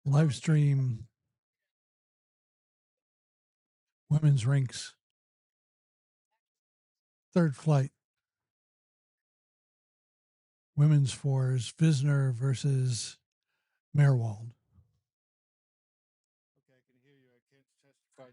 Live stream women's rinks third flight. Women's fours, Vizenor versus Myrwold. Okay, I can hear you. I can't testify to.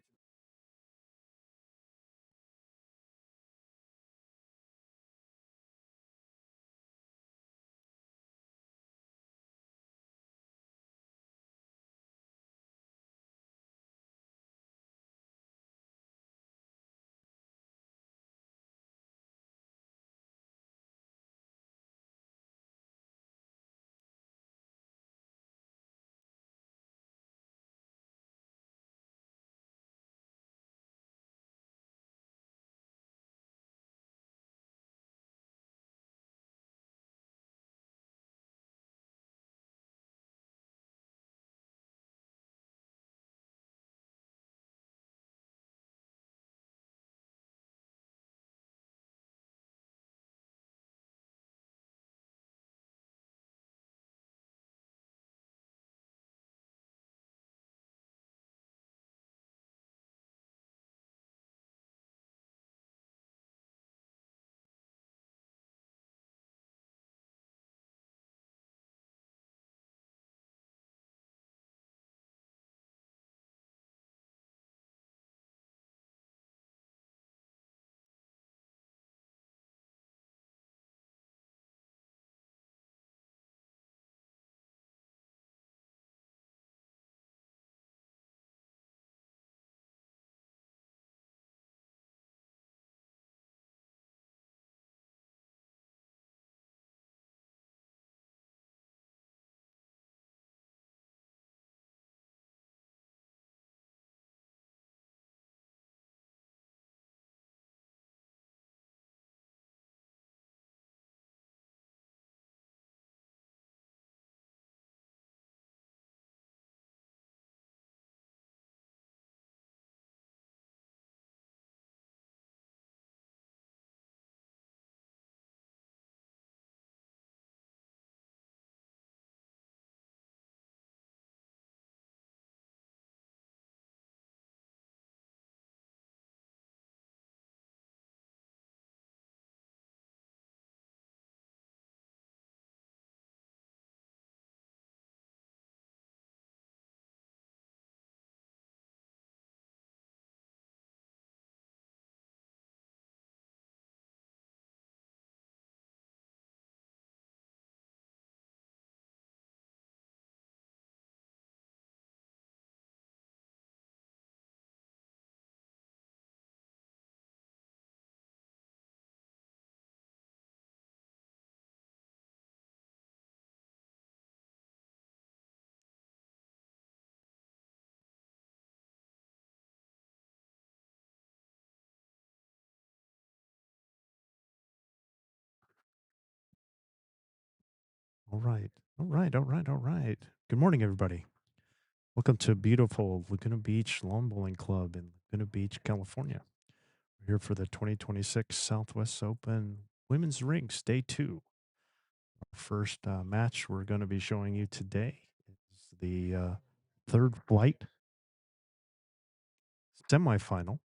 All right. All right. All right. All right. Good morning, everybody. Welcome to beautiful Laguna Beach Lawn Bowling Club in Laguna Beach, California. We're here for the 2026 Southwest Open Women's Rinks Day 2. Our first match we're going to be showing you today is the third flight semifinal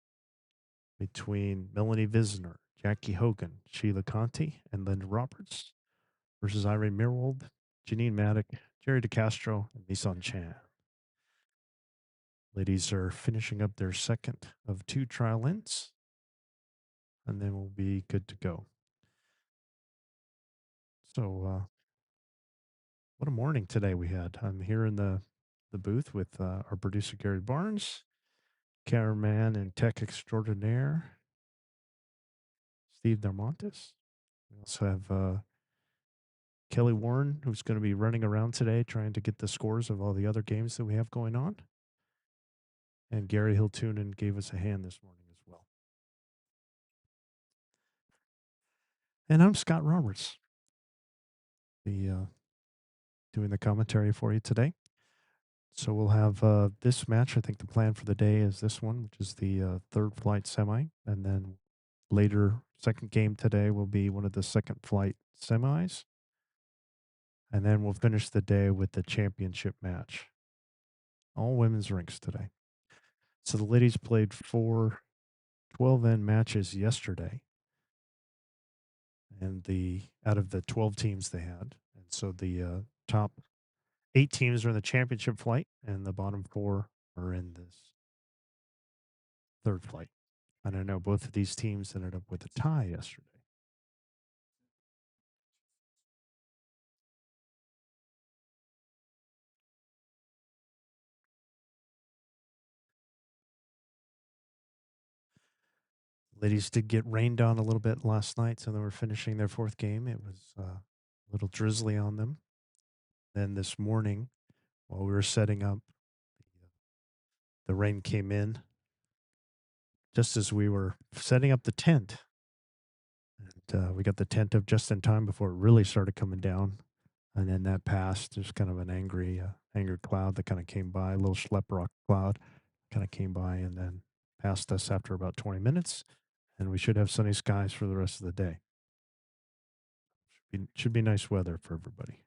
between Melanie Vizenor, Jackie Hogan, Sheila Conti, and Linda Roberts versus Irene Myrwold, Janine Maddock, Jerry DeCastro, and Nissan Chan. Ladies are finishing up their second of two trial ends, and then we'll be good to go. So, what a morning today we had. I'm here in the booth with our producer, Gary Barnes, cameraman and tech extraordinaire, Steve Darmontis. We also have Kelly Warren, who's going to be running around today trying to get the scores of all the other games that we have going on. And Gary Hiltunen gave us a hand this morning as well. And I'm Scott Roberts, doing the commentary for you today. So we'll have this match. I think the plan for the day is this one, which is the third flight semi. And then later, second game today will be one of the second flight semis. And then we'll finish the day with the championship match. All women's rinks today. So the ladies played 4 12-end matches yesterday. And out of the 12 teams they had. And so the top 8 teams are in the championship flight, and the bottom 4 are in this third flight. And I know both of these teams ended up with a tie yesterday. Ladies did get rained on a little bit last night, so they were finishing their 4th game. It was a little drizzly on them. Then this morning, while we were setting up, the rain came in just as we were setting up the tent. And we got the tent up just in time before it really started coming down. And then that passed. There's kind of an angry cloud that kind of came by, a little schlepp cloud kind of came by and then passed us after about 20 minutes. And we should have sunny skies for the rest of the day. Should be nice weather for everybody.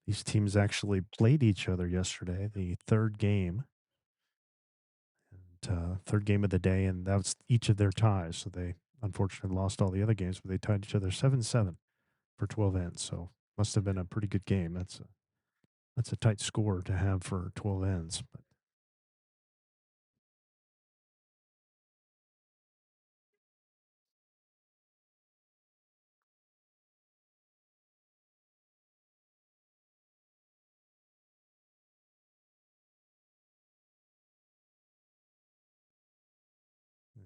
These teams actually played each other yesterday, the third game, and third game of the day, and that was each of their ties. So they unfortunately lost all the other games, but they tied each other 7-7 for 12 ends. So must have been a pretty good game. That's a tight score to have for 12 ends. But yeah.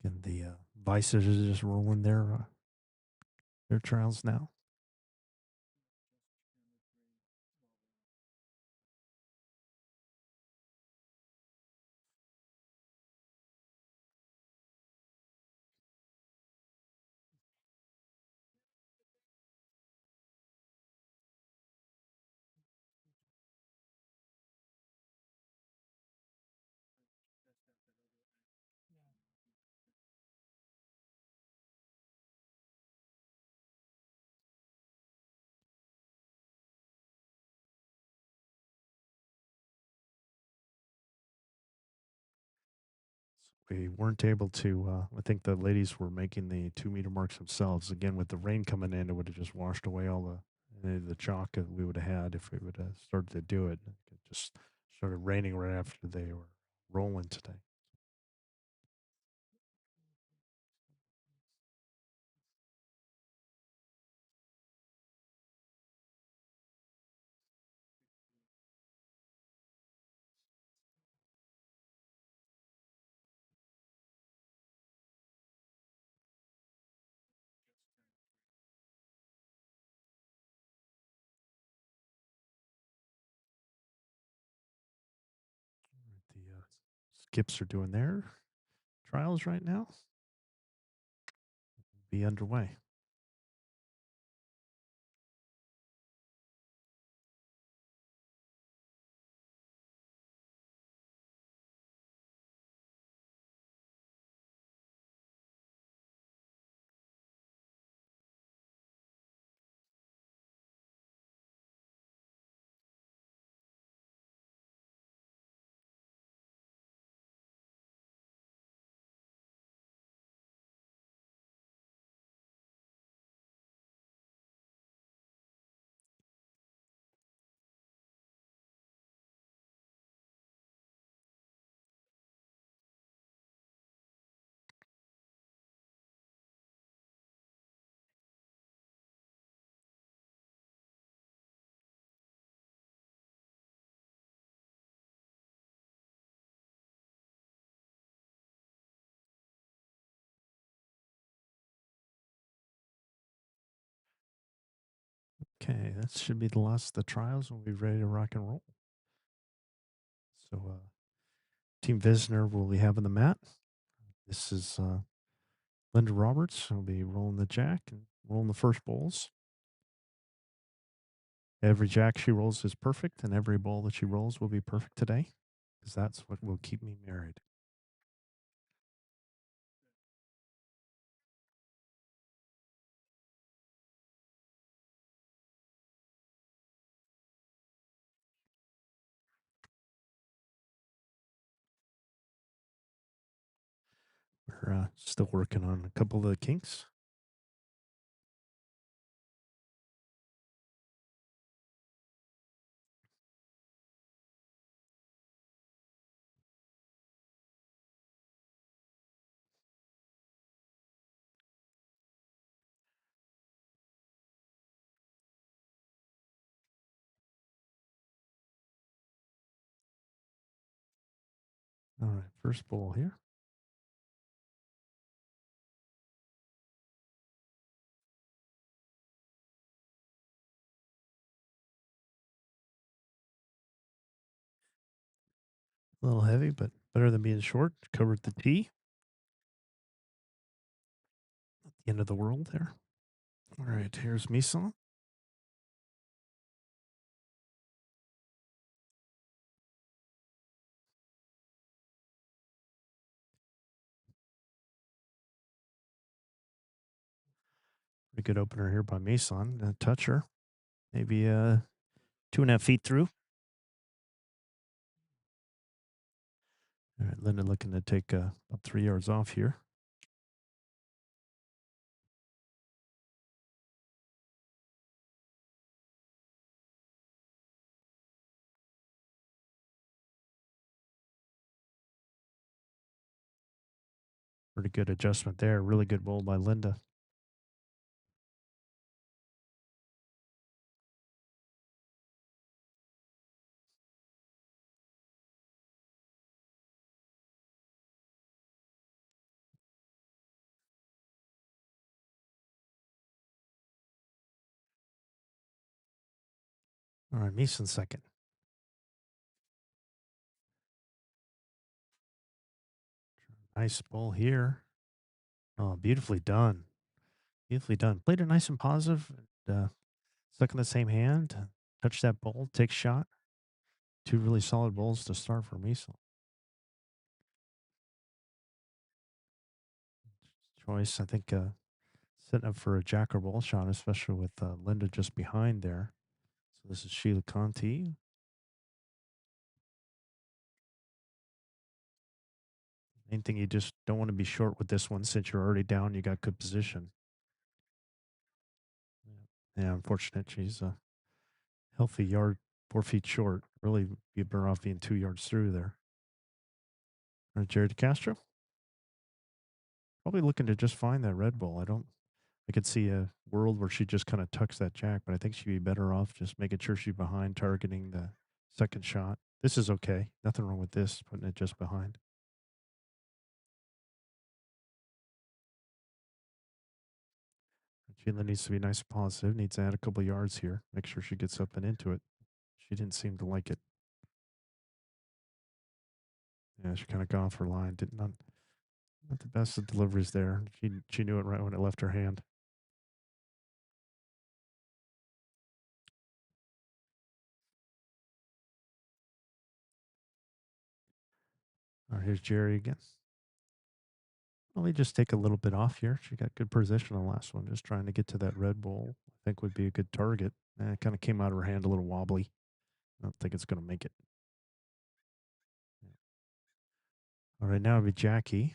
And the Vices is just rolling their trials now. We weren't able to. I think the ladies were making the 2 meter marks themselves. Again, with the rain coming in, it would have just washed away all the chalk that we would have had if we would have started to do it. It just started raining right after they were rolling today. The skips are doing their trials right now. Be underway. Okay, that should be the last of the trials. We'll be ready to rock and roll. So, Team Vizenor will be having the mat. This is Linda Roberts. Will be rolling the jack and rolling the first bowls. Every jack she rolls is perfect, and every bowl that she rolls will be perfect today, because that's what will keep me married. We're still working on a couple of the kinks. All right, first bowl here. A little heavy, but better than being short. Covered the tee. At the end of the world there. All right, here's Misa. Pretty good opener here by Mason. Toucher. Maybe 2.5 feet through. All right, Linda looking to take about 3 yards off here. Pretty good adjustment there. Really good bowl by Linda. All right, Mason second. Nice bowl here. Oh, beautifully done. Beautifully done. Played it nice and positive. Stuck in the same hand. Touch that bowl. Take shot. 2 really solid bowls to start for Mason. Choice, I think, setting up for a jack or ball shot, especially with Linda just behind there. So this is Sheila Conti. Main thing, you just don't want to be short with this one since you're already down. You got good position. Yeah, unfortunate. She's a healthy yard, 4 feet short. Really be better off being 2 yards through there. All right, Jerry DeCastro. Probably looking to just find that red ball. I could see a world where she just kind of tucks that jack, but I think she'd be better off just making sure she's behind, targeting the second shot. This is okay. Nothing wrong with this, putting it just behind. Sheila needs to be nice and positive, needs to add a couple yards here. Make sure she gets up and into it. She didn't seem to like it. Yeah, she kind of got off her line. Not the best of deliveries there. She knew it right when it left her hand. All right, here's Jerry again. Let me just take a little bit off here. She got good position on the last one, just trying to get to that red bowl. I think would be a good target. It kind of came out of her hand a little wobbly. I don't think it's going to make it. All right, now it'll be Jackie.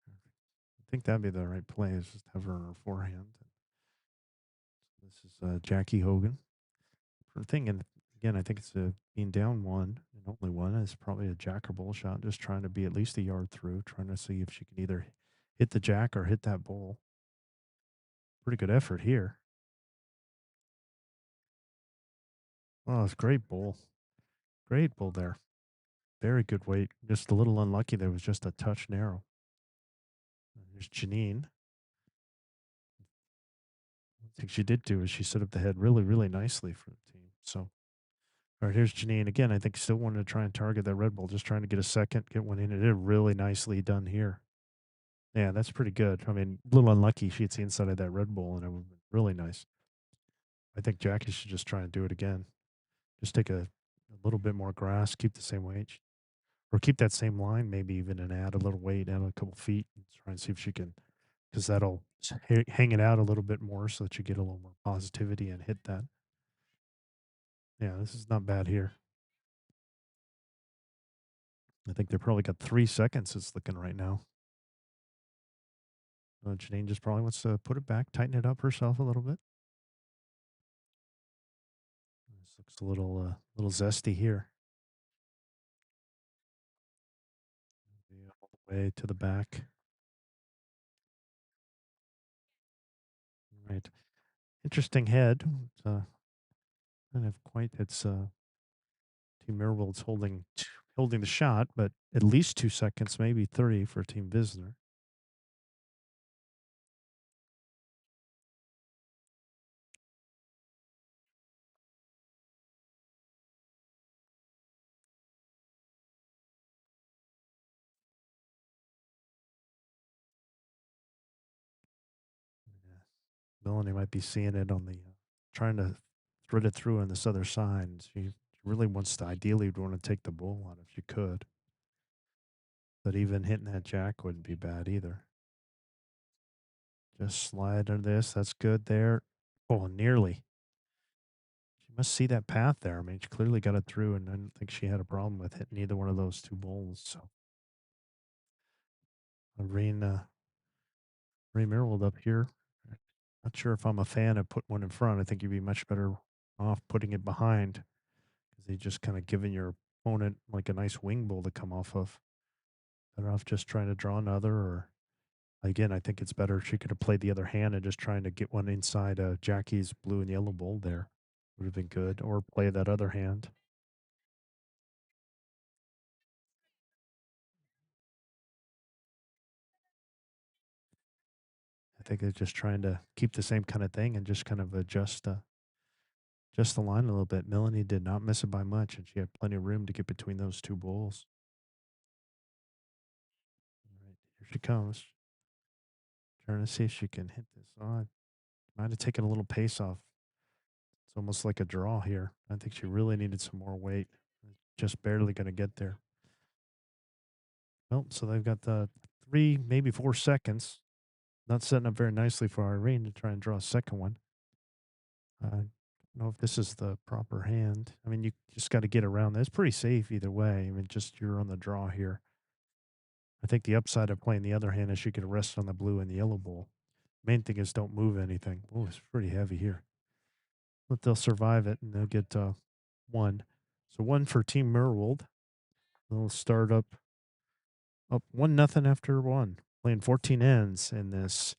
I think that'd be the right play, is just have her on her forehand. This is Jackie Hogan. For thing, and again, I think it's being down one and only one. It's probably a jack or bowl shot, just trying to be at least a yard through, trying to see if she can either hit the jack or hit that bowl. Pretty good effort here. Oh, it's great bowl. Great bowl there. Very good weight. Just a little unlucky. There was just a touch narrow. Here's Janine. think she did do is she set up the head really, really nicely for the team. So, all right, here's Janine again. I think still wanted to try and target that red bull, just trying to get a second, get one in. It did really nicely done here. Yeah, that's pretty good. I mean, a little unlucky she hits the inside of that red bull, and it would have been really nice. I think Jackie should just try and do it again. Just take a little bit more grass, keep the same weight, or keep that same line, maybe even and add a little weight, add a couple feet, and try and see if she can, because that'll hang it out a little bit more so that you get a little more positivity and hit that. Yeah, this is not bad here. I think they probably got 3 seconds. It's looking right now. Janine just probably wants to put it back, tighten it up herself a little bit. This looks a little zesty here. All the way to the back. Right. Interesting head. It's, kind of quite. It's Team Myrwold's holding the shot, but at least 2 seconds, maybe 3 for Team Vizenor. Yeah. Melanie might be seeing it on the trying to thread it through on this other side. She really wants to ideally would want to take the bull on if she could. But even hitting that jack wouldn't be bad either. Just slide under this. That's good there. Oh, nearly. She must see that path there. I mean, she clearly got it through, and I don't think she had a problem with hitting either one of those two bowls. So, Ray Myrwold up here. Not sure if I'm a fan of putting one in front. I think you'd be much better off putting it behind because they just kind of giving your opponent like a nice wing bowl to come off of. Better off just trying to draw another, or again, I think it's better she could have played the other hand and just trying to get one inside Jackie's blue and yellow bowl there. Would have been good, or play that other hand. I think they're just trying to keep the same kind of thing and just kind of adjust just the line a little bit. Melanie did not miss it by much, and she had plenty of room to get between those two bowls. All right, here she comes. Trying to see if she can hit this on. Might have taken a little pace off. It's almost like a draw here. I think she really needed some more weight. Just barely going to get there. Well, so they've got the 3, maybe 4 seconds. Not setting up very nicely for Irene to try and draw a second one. I don't know if this is the proper hand. I mean, you just got to get around this. It's pretty safe either way. I mean, just you're on the draw here. I think the upside of playing the other hand is you can rest on the blue and the yellow bowl. Main thing is don't move anything. Oh, it's pretty heavy here. But they'll survive it and they'll get 1. So 1 for Team Myrwold. They'll start up 1-0 after 1. Playing 14 ends in this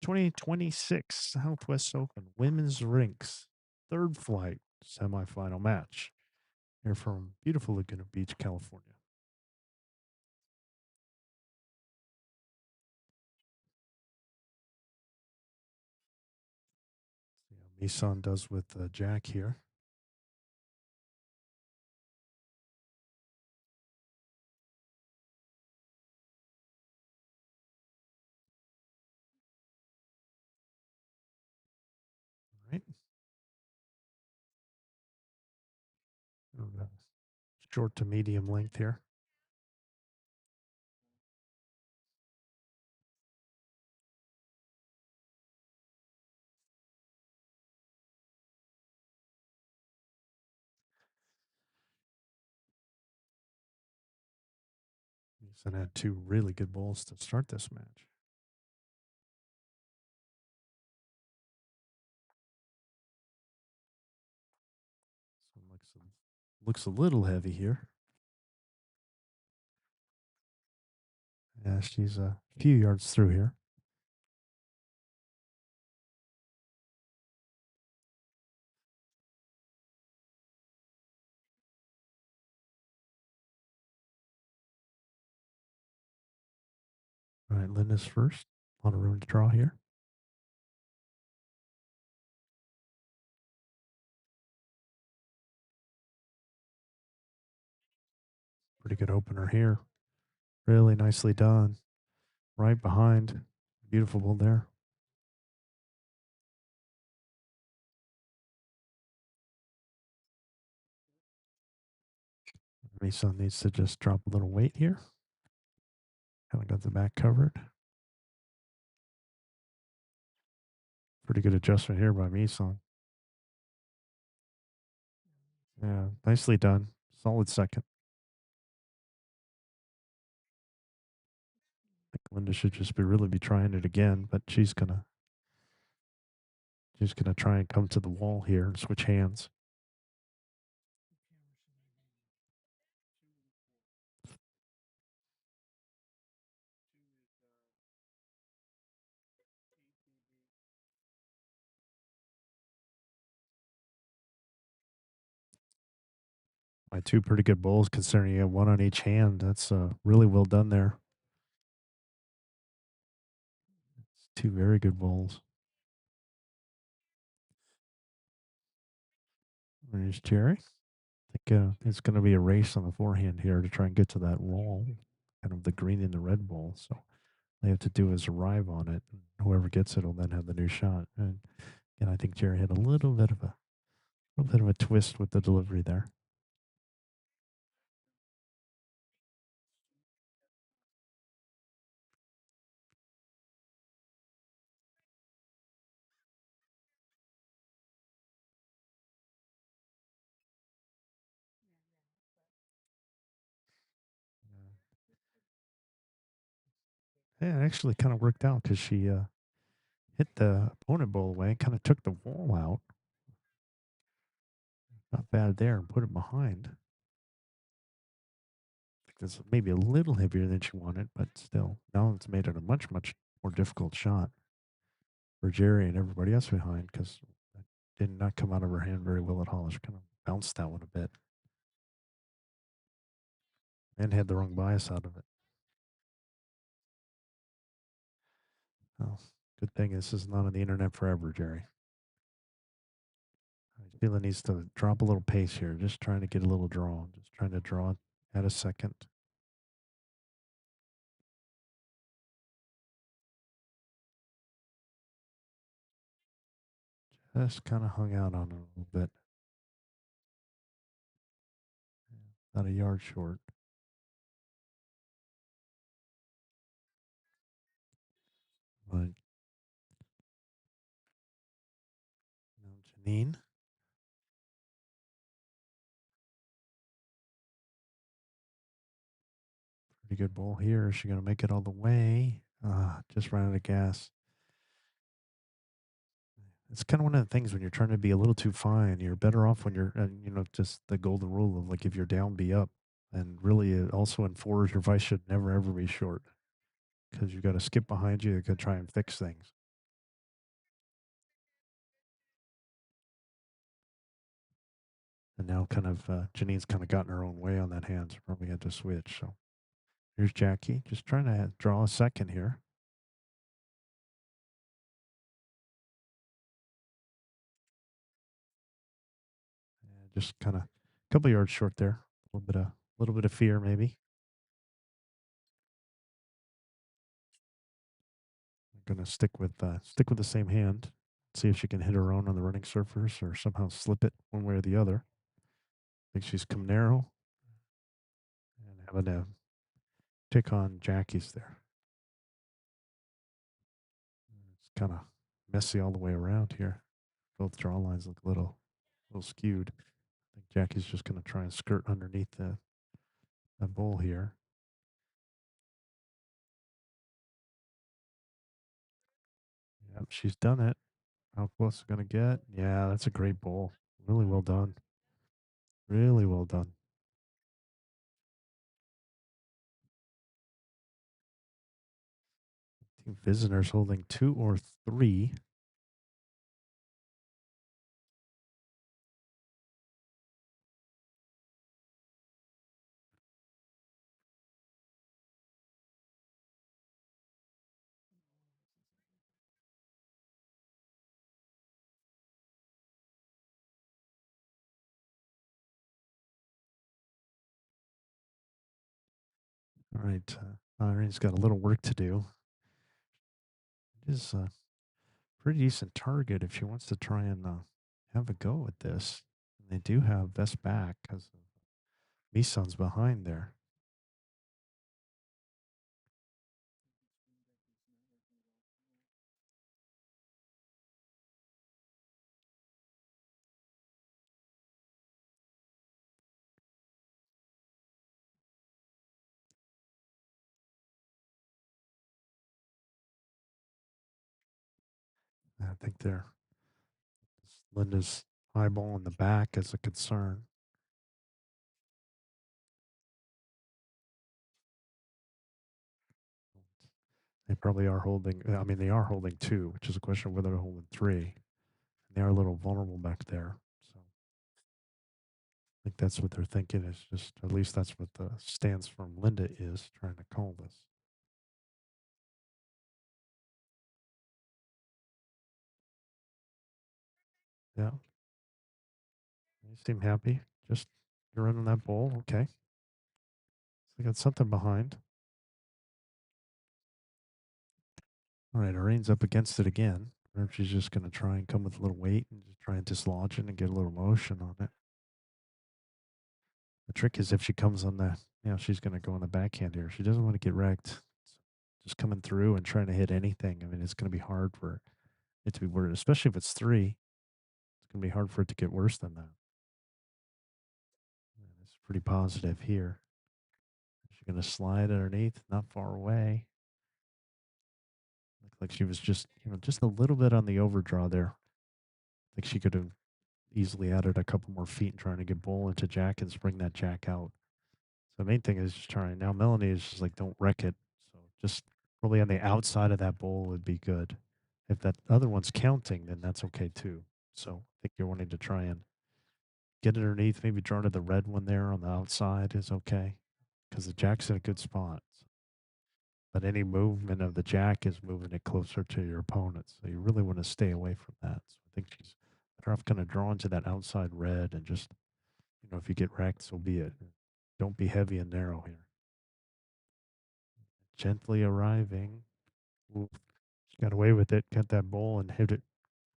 2026 Southwest Open Women's Rinks third flight semifinal match here from beautiful Laguna Beach, California. See how Misan does with Jack here. All right. Short to medium length here. Misan had 2 really good bowls to start this match. So looks a little heavy here. Yeah, she's a few yards through here. All right, Linda's first. A lot of room to draw here. Pretty good opener here. Really nicely done. Right behind. Beautiful ball there. Mason needs to just drop a little weight here. Kind of got the back covered. Pretty good adjustment here by Mason. Yeah, nicely done. Solid second. I think Linda should just really be trying it again, but she's gonna try and come to the wall here and switch hands. My two pretty good bowls considering you have one on each hand. That's really well done there. It's two very good bowls. There's Jerry. I think it's going to be a race on the forehand here to try and get to that wall, kind of the green and the red ball. So they have to do is arrive on it. And whoever gets it will then have the new shot. And I think Jerry had a little bit of a twist with the delivery there. Yeah, it actually kind of worked out because she hit the opponent bowl away and kind of took the wall out. Not bad there and put it behind. I think this maybe a little heavier than she wanted, but still, now it's made it a much, much more difficult shot for Jerry and everybody else behind because it did not come out of her hand very well at all. She kind of bounced that one a bit and had the wrong bias out of it. Oh, good thing this is not on the internet forever, Jerry. I feel it needs to drop a little pace here. Just trying to get a little draw. Just trying to draw at a second. Just kind of hung out on it a little bit. About a yard short. But now Janine. Pretty good ball here. Is she going to make it all the way? Just ran out of gas. It's kind of one of the things when you're trying to be a little too fine. You're better off when you're, just the golden rule of like if you're down, be up. And really, also in fours, your vice should never ever be short because you got to skip behind you to try and fix things. And now, kind of, Janine's kind of gotten her own way on that hand, so probably had to switch. So here's Jackie, just trying to draw a second here. And just kind of a couple yards short there. A little bit of fear, maybe. I'm gonna stick with the same hand. See if she can hit her own on the running surface or somehow slip it one way or the other. I think she's come narrow and having to pick on Jackie's there. It's kind of messy all the way around here. Both draw lines look a little skewed. I think Jackie's just going to try and skirt underneath the bowl here. Yep, she's done it. How close is going to get? Yeah, that's a great bowl. Really well done. Really well done. I think Vizenor's holding 2 or 3. All right. Irene's got a little work to do. It is a pretty decent target if she wants to try and have a go at this. And they do have best back because Mison's behind there. I think they're Linda's eyeball in the back is a concern. They probably are holding. I mean, they are holding two, which is a question of whether they're holding three. And they are a little vulnerable back there. So I think that's what they're thinking. Is just at least that's what the stance from Linda is trying to call this. Yeah, they seem happy. Just you're running that bowl, okay? So they got something behind. All right, Irene's up against it again. Or if she's just going to try and come with a little weight and just try and dislodge it and get a little motion on it. The trick is if she comes on the, she's going to go on the backhand here. She doesn't want to get wrecked. Just coming through and trying to hit anything. I mean, it's going to be hard for it to be worse, especially if it's three. It's going to be hard for it to get worse than that. And it's pretty positive here. She's going to slide underneath, not far away. Looked like she was just a little bit on the overdraw there. I think she could have easily added a couple more feet and trying to get bull into jack and spring that jack out. So the main thing is just trying. Now Melanie is just like, don't wreck it. So just probably on the outside of that bowl would be good. If that other one's counting, then that's okay too. So I think you're wanting to try and get it underneath, maybe draw to the red one there on the outside is okay because the jack's in a good spot. But any movement of the jack is moving it closer to your opponent. So you really want to stay away from that. So I think she's better off kind of drawn to that outside red and just, if you get wrecked, so be it. Don't be heavy and narrow here. Gently arriving. Ooh, she got away with it, got that bowl and hit it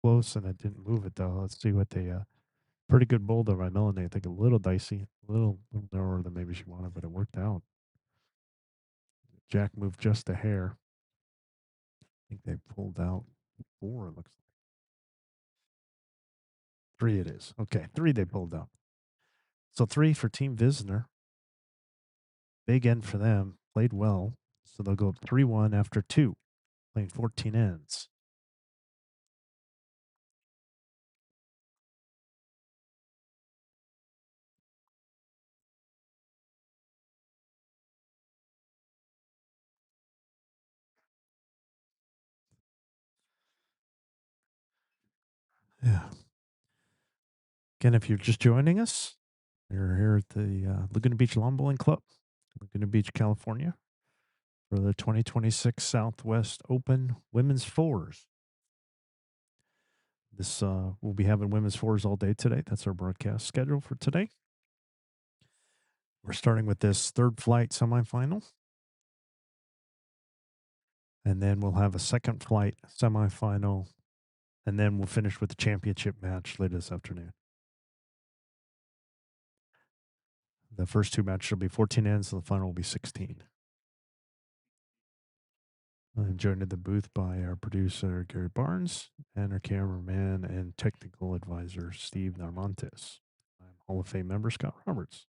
close, and it didn't move it though. Let's see what they. Pretty good bowl though by Melanie. I think a little dicey, a little narrower than maybe she wanted, but it worked out. Jack moved just a hair. I think they pulled out four. It looks like three. It is okay. Three they pulled out. So three for Team Vizenor. Big end for them. Played well. So they'll go up 3-1 after two, playing 14 ends. Yeah. Again, if you're just joining us, we're here at the Laguna Beach Lawn Bowling Club, Laguna Beach, California, for the 2026 Southwest Open Women's Fours. This we'll be having women's fours all day today. That's our broadcast schedule for today. We're starting with this third flight semifinal. And then we'll have a second flight semifinal. And then we'll finish with the championship match later this afternoon. The first two matches will be 14 ends, and the final will be 16. I'm joined at the booth by our producer, Gary Barnes, and our cameraman and technical advisor, Steve Narmontes. I'm Hall of Fame member, Scott Roberts.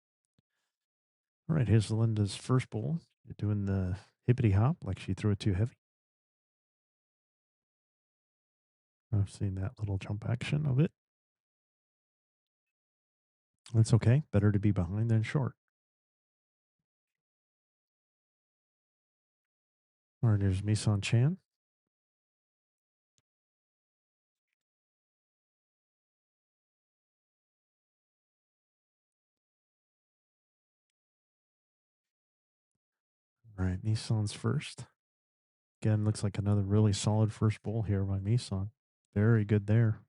All right, here's Linda's first bowl. You're doing the hippity hop like she threw it too heavy. I've seen that little jump action of it. That's okay. Better to be behind than short. All right, here's Misan Chan. All right, Misan's first. Again, looks like another really solid first bowl here by Misan. Very good there.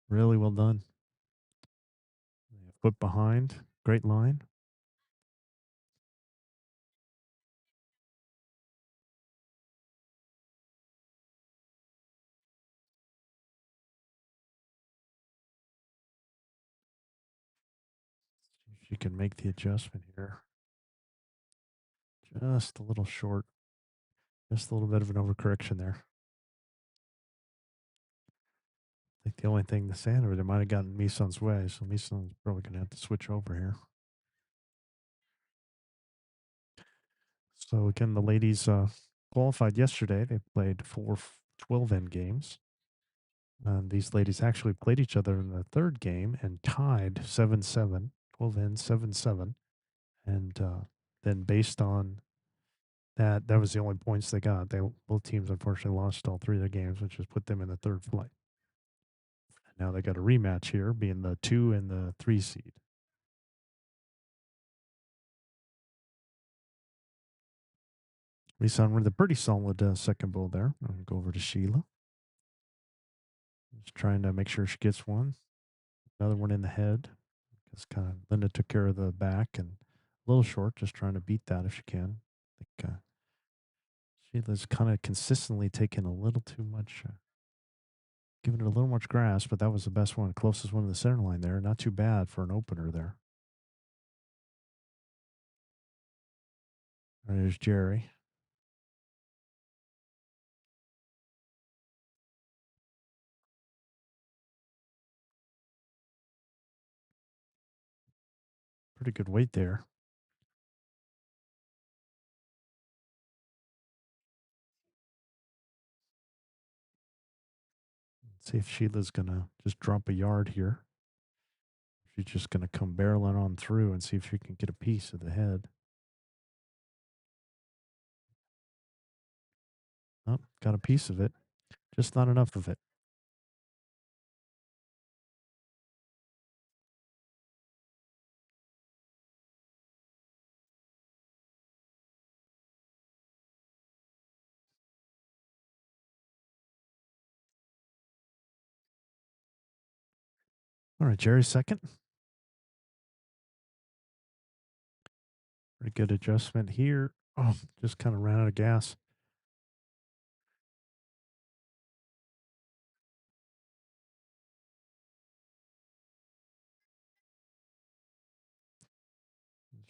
Really well done. Foot behind. Great line. She can make the adjustment here. Just a little short. Just a little bit of an overcorrection there. I think the only thing the sand over there might have gotten Mison's way, so Mison's probably going to have to switch over here. So again, the ladies qualified yesterday. They played 4 12 end games. These ladies actually played each other in the third game and tied 7-7, 12 end 7-7. And then based on that, that was the only points they got. Both teams unfortunately lost all 3 of their games, which has put them in the third flight. And now they got a rematch here, being the 2 and the 3 seed. Mison with a pretty solid second bowl there. I'm going to go over to Sheila. Just trying to make sure she gets one. Another one in the head. It's kind of Linda took care of the back and a little short, just trying to beat that if she can. I think Sheila's kind of consistently taking a little too much, giving it a little much grass, but that was the best one, closest one to the center line there. Not too bad for an opener there. There's Jerry. Pretty good weight there. Let's see if Sheila's going to just drop a yard here. She's just going to come barreling on through and see if she can get a piece of the head. Oh, got a piece of it. Just not enough of it. All right, Jerry's second. Pretty good adjustment here. Oh, just kind of ran out of gas.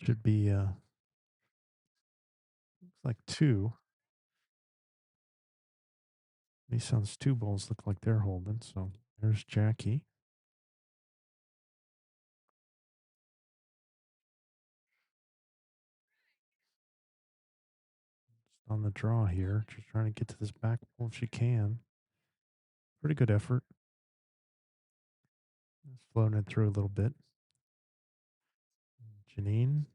Should be looks like 2. Nissan's 2 bowls look like they're holding. So there's Jackie. Just on the draw here. Just trying to get to this back bowl if she can. Pretty good effort. Just floating it through a little bit. Janine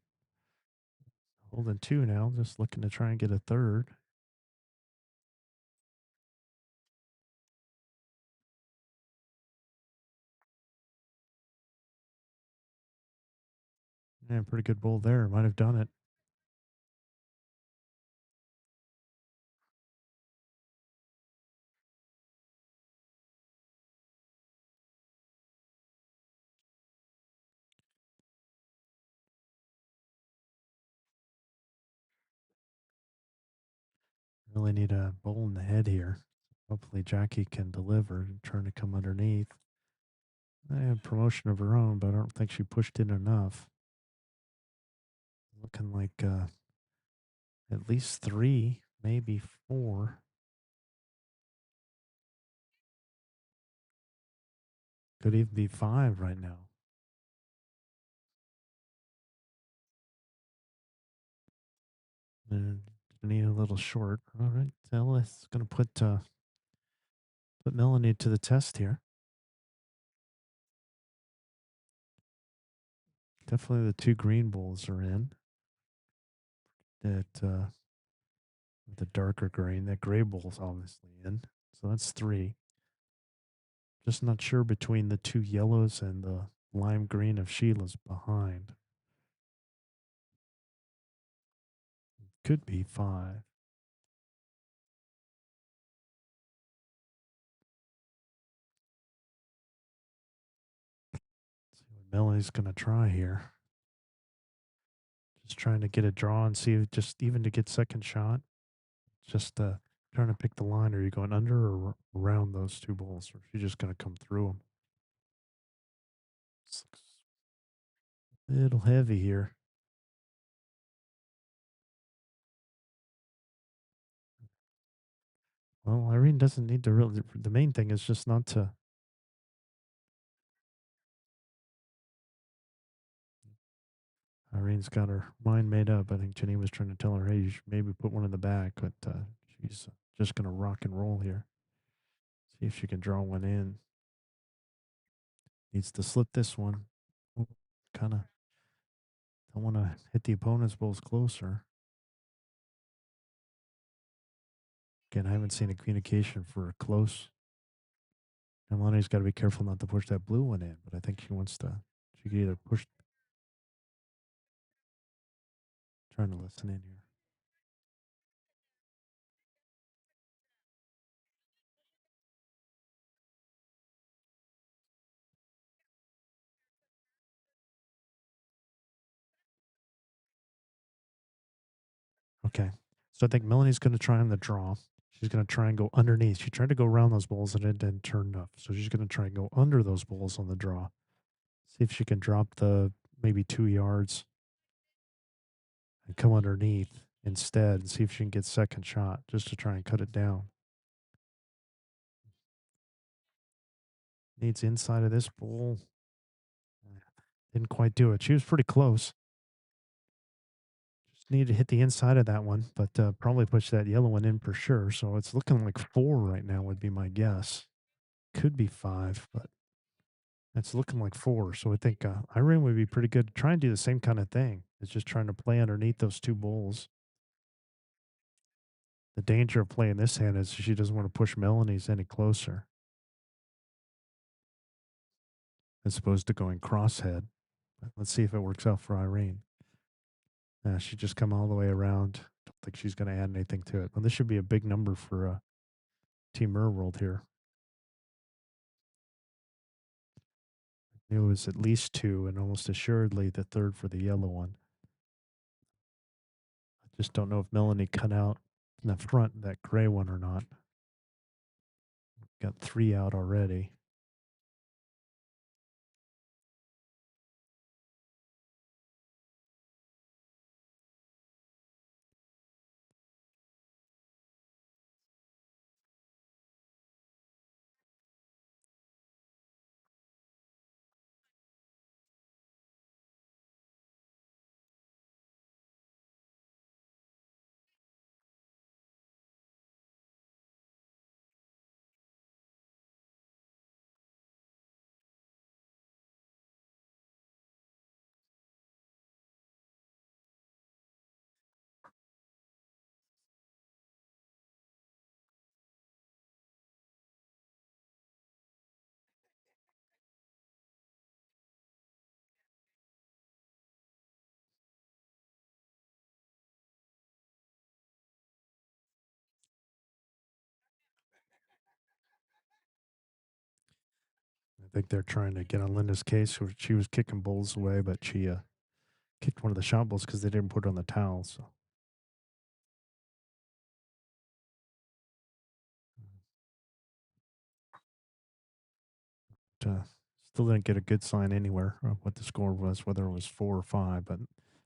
holding 2 now, just looking to try and get a third. Yeah, pretty good bowl there. Might have done it. Really need a bowl in the head here. Hopefully Jackie can deliver and trying to come underneath. I have promotion of her own, but I don't think she pushed in enough. Looking like at least 3, maybe 4. Could even be 5 right now. And need a little short. All right, Ella's going to put Melanie to the test here. Definitely the 2 green bowls are in. That the darker green, that gray bowl's obviously in. So that's 3. Just not sure between the 2 yellows and the lime green of Sheila's behind. Could be 5. See what Melanie's going to try here. Just trying to get a draw and see if just even to get second shot. Just trying to pick the line. Are you going under or around those 2 bowls? Or is she just going to come through them? Little heavy here. Well, Irene doesn't need to really. The main thing is just not to. Irene's got her mind made up. I think Jenny was trying to tell her, hey, you should maybe put one in the back, but she's just going to rock and roll here. See if she can draw one in. Needs to slip this one. Kind of don't want to hit the opponent's bowls closer. Again, I haven't seen a communication for a close. And Lonnie's got to be careful not to push that blue one in, but I think she wants to. She could either push. Trying to listen in here. Okay. So I think Melanie's going to try on the draw. She's going to try and go underneath. She tried to go around those bowls and it didn't turn up. So she's going to try and go under those bowls on the draw. See if she can drop the maybe 2 yards and come underneath instead and see if she can get second shot just to try and cut it down. Needs inside of this bowl. Didn't quite do it. She was pretty close. Just needed to hit the inside of that one, but probably push that yellow one in for sure. So it's looking like 4 right now would be my guess. Could be 5, but it's looking like 4. So I think Irene would be pretty good to try and do the same kind of thing. It's just trying to play underneath those 2 bowls. The danger of playing this hand is she doesn't want to push Melanie's any closer. As opposed to going crosshead. Let's see if it works out for Irene. She just come all the way around. Don't think she's going to add anything to it. Well, this should be a big number for Team Myrwold here. It was at least 2 and almost assuredly the third for the yellow one. I just don't know if Melanie cut out in the front that gray one or not. Got 3 out already. I think they're trying to get on Linda's case. She was kicking bowls away, but she kicked one of the shot bowls because they didn't put it on the towel. So. Still didn't get a good sign anywhere of what the score was, whether it was 4 or 5. But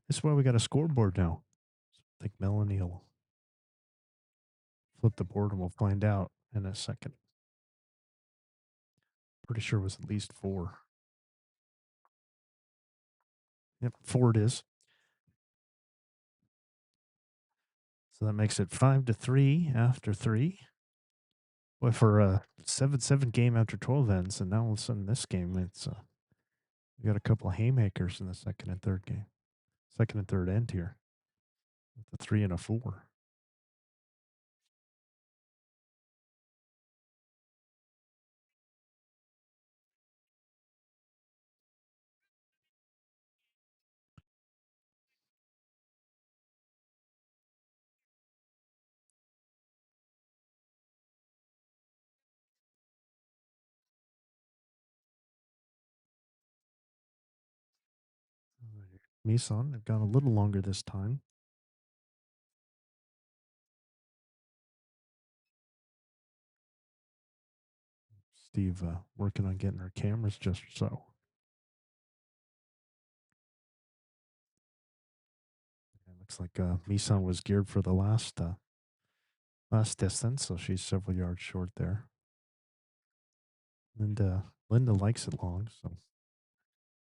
this is why we got a scoreboard now. I think Melanie will flip the board and we'll find out in a second. Pretty sure it was at least 4. Yep, 4 it is. So that makes it 5-3 after 3. Boy, for a 7-7 game after 12 ends, and now all of a sudden this game, it's we got a couple of haymakers in the second and third game. Second and third end here. With a 3 and a 4. Mason have gone a little longer this time. Steve working on getting our cameras just so. Looks like Misan was geared for the last distance, so she's several yards short there. And Linda likes it long, so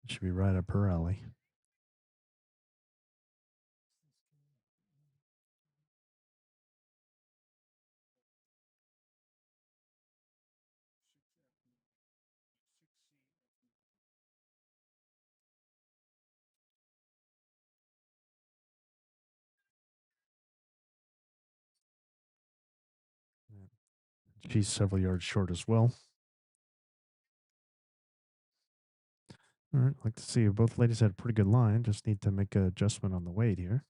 it should be right up her alley. She's several yards short as well. All right, like to see both ladies had a pretty good line. Just need to make an adjustment on the weight here.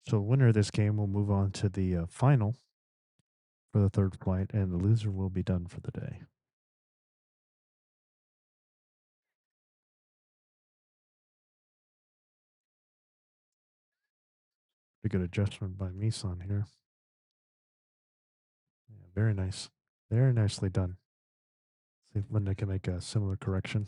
So the winner of this game will move on to the final for the third flight, and the loser will be done for the day. Pretty good adjustment by Misan here. Yeah, very nice. Very nicely done. See if Linda can make a similar correction.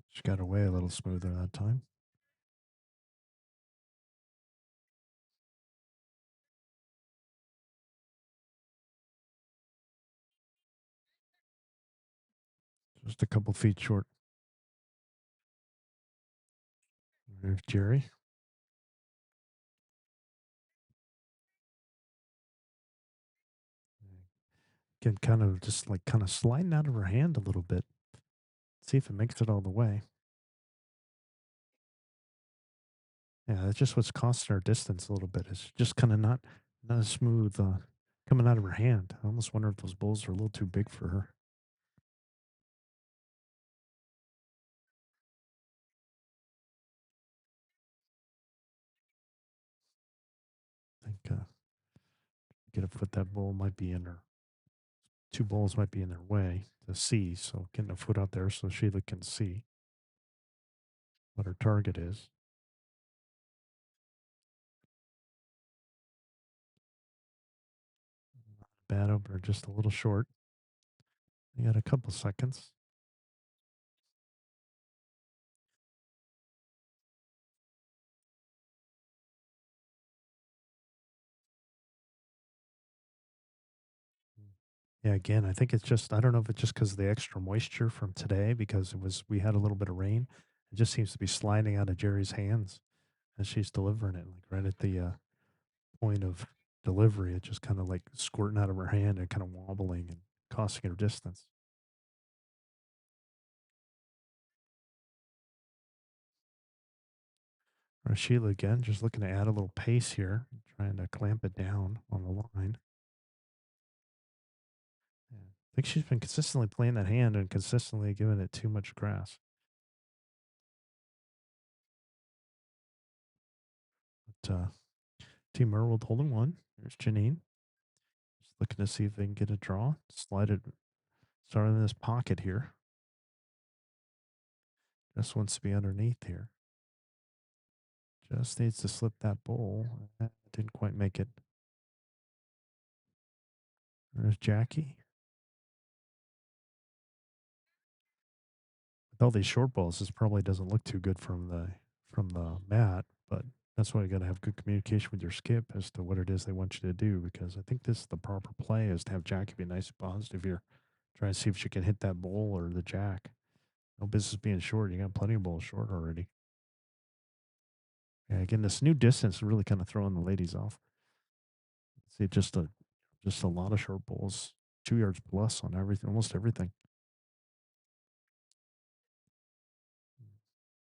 She got away a little smoother that time. Just a couple feet short. There's Jerry. Again, kind of just like kind of sliding out of her hand a little bit. See if it makes it all the way. Yeah, that's just what's costing her distance a little bit. It's just kind of not as smooth coming out of her hand. I almost wonder if those bowls are a little too big for her. I think get a foot that bowl might be in her. Two bowls might be in their way to see. So getting a foot out there so Sheila can see what her target is. Bad opener, just a little short. You got a couple seconds. Yeah, again, I think it's just I don't know if it's just because of the extra moisture from today because we had a little bit of rain. It just seems to be sliding out of Jerry's hands as she's delivering it, like right at the point of delivery. It just kind of like squirting out of her hand and kind of wobbling and costing her distance. Sheila again, just looking to add a little pace here, trying to clamp it down on the line. Yeah. I think she's been consistently playing that hand and consistently giving it too much grass. But Team Myrwold holding one. There's Janine. Just looking to see if they can get a draw. Slide it, start in this pocket here. Just wants to be underneath here. Just needs to slip that bowl. Didn't quite make it. There's Jackie. With all these short balls, this probably doesn't look too good from the mat, but that's why you got to have good communication with your skip as to what it is they want you to do. Because I think this is the proper play is to have Jackie be nice and positive here. Try and see if she can hit that bowl or the jack. No business being short. You got plenty of balls short already. Yeah, again, this new distance is really kind of throwing the ladies off. See, just a lot of short balls, 2 yards plus on everything, almost everything.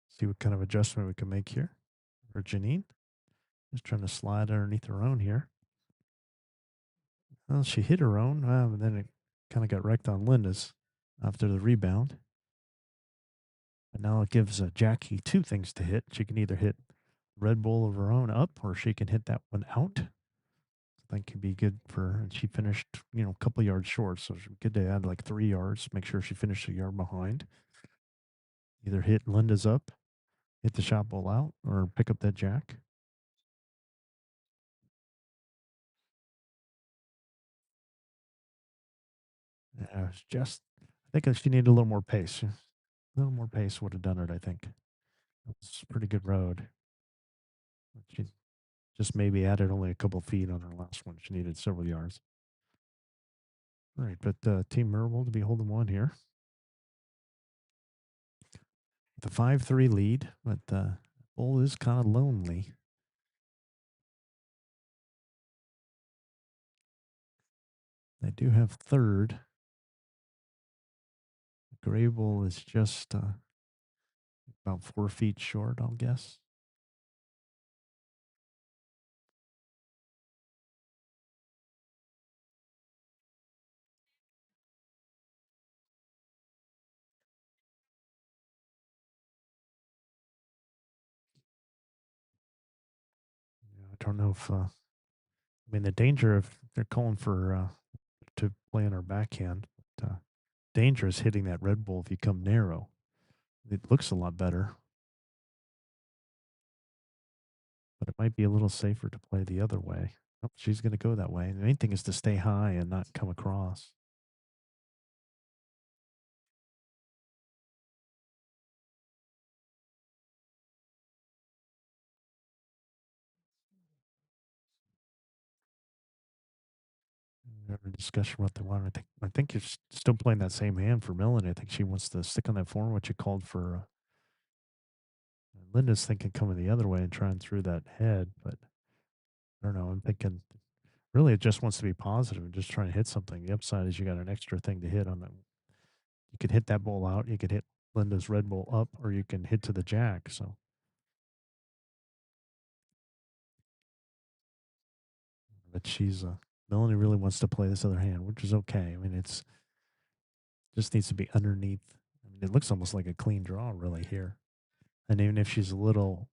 See what kind of adjustment we can make here. For Janine, just trying to slide underneath her own here. Well, she hit her own, and then it kind of got wrecked on Linda's after the rebound. But now it gives Jackie two things to hit. She can either hit Red Bull of her own up, or she can hit that one out. I think could be good for her. And she finished, a couple yards short, so she good to add like 3 yards. Make sure she finished a yard behind. Either hit Linda's up, hit the shot ball out, or pick up that jack. It's just, I think she needed a little more pace. A little more pace would have done it, I think. It's a pretty good road. She just maybe added only a couple feet on her last one. She needed several yards. All right, but Team Myrwold to be holding one here. The 5-3 lead, but Bull is kind of lonely. They do have third. Gray Bull is just about 4 feet short, I'll guess. Yeah, I don't know if, I mean, the danger of they're calling for to play on our backhand. But, danger is hitting that Red Bull if you come narrow. It looks a lot better, but it might be a little safer to play the other way. Oh, she's going to go that way. The main thing is to stay high and not come across. They're in discussion what they want. I think you're still playing that same hand for Melanie. I think she wants to stick on that form, what you called for. Linda's thinking coming the other way and trying through that head, but I don't know. I'm thinking really it just wants to be positive and just trying to hit something. The upside is you got an extra thing to hit on it. You could hit that ball out. You could hit Linda's red ball up, or you can hit to the jack. So, but she's Melanie really wants to play this other hand, which is okay. I mean, it's just needs to be underneath. I mean, it looks almost like a clean draw, really here. And even if she's a little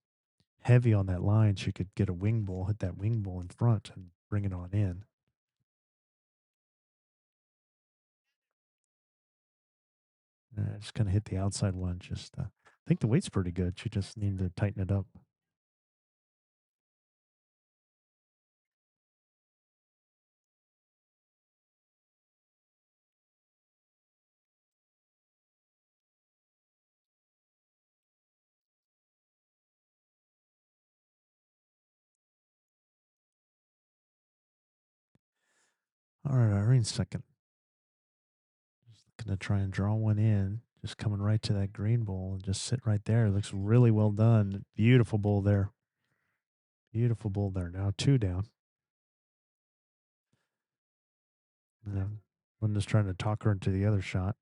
heavy on that line, she could get a wing ball, hit that wing ball in front, and bring it on in. Just kind of hit the outside one. Just, I think the weight's pretty good. She just needed to tighten it up. All right, Irene's second. Just looking to try and draw one in. Just coming right to that green bowl and just sit right there. It looks really well done. Beautiful bowl there. Beautiful bowl there. Now 2 down. Linda's trying to talk her into the other shot.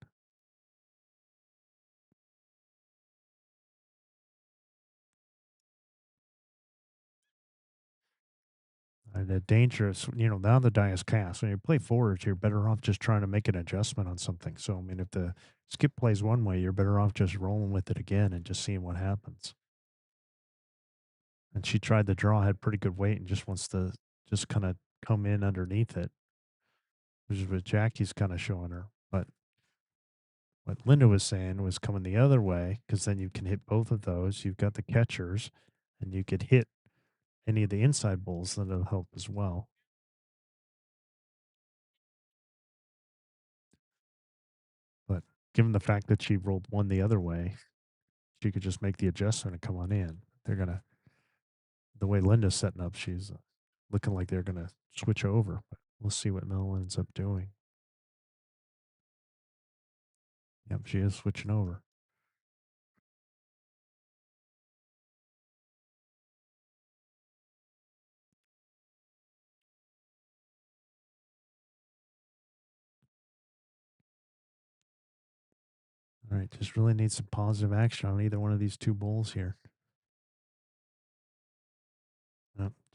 And the dangerous, now the die is cast. When you play forwards, you're better off just trying to make an adjustment on something. So, I mean, if the skip plays one way, you're better off just rolling with it again and just seeing what happens. And she tried the draw, had pretty good weight, and just wants to just kind of come in underneath it, which is what Jackie's kind of showing her. But what Linda was saying was coming the other way, because then you can hit both of those. You've got the catchers, and you could hit any of the inside bowls that'll help as well. But given the fact that she rolled one the other way, she could just make the adjustment and come on in. They're going to, the way Linda's setting up, she's looking like they're going to switch over. But we'll see what Mel ends up doing. Yep, she is switching over. All right, just really needs some positive action on either one of these two bowls here.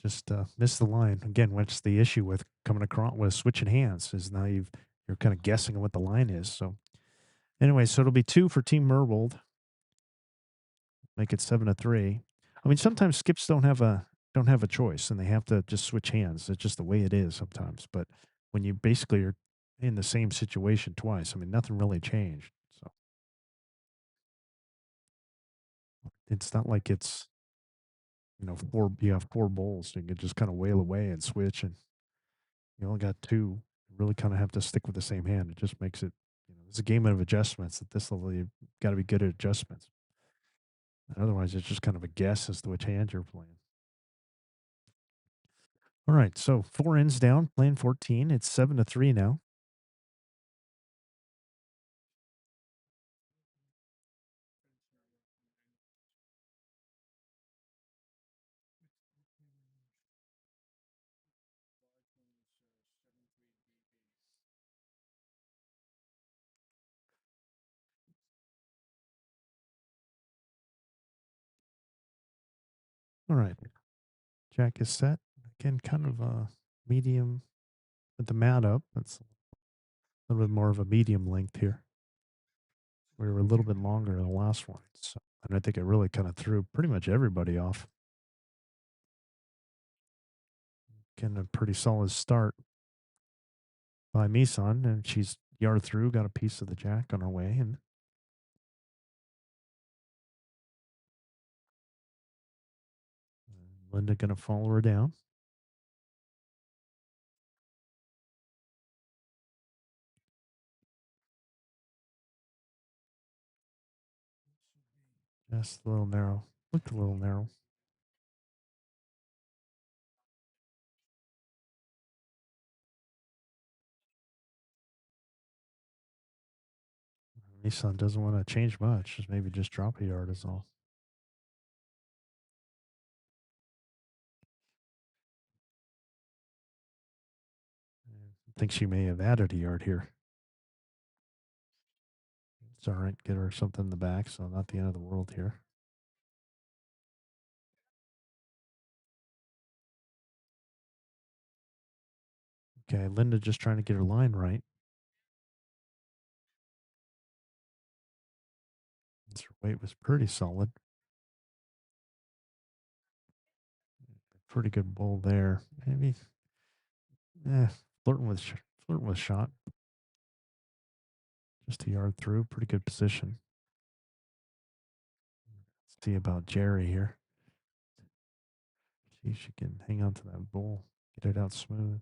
Just missed the line again. What's the issue with coming across with switching hands? Is now you're kind of guessing what the line is. So anyway, so it'll be 2 for Team Myrwold. Make it 7-3. I mean, sometimes skips don't have a choice, and they have to just switch hands. It's just the way it is sometimes. But when you basically are in the same situation twice, I mean, nothing really changed. So it's not like it's you have 4 bowls, so you can just kind of wail away and switch, and you only got 2. really kind of have to stick with the same hand. It just makes it, it's a game of adjustments. At this level, you've got to be good at adjustments. Otherwise, it's just kind of a guess as to which hand you're playing. All right, so 4 ends down, playing 14. It's 7-3 now. All right, Jack is set. Again, kind of a medium with the mat up. That's a little bit more of a medium length here. We were a little bit longer than the last one. So, and I think it really kind of threw pretty much everybody off. Getting a pretty solid start by Misan, and she's yard through, got a piece of the jack on her way, and Linda going to follow her down. Just a little narrow. Looked a little narrow. Misan doesn't want to change much. Just maybe just drop a yard is all. I think she may have added a yard here. It's all right. Get her something in the back, so not the end of the world here. Okay, Linda just trying to get her line right. Her weight was pretty solid. Pretty good bull there. Maybe, flirting with shot. Just a yard through. Pretty good position. Let's see about Jerry here. See if she can hang on to that bull. Get it out smooth.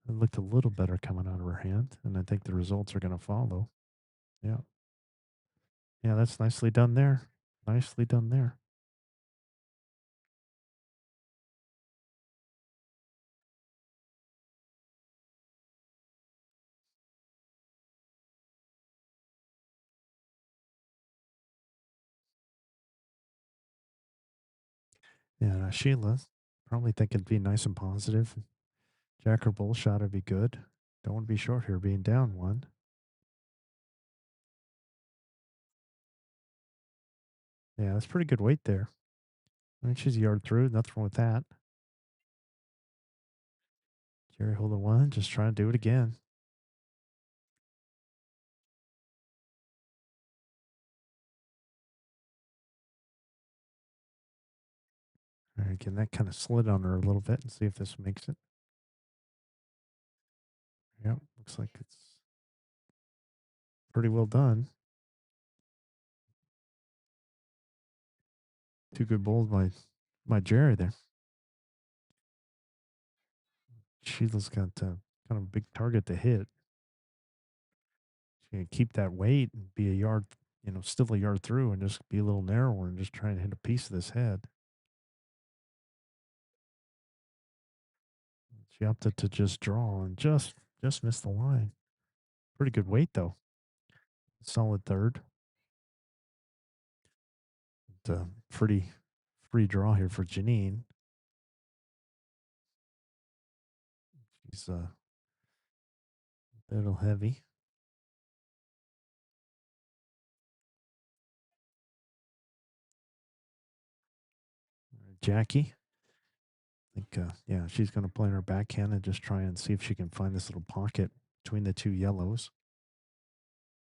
It looked a little better coming out of her hand, and I think the results are going to follow. Yeah. Yeah, that's nicely done there. Nicely done there. Yeah, Sheila probably think it'd be nice and positive. Jack or bull shot would be good. Don't want to be short here, being down one. Yeah, that's pretty good weight there. I mean, she's a yard through. Nothing wrong with that. Jerry holding one, just trying to do it again. All right, again, that kind of slid on her a little bit and see if this makes it. Yep, looks like it's pretty well done. Two good bowls by Jerry there. Sheila's got kind of a big target to hit. She's going to keep that weight and be a yard, still a yard through and just be a little narrower and just try to hit a piece of this head. She opted to just draw and just missed the line. Pretty good weight, though. Solid third. Pretty free draw here for Janine. She's a little heavy. Jackie. I think, she's going to play in her backhand and just try and see if she can find this little pocket between the two yellows.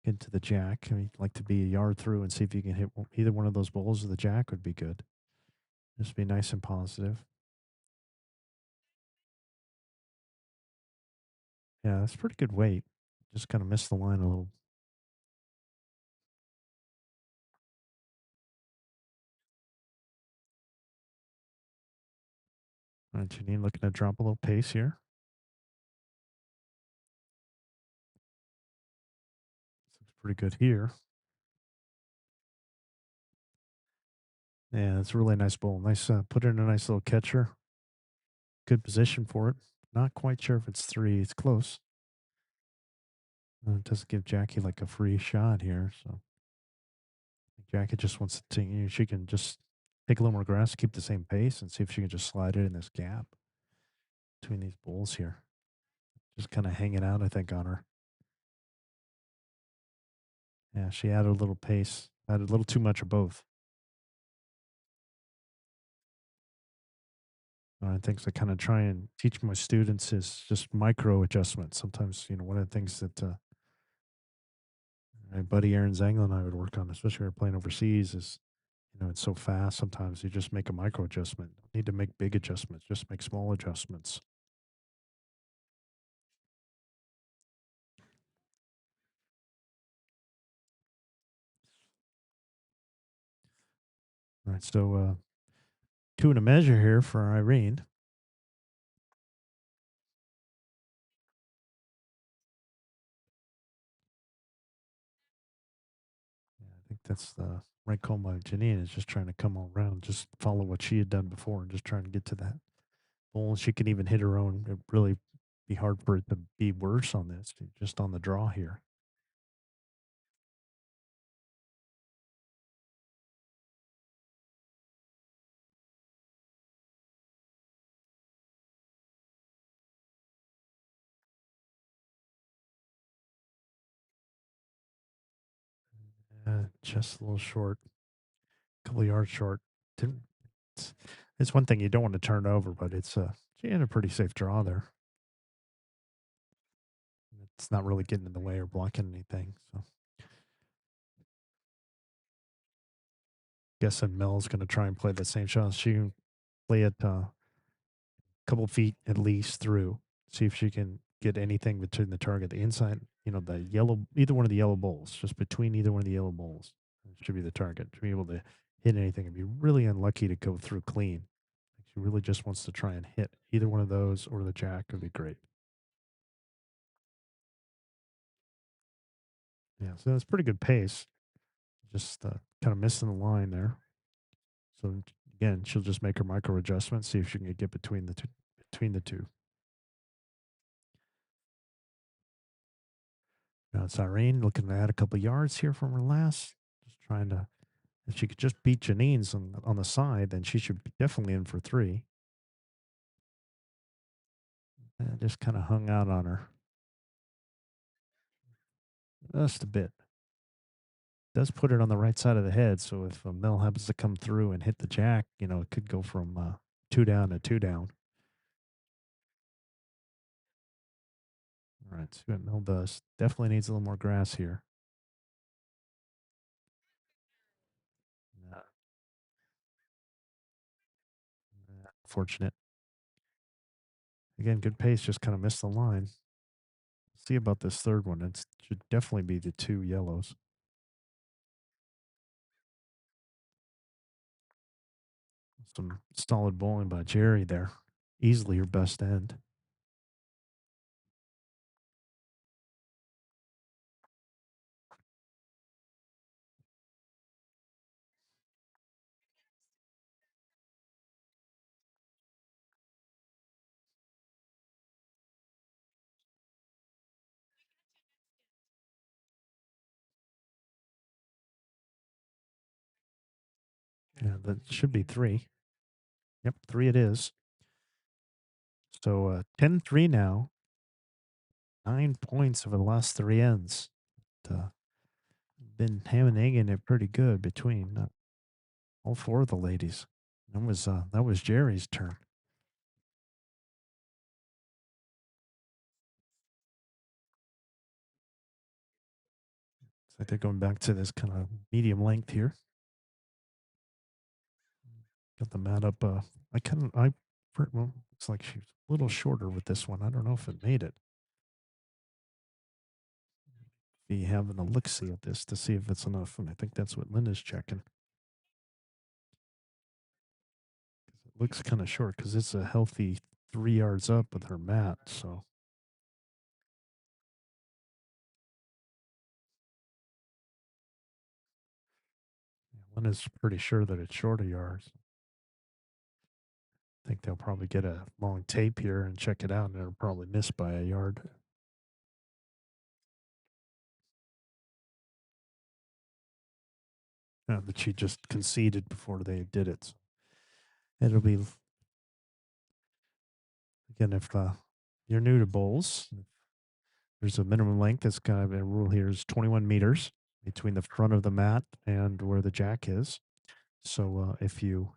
Get to the jack. I mean, like to be a yard through and see if you can hit either one of those bowls or the jack would be good. Just be nice and positive. Yeah, that's pretty good weight. Just kind of missed the line a little. All right, Janine looking to drop a little pace here. Looks pretty good here. Yeah, it's a really nice bowl. Nice, put in a nice little catcher. Good position for it. Not quite sure if it's 3. It's close. It doesn't give Jackie like a free shot here. So Jackie just wants to, she can just take a little more grass, keep the same pace, and see if she can just slide it in this gap between these bowls here. Just kind of hanging out, I think, on her. Yeah, she added a little pace, added a little too much of both. One of the things I kind of try and teach my students is just micro adjustments. Sometimes, one of the things that my buddy Aaron Zangel and I would work on, especially when we were playing overseas, is it's so fast. Sometimes you just make a micro adjustment. Don't need to make big adjustments. Just make small adjustments. All right, so 2 and a measure here for Irene. Yeah, I think that's the right call by Janine, is just trying to come all around, just follow what she had done before, and just trying to get to that bowl. She can even hit her own. It really be hard for it to be worse on this, just on the draw here. Just a little short, a couple of yards short. Didn't, it's one thing you don't want to turn over, but she had a pretty safe draw there. It's not really getting in the way or blocking anything. So, guessing Mel's going to try and play the same shot. She can play it a couple feet at least through, see if she can get anything between the target, the inside, the yellow, either one of the yellow bowls, just between either one of the yellow bowls. Should be the target to be able to hit anything and be really unlucky to go through clean. She really just wants to try and hit either one of those or the jack would be great. Yeah, so that's pretty good pace. Just kind of missing the line there. So again, she'll just make her micro adjustments, see if she can get between the two. Between the two. Now it's Irene looking to add a couple yards here from her last. Just trying to, if she could just beat Janine's on the side, then she should be definitely in for 3. And just kind of hung out on her just a bit. Does put it on the right side of the head, so if Mel happens to come through and hit the jack, it could go from 2 down to 2 down. All right, see what Mel does. Definitely needs a little more grass here. Fortunate. Again, good pace, just kind of missed the line. See about this third one. It should definitely be the 2 yellows. Some solid bowling by Jerry there. Easily your best end. Yeah, that should be 3. Yep, 3 it is. So 10-3 now. 9 points over the last 3 ends. Been ham and egging it pretty good between all 4 of the ladies. That was Jerry's turn. So they're going back to this kind of medium length here. Got the mat up. Well, looks like she's a little shorter with this one. I don't know if it made it. Be having a look see at this to see if it's enough, and I think that's what Linda's checking. It looks kind of short because it's a healthy 3 yards up with her mat. So Linda's pretty sure that it's short of yards. I think they'll probably get a long tape here and check it out, and it'll probably miss by a yard. But she just conceded before they did it. So it'll be, again, if you're new to bowls, there's a minimum length. That's kind of a rule here is 21 meters between the front of the mat and where the jack is. So if you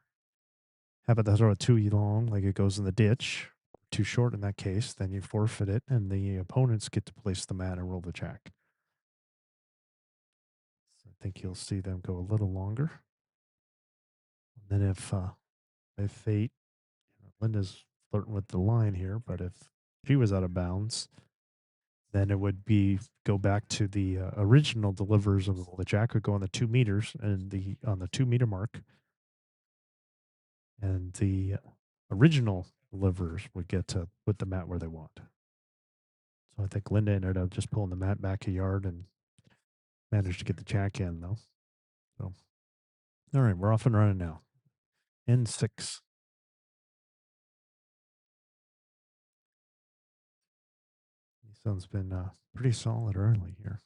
happen to throw it too long, like it goes in the ditch, too short in that case, then you forfeit it, and the opponents get to place the mat and roll the jack. So I think you'll see them go a little longer. And then if fate, Linda's flirting with the line here, but if she was out of bounds, then it would be go back to the original delivers of the jack would go on the 2 meters and on the 2 meter mark, and the original delivers would get to put the mat where they want. So I think Linda ended up just pulling the mat back a yard and managed to get the jack in though. So all right, we're off and running now. N6. Nissan's been pretty solid early here.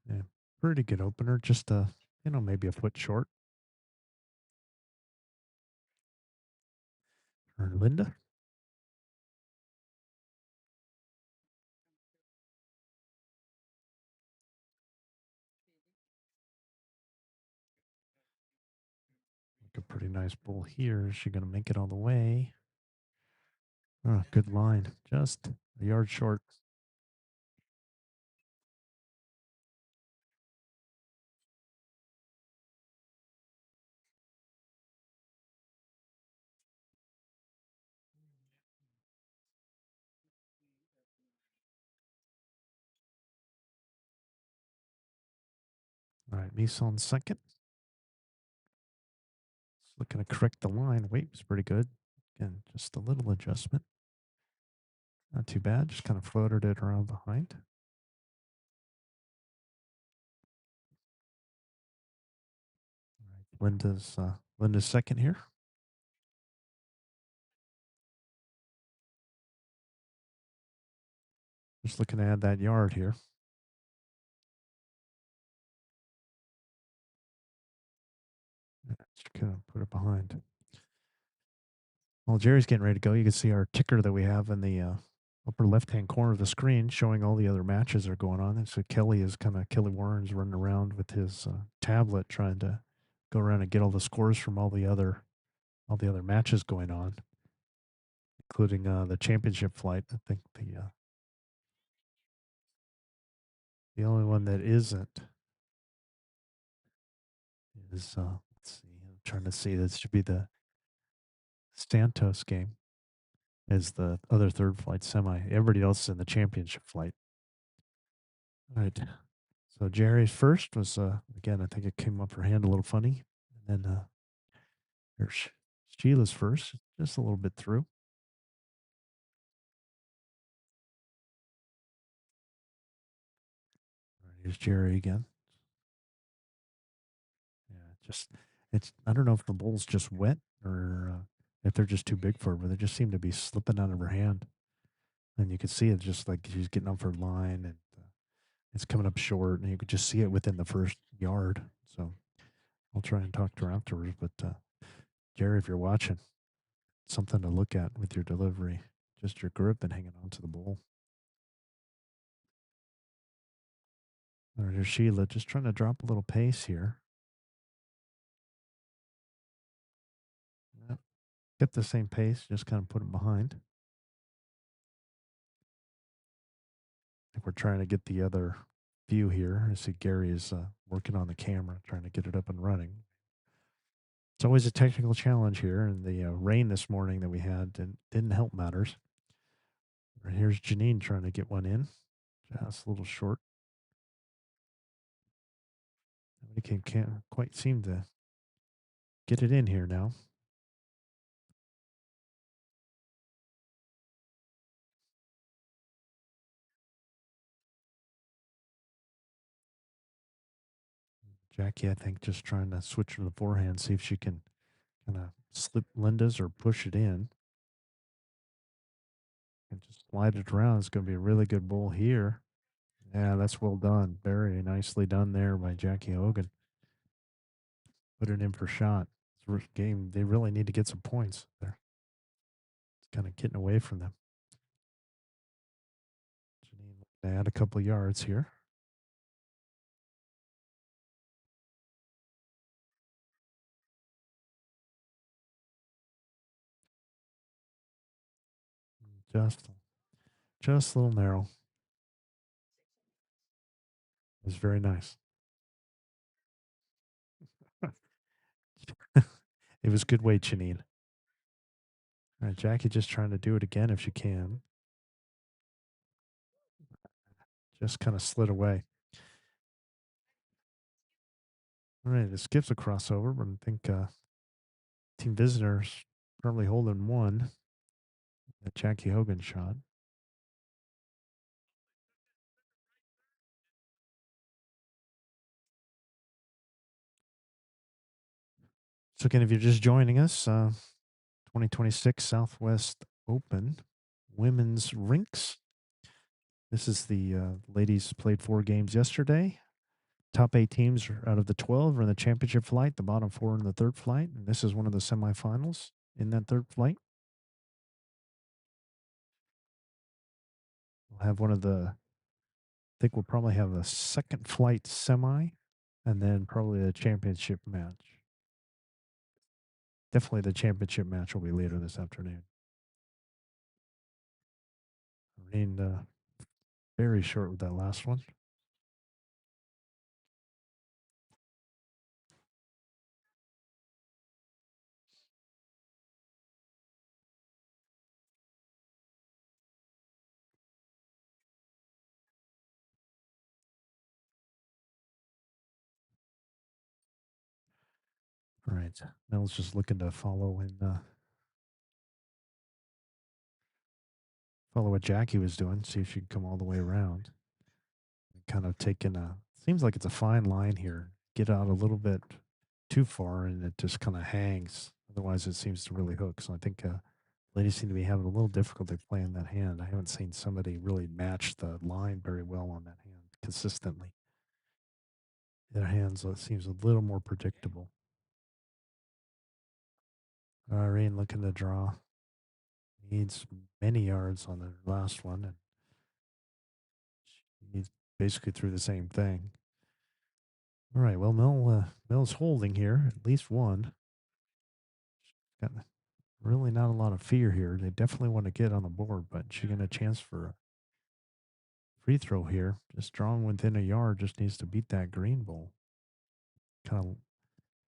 Yeah, pretty good opener. Just maybe a foot short. Or Linda. Like a pretty nice bull here. Is she going to make it all the way? Oh, good line. Just a yard short. All right, Misa second. Just looking to correct the line. Weight was pretty good. Again, just a little adjustment. Not too bad. Just kind of floated it around behind. All right, Linda's second here. Just looking to add that yard here. Just kind of put it behind. While Jerry's getting ready to go, you can see our ticker that we have in the upper left-hand corner of the screen showing all the other matches that are going on. And so Kelly Warren's running around with his tablet trying to go around and get all the scores from all the other matches going on, including the championship flight. I think the only one that isn't is let's see. I'm trying to see. This should be the Santos game. Is the other third flight semi. Everybody else is in the championship flight. All right. So Jerry's first was again. I think it came up her hand a little funny, and then here's Sheila's first, just a little bit through. All right, here's Jerry again. Yeah, it's. I don't know if the bowl's just wet or if they're just too big for her, but they just seem to be slipping out of her hand, and you could see it just like she's getting off her line and it's coming up short, and you could just see it within the first yard. So I'll try and talk to her afterwards. But Jerry, if you're watching, something to look at with your delivery, just your grip and hanging on to the bowl. All right, here's Sheila just trying to drop a little pace here. Yep. Get the same pace, just kind of put it behind. I think we're trying to get the other view here. I see Gary is working on the camera, trying to get it up and running. It's always a technical challenge here, and the rain this morning that we had didn't help matters. Here's Janine trying to get one in. Just a little short. Nobody can't quite seem to get it in here now. Jackie, I think, just trying to switch to the forehand, see if she can kind of slip Linda's or push it in. And just slide it around. It's going to be a really good bowl here. Yeah, that's well done. Very nicely done there by Jackie Hogan. Put it in for shot. It's a game. They really need to get some points there. It's kind of getting away from them. Janine looking to add a couple yards here. Just a little narrow. It's very nice. It was good weight, Janine. All right, Jackie just trying to do it again if she can. Just kind of slid away. All right, it skips a crossover, but I think Team Visitors probably holding one. That Jackie Hogan shot. So again, if you're just joining us, 2026 Southwest Open Women's Rinks. This is the ladies played 4 games yesterday. Top 8 teams out of the 12 are in the championship flight. The bottom 4 in the third flight. And this is one of the semifinals in that third flight. We'll have one of the, I think we'll probably have a second flight semi and then probably a championship match. Definitely the championship match will be later this afternoon. Rained very short with that last one. All right. Mel's just looking to follow follow what Jackie was doing, see if she can come all the way around. Kind of taking seems like it's a fine line here. Get out a little bit too far and it just kind of hangs. Otherwise, it seems to really hook. So I think ladies seem to be having a little difficulty playing that hand. I haven't seen somebody really match the line very well on that hand consistently. Their hands seems a little more predictable. Irene looking to draw. Needs many yards on the last one. And he's basically through the same thing. All right. Well, Mill's holding here, at least one. Got really not a lot of fear here. They definitely want to get on the board, but she got a chance for a free throw here. Just drawing within a yard, just needs to beat that green ball. Kind of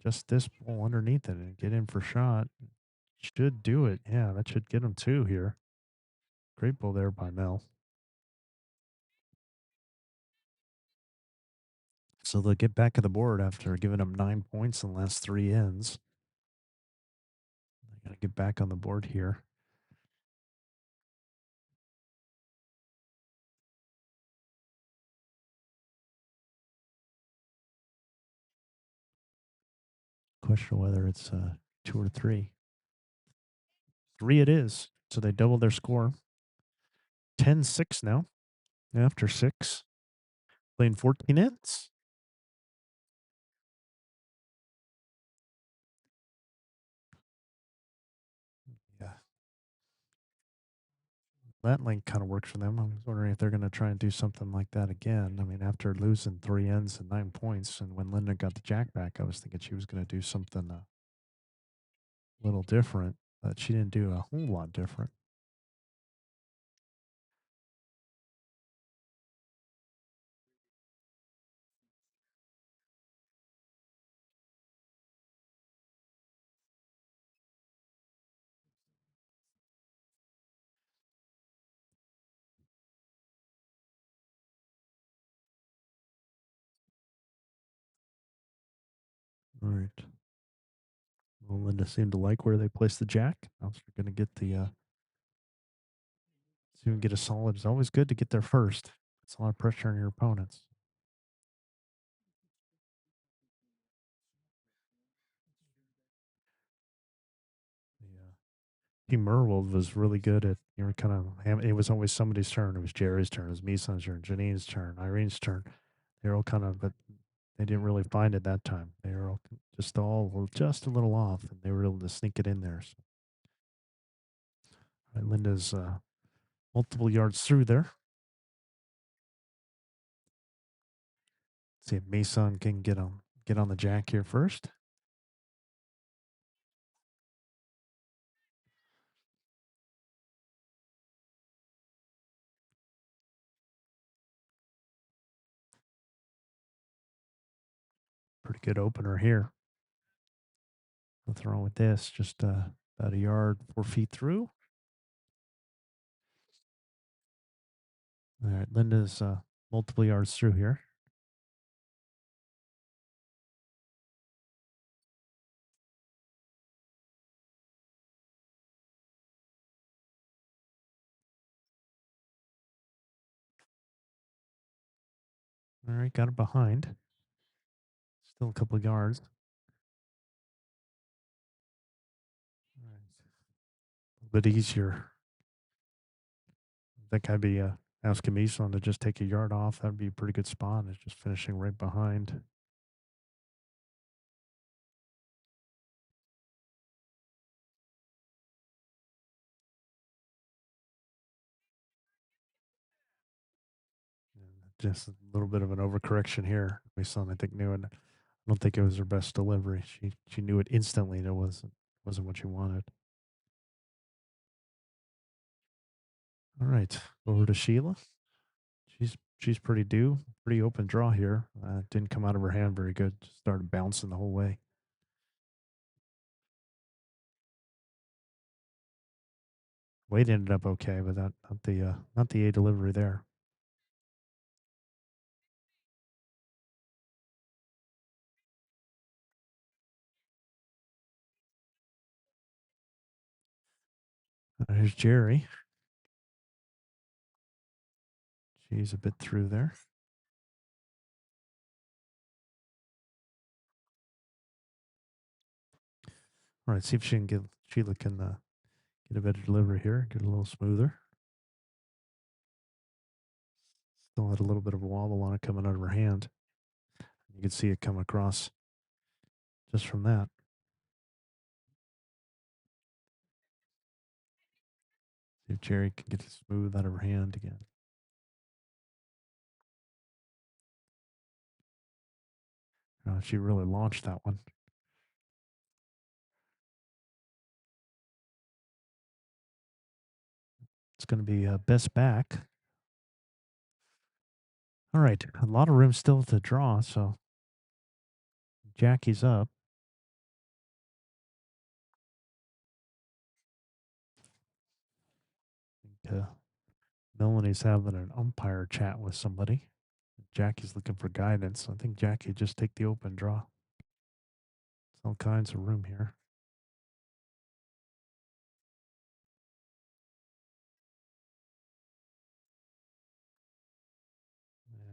just this ball underneath it and get in for shot. Should do it. Yeah, that should get them 2 here. Great ball there by Mel. So they'll get back to the board after giving them 9 points in the last 3 ends. They got to get back on the board here. Question whether it's 2 or 3. 3 it is. So they doubled their score. 10-6 now after 6. Playing 14 ends. Yeah. That link kind of works for them. I was wondering if they're going to try and do something like that again. I mean, after losing 3 ends and 9 points, and when Linda got the jack back, I was thinking she was going to do something a little different, but she didn't do a whole lot different. All right. Well, Linda seemed to like where they placed the jack. Now we're going to get the see if we can get a solid. It's always good to get there first. It's a lot of pressure on your opponents. Team Myrwold was really good at, kind of, it was always somebody's turn. It was Jerry's turn, it was Mison's turn, Janine's turn, Irene's turn. They were all kind of, but they didn't really find it that time. They were all just a little off, and they were able to sneak it in there. So. All right, Linda's multiple yards through there. See if Mason can get on the jack here first. Pretty good opener here. Nothing wrong with this. Just about a yard, 4 feet through. All right, Linda's multiple yards through here. All right, got it behind. Still a couple of yards. All right. A little bit easier. I think I'd be asking Mason to just take a yard off. That'd be a pretty good spot. It's just finishing right behind. Just a little bit of an overcorrection here. Mason, I think, knew it. I don't think it was her best delivery. She knew it instantly. That wasn't what she wanted. All right, over to Sheila. She's pretty open draw here. Didn't come out of her hand very good. Just started bouncing the whole way. Weight ended up okay, but not the A delivery there. Here's Jerry. She's a bit through there. All right, see if Sheila can get a better delivery here, get a little smoother. Still had a little bit of a wobble on it coming out of her hand. You can see it come across just from that. See if Jerry can get it smooth out of her hand again. She really launched that one. It's going to be best back. All right, a lot of room still to draw, so Jackie's up. Melanie's having an umpire chat with somebody. Jackie's looking for guidance. I think Jackie just take the open draw. There's all kinds of room here.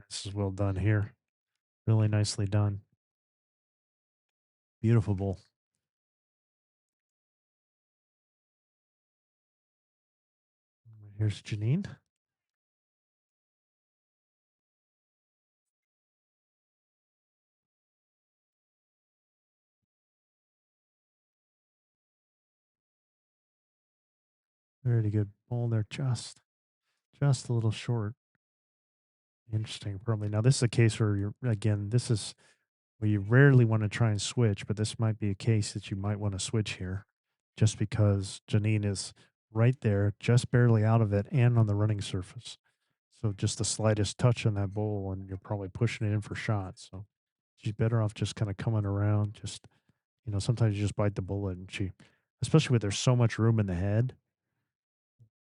This is well done here. Really nicely done. Beautiful bowl. Here's Janine. Very good bowl there. Just a little short. Interesting, probably. Now, this is a case where this is where you rarely want to try and switch, but this might be a case that you might want to switch here just because Janine is right there, just barely out of it and on the running surface. So just the slightest touch on that bowl and you're probably pushing it in for shots. So she's better off just kind of coming around. Just, sometimes you just bite the bullet and especially with there's so much room in the head,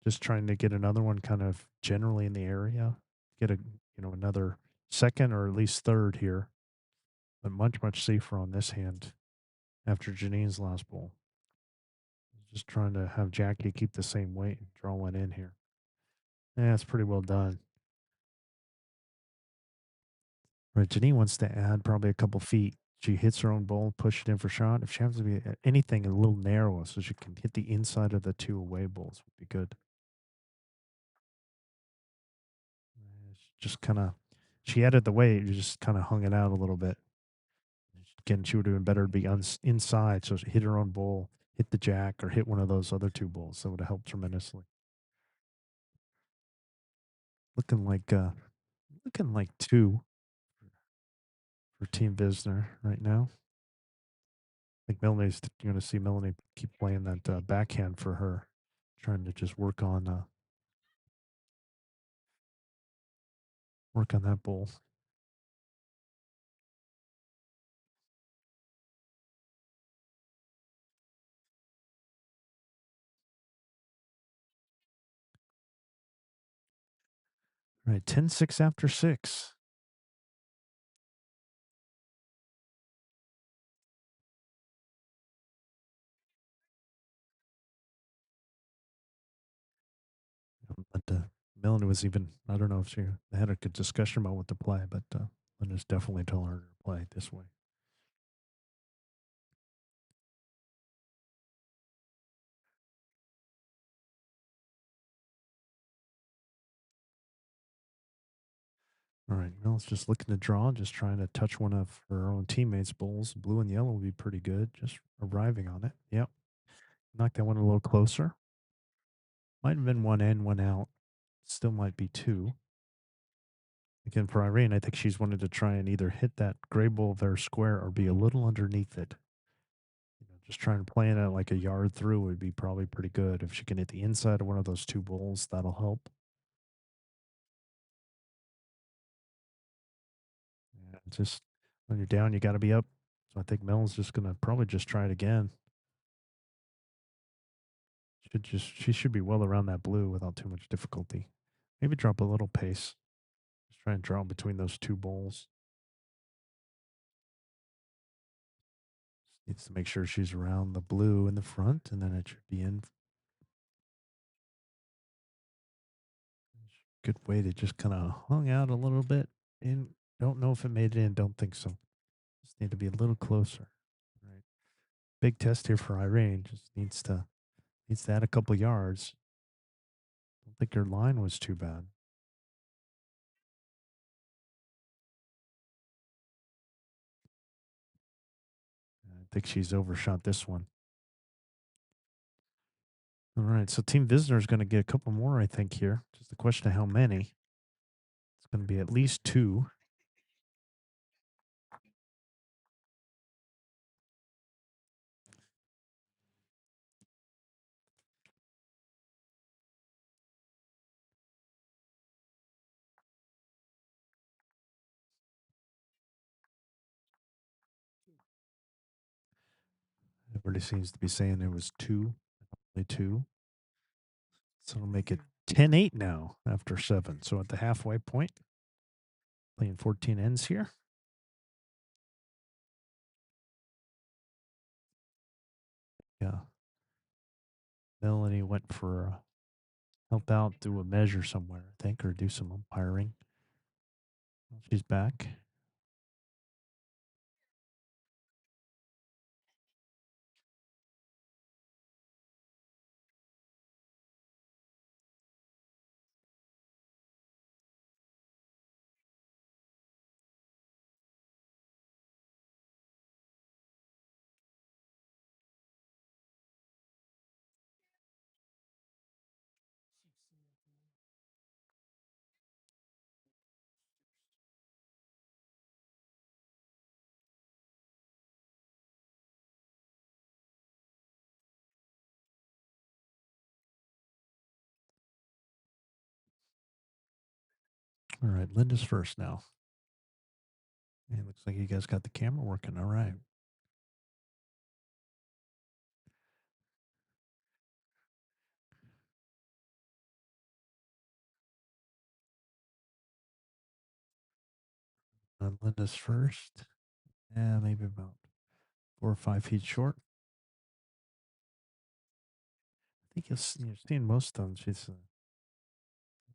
just trying to get another one kind of generally in the area, get another second or at least third here, but much, much safer on this hand. after Janine's last bowl. Just trying to have Jackie keep the same weight and draw one in here. Yeah, it's pretty well done. Right, Janine wants to add probably a couple feet. She hits her own bowl, push it in for shot. If she happens to be anything a little narrow, so she can hit the inside of the two away bowls, would be good. Just kind of, she added the weight, you just kind of hung it out a little bit. Again, she would have been better to be inside, so she hit her own bowl, hit the jack, or hit one of those other two bowls. That would have helped tremendously. Looking like two for Team Visner right now. I think Melanie's going to see Melanie keep playing that backhand for her, trying to just work on that bowl. All right, 10-6 after 6. But Melanie was even, I don't know if she had a good discussion about what to play, but Linda's definitely telling her to play this way. All right, Mel's just looking to draw, just trying to touch one of her own teammates' bowls. Blue and yellow would be pretty good, just arriving on it. Yep. Knock that one a little closer. Might have been one in, one out. Still might be two. Again, for Irene, I think she's wanted to try and either hit that gray bowl there square or be a little underneath it. Just trying to play it at like a yard through would be probably pretty good. If she can hit the inside of one of those two bowls, that'll help. Yeah, just when you're down, you got to be up. So I think Mel's just going to probably just try it again. She should be well around that blue without too much difficulty. Maybe drop a little pace. Just try and draw between those two bowls. Just needs to make sure she's around the blue in the front, and then it should be in. Good way to just kind of hung out a little bit. And don't know if it made it in. Don't think so. Just need to be a little closer. Right. Big test here for Irene. Just needs to add a couple yards. Don't think her line was too bad. I think she's overshot this one. All right, so Team Visitor is going to get a couple more, I think, here. Just a question of how many. It's going to be at least two. Everybody seems to be saying there was two, only two. So it'll make it 10-8 now after 7. So at the halfway point, playing 14 ends here. Yeah. Melanie went for help out, do a measure somewhere, I think, or do some umpiring. She's back. All right, Linda's first now. It looks like you guys got the camera working. All right. Linda's first. Yeah, maybe about 4 or 5 feet short. I think you're seeing most of them.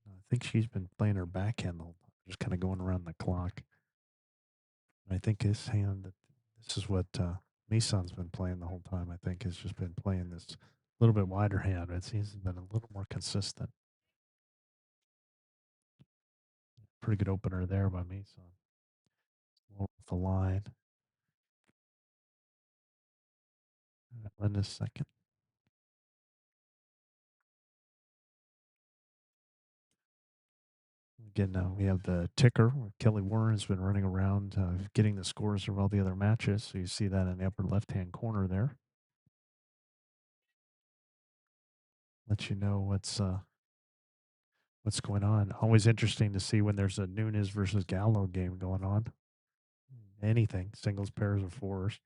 I think she's been playing her backhand the whole time, just kind of going around the clock. I think this hand, this is what Mison's been playing the whole time. I think has just been playing this little bit wider hand. It seems to have been a little more consistent. Pretty good opener there by Mison. Off the line. Linda's second. Again, now we have the ticker where Kelly Warren's been running around getting the scores of all the other matches. So you see that in the upper left-hand corner there. Let you know what's going on. Always interesting to see when there's a Nunes versus Gallo game going on. Anything, singles, pairs, or fours.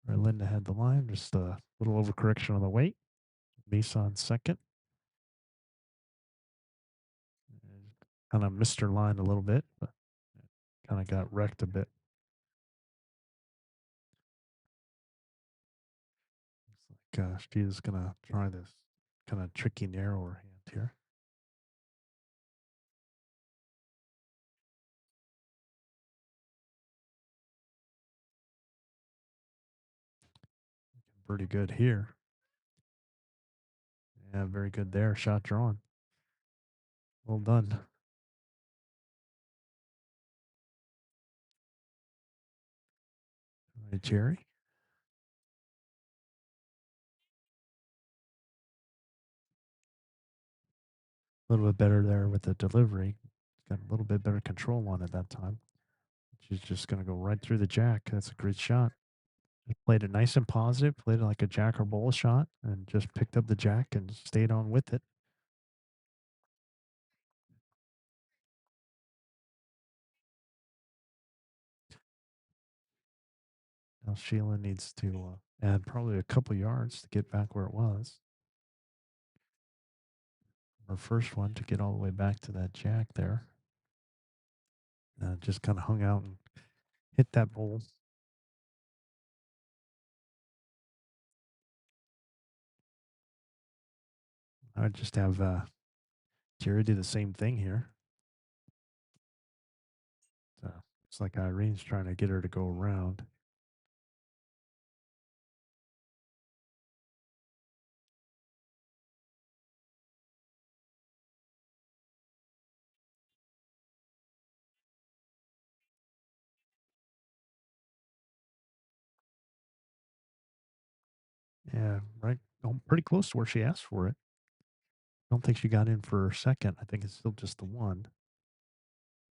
Right, Linda had the line, just a little overcorrection on the weight. Mison second. Kind of missed her line a little bit, but kind of got wrecked a bit. Looks like she's going to try this kind of tricky, narrower hand here. Pretty good here. Yeah, very good there. Shot drawn. Well done. All right, Jerry. A little bit better there with the delivery. Got a little bit better control on it that time. She's just going to go right through the jack. That's a great shot. Played it nice and positive, played it like a jack or bowl shot, and just picked up the jack and stayed on with it. Now Sheila needs to add probably a couple yards to get back where it was. Her first one to get all the way back to that jack there. Just kind of hung out and hit that bowl. I would just have Jerry do the same thing here. It's like Irene's trying to get her to go around. Yeah, right. Pretty close to where she asked for it. I don't think she got in for her second. I think it's still just the one.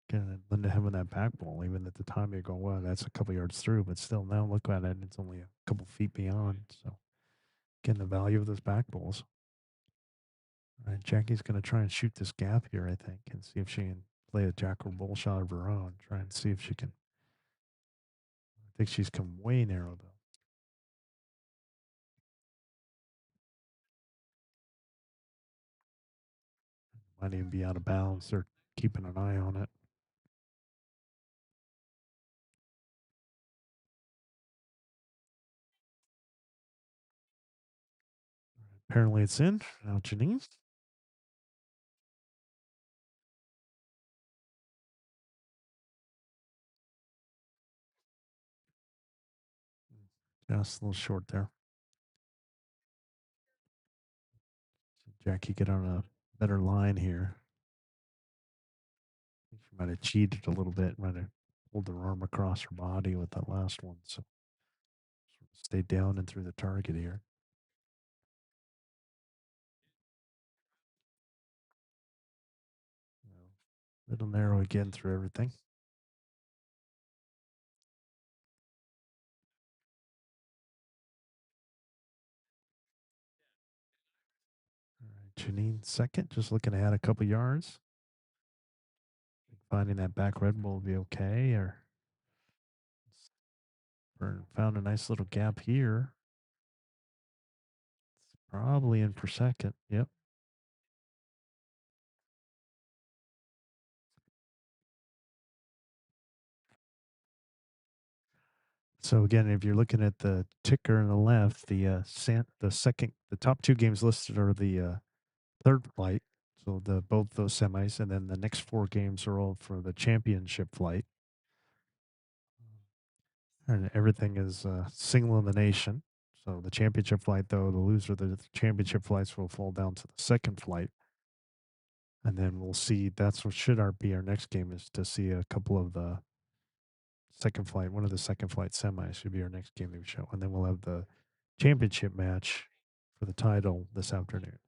Again, Linda having that back ball, even at the time you're going, well, that's a couple yards through, but still now look at it, it's only a couple feet beyond. So, again, the value of those back balls. All right, Jackie's going to try and shoot this gap here, I think, and see if she can play a jack or bull shot of her own. Try and see if she can. I think she's come way narrow, though. Might even be out of bounds. They're keeping an eye on it. Apparently it's in. Now Janine. Just a little short there. Jackie get on a better line here. I think she might have cheated a little bit, might have pulled her arm across her body with that last one. So stay down and through the target here. Little narrow again through everything. All right, Janine second, just looking to add a couple yards. Finding that back red bull will be okay, or found a nice little gap here. It's probably in for second. Yep. So again, if you're looking at the ticker on the left, the top two games listed are the third flight. So the both those semis, and then the next four games are all for the championship flight. And everything is single elimination. So the championship flight, though, the loser of the championship flights will fall down to the second flight. And then we'll see. That's what should be our next game, is to see a couple of the second flight. One of the second flight semis should be our next game that we show. And then we'll have the championship match for the title this afternoon.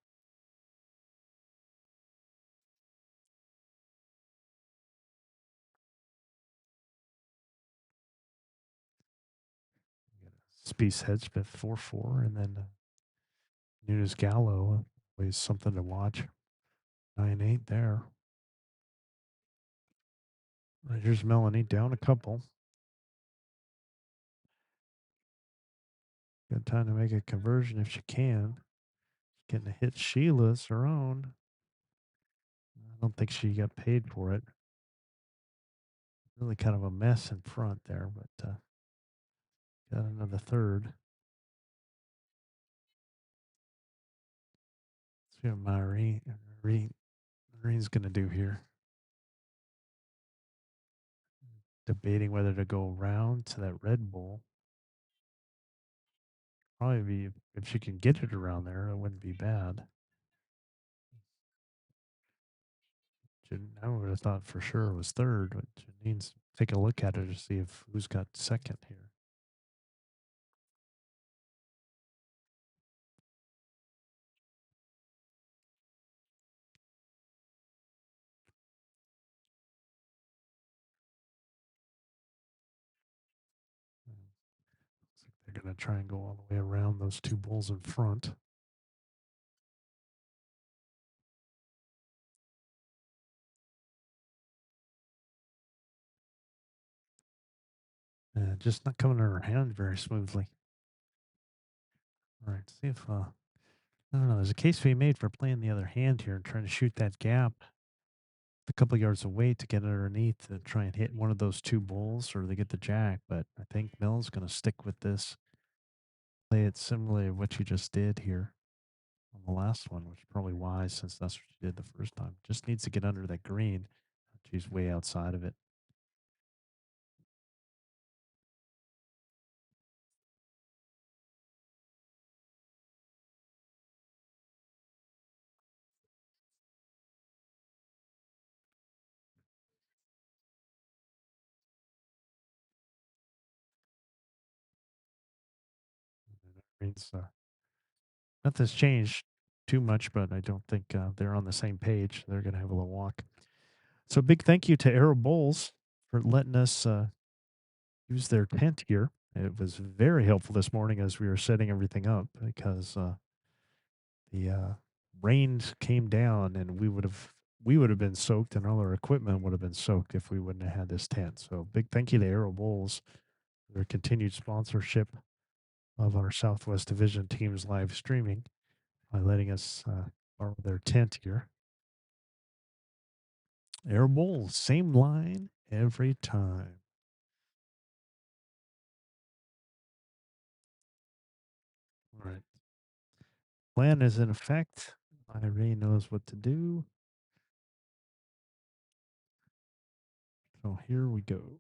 Spieth Hedgepeth 4-4, and then Nunes Gallo always something to watch. 9-8 there. Right, here's Melanie down a couple. Good time to make a conversion if she can. Getting a hit Sheila's her own. I don't think she got paid for it. Really kind of a mess in front there, but got another third. Let's see what Marine's going to do here. Debating whether to go around to that Red Bull. Probably be, if she can get it around there, it wouldn't be bad. I would have thought for sure it was third, but Janine's take a look at it to see if who's got second here. Looks like they're going to try and go all the way around those two bulls in front. Just not coming in her hand very smoothly. All right, see if I don't know. There's a case to be made for playing the other hand here and trying to shoot that gap a couple yards away to get underneath to try and hit one of those two bulls, or they get the jack. But I think Mill's going to stick with this. Play it similarly to what you just did here on the last one, which is probably wise since that's what she did the first time. Just needs to get under that green. She's way outside of it. Green's nothing's changed too much, but I don't think they're on the same page. They're going to have a little walk. So big thank you to Arrow Bowls for letting us use their tent here. It was very helpful this morning as we were setting everything up, because the rain came down and we would have been soaked, and all our equipment would have been soaked if we wouldn't have had this tent. So big thank you to Arrow Bowls for their continued sponsorship of our Southwest Division team's live streaming by letting us borrow their tent here. Arrow Bowls, same line every time. All right. Plan is in effect. Irene knows what to do. So here we go.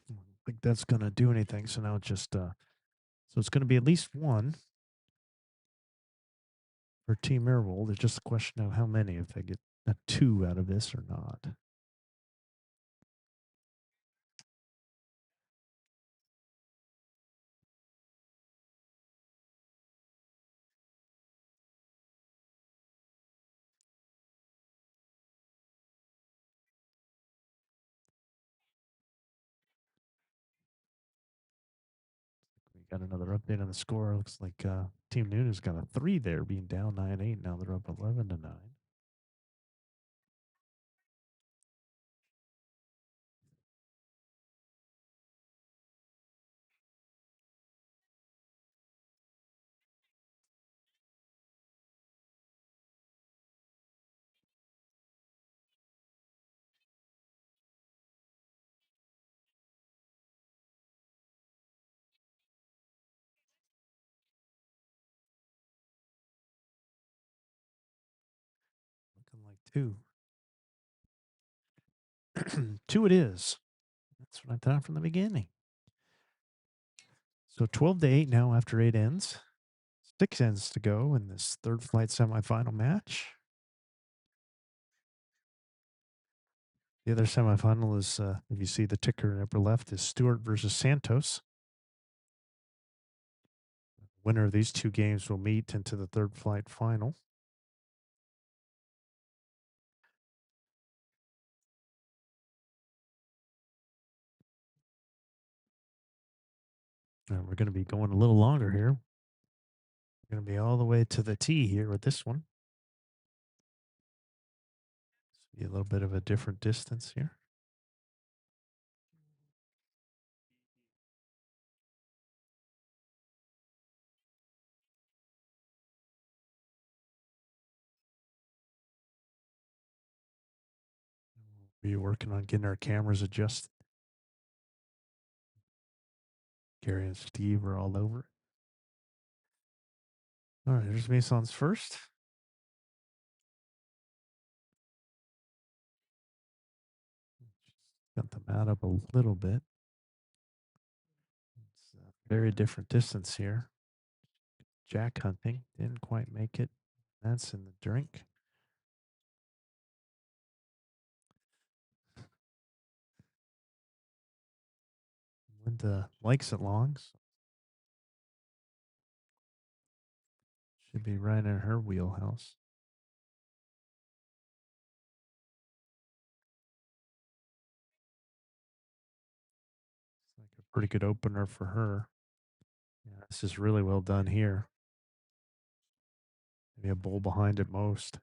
I don't think that's going to do anything. So now it's just, so it's going to be at least one for Team Myrwold. It's just a question of how many, if they get a two out of this or not. We got another update on the score. Looks like Team Nunes got a 3 there, being down 9-8. Now they're up 11-9. 2. 2 it is. That's what I thought from the beginning. So 12-8 now after 8 ends. 6 ends to go in this third flight semifinal match. The other semifinal is, if you see the ticker in the upper left, is Stewart versus Santos. Winner of these 2 games will meet into the third flight final. And we're going to be going a little longer here. We're going to be all the way to the tee here with this one. See a little bit of a different distance here. We'll be working on getting our cameras adjusted. Gary and Steve are all over it. All right, here's Mason's first. Got the mat up a little bit. It's a very different distance here. Jack hunting. Didn't quite make it. That's in the drink. Linda likes it long. So should be right in her wheelhouse. It's like a pretty good opener for her. Yeah, this is really well done here. Maybe a bowl behind at most.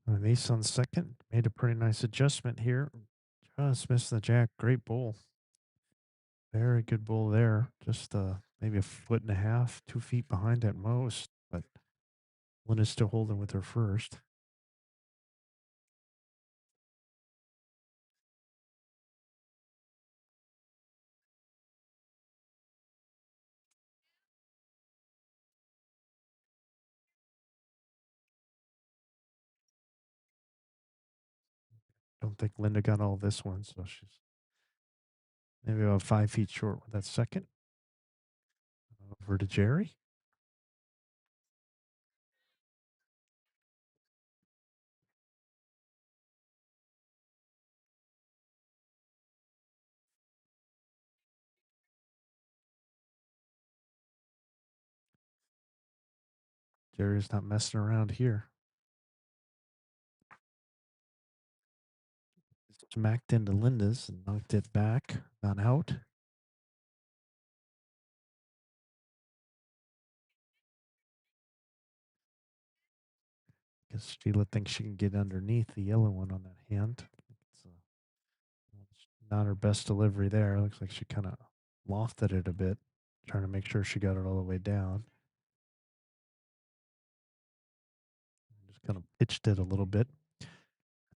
Mason second. Made a pretty nice adjustment here. Just missed the jack. Great bowl. Very good bowl there. Just maybe a foot and a half, 2 feet behind at most. But Linda's still holding with her first. Don't think Linda got all this one, so she's maybe about 5 feet short with that second. Over to Jerry. Jerry's not messing around here. Smacked into Linda's and knocked it back, not out. Guess Sheila thinks she can get underneath the yellow one on that hand. It's not her best delivery there. Looks like she kind of lofted it a bit, trying to make sure she got it all the way down. Just kind of pitched it a little bit.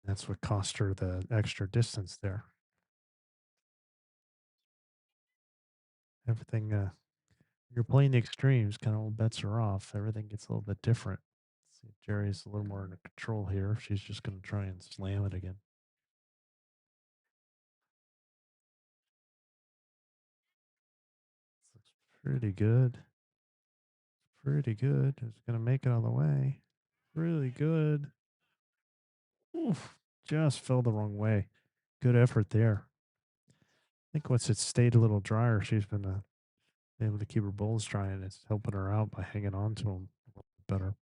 That's what cost her the extra distance there. Everything, you're playing the extremes, kind of all bets are off. Everything gets a little bit different. Let's see, Jerry's a little more under control here. She's just going to try and slam it again. This looks pretty good. Pretty good. It's going to make it all the way. Really good. Oof, just fell the wrong way. Good effort there. I think once it stayed a little drier, she's been able to keep her bowls dry, and it's helping her out by hanging on to them a little bit better.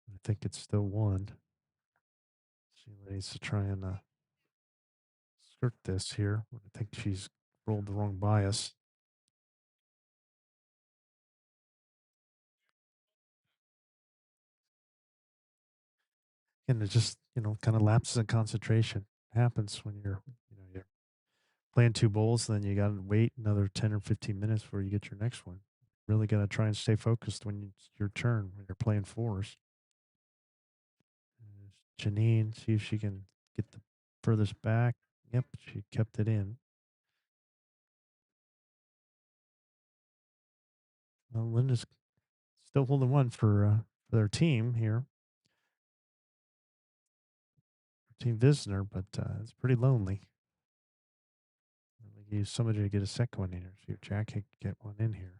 I think it's still one. She needs to try and skirt this here. I think she's rolled the wrong bias. And it just, kind of lapses in concentration. Happens when you're playing 2 bowls, then you gotta wait another 10 or 15 minutes before you get your next one. Really gotta try and stay focused when it's your turn when you're playing fours. Janine, see if she can get the furthest back. Yep, she kept it in. Well, Linda's still holding one for their team here. Team Vizenor, but it's pretty lonely. They use somebody to get a second one in here. See if Jack can get one in here.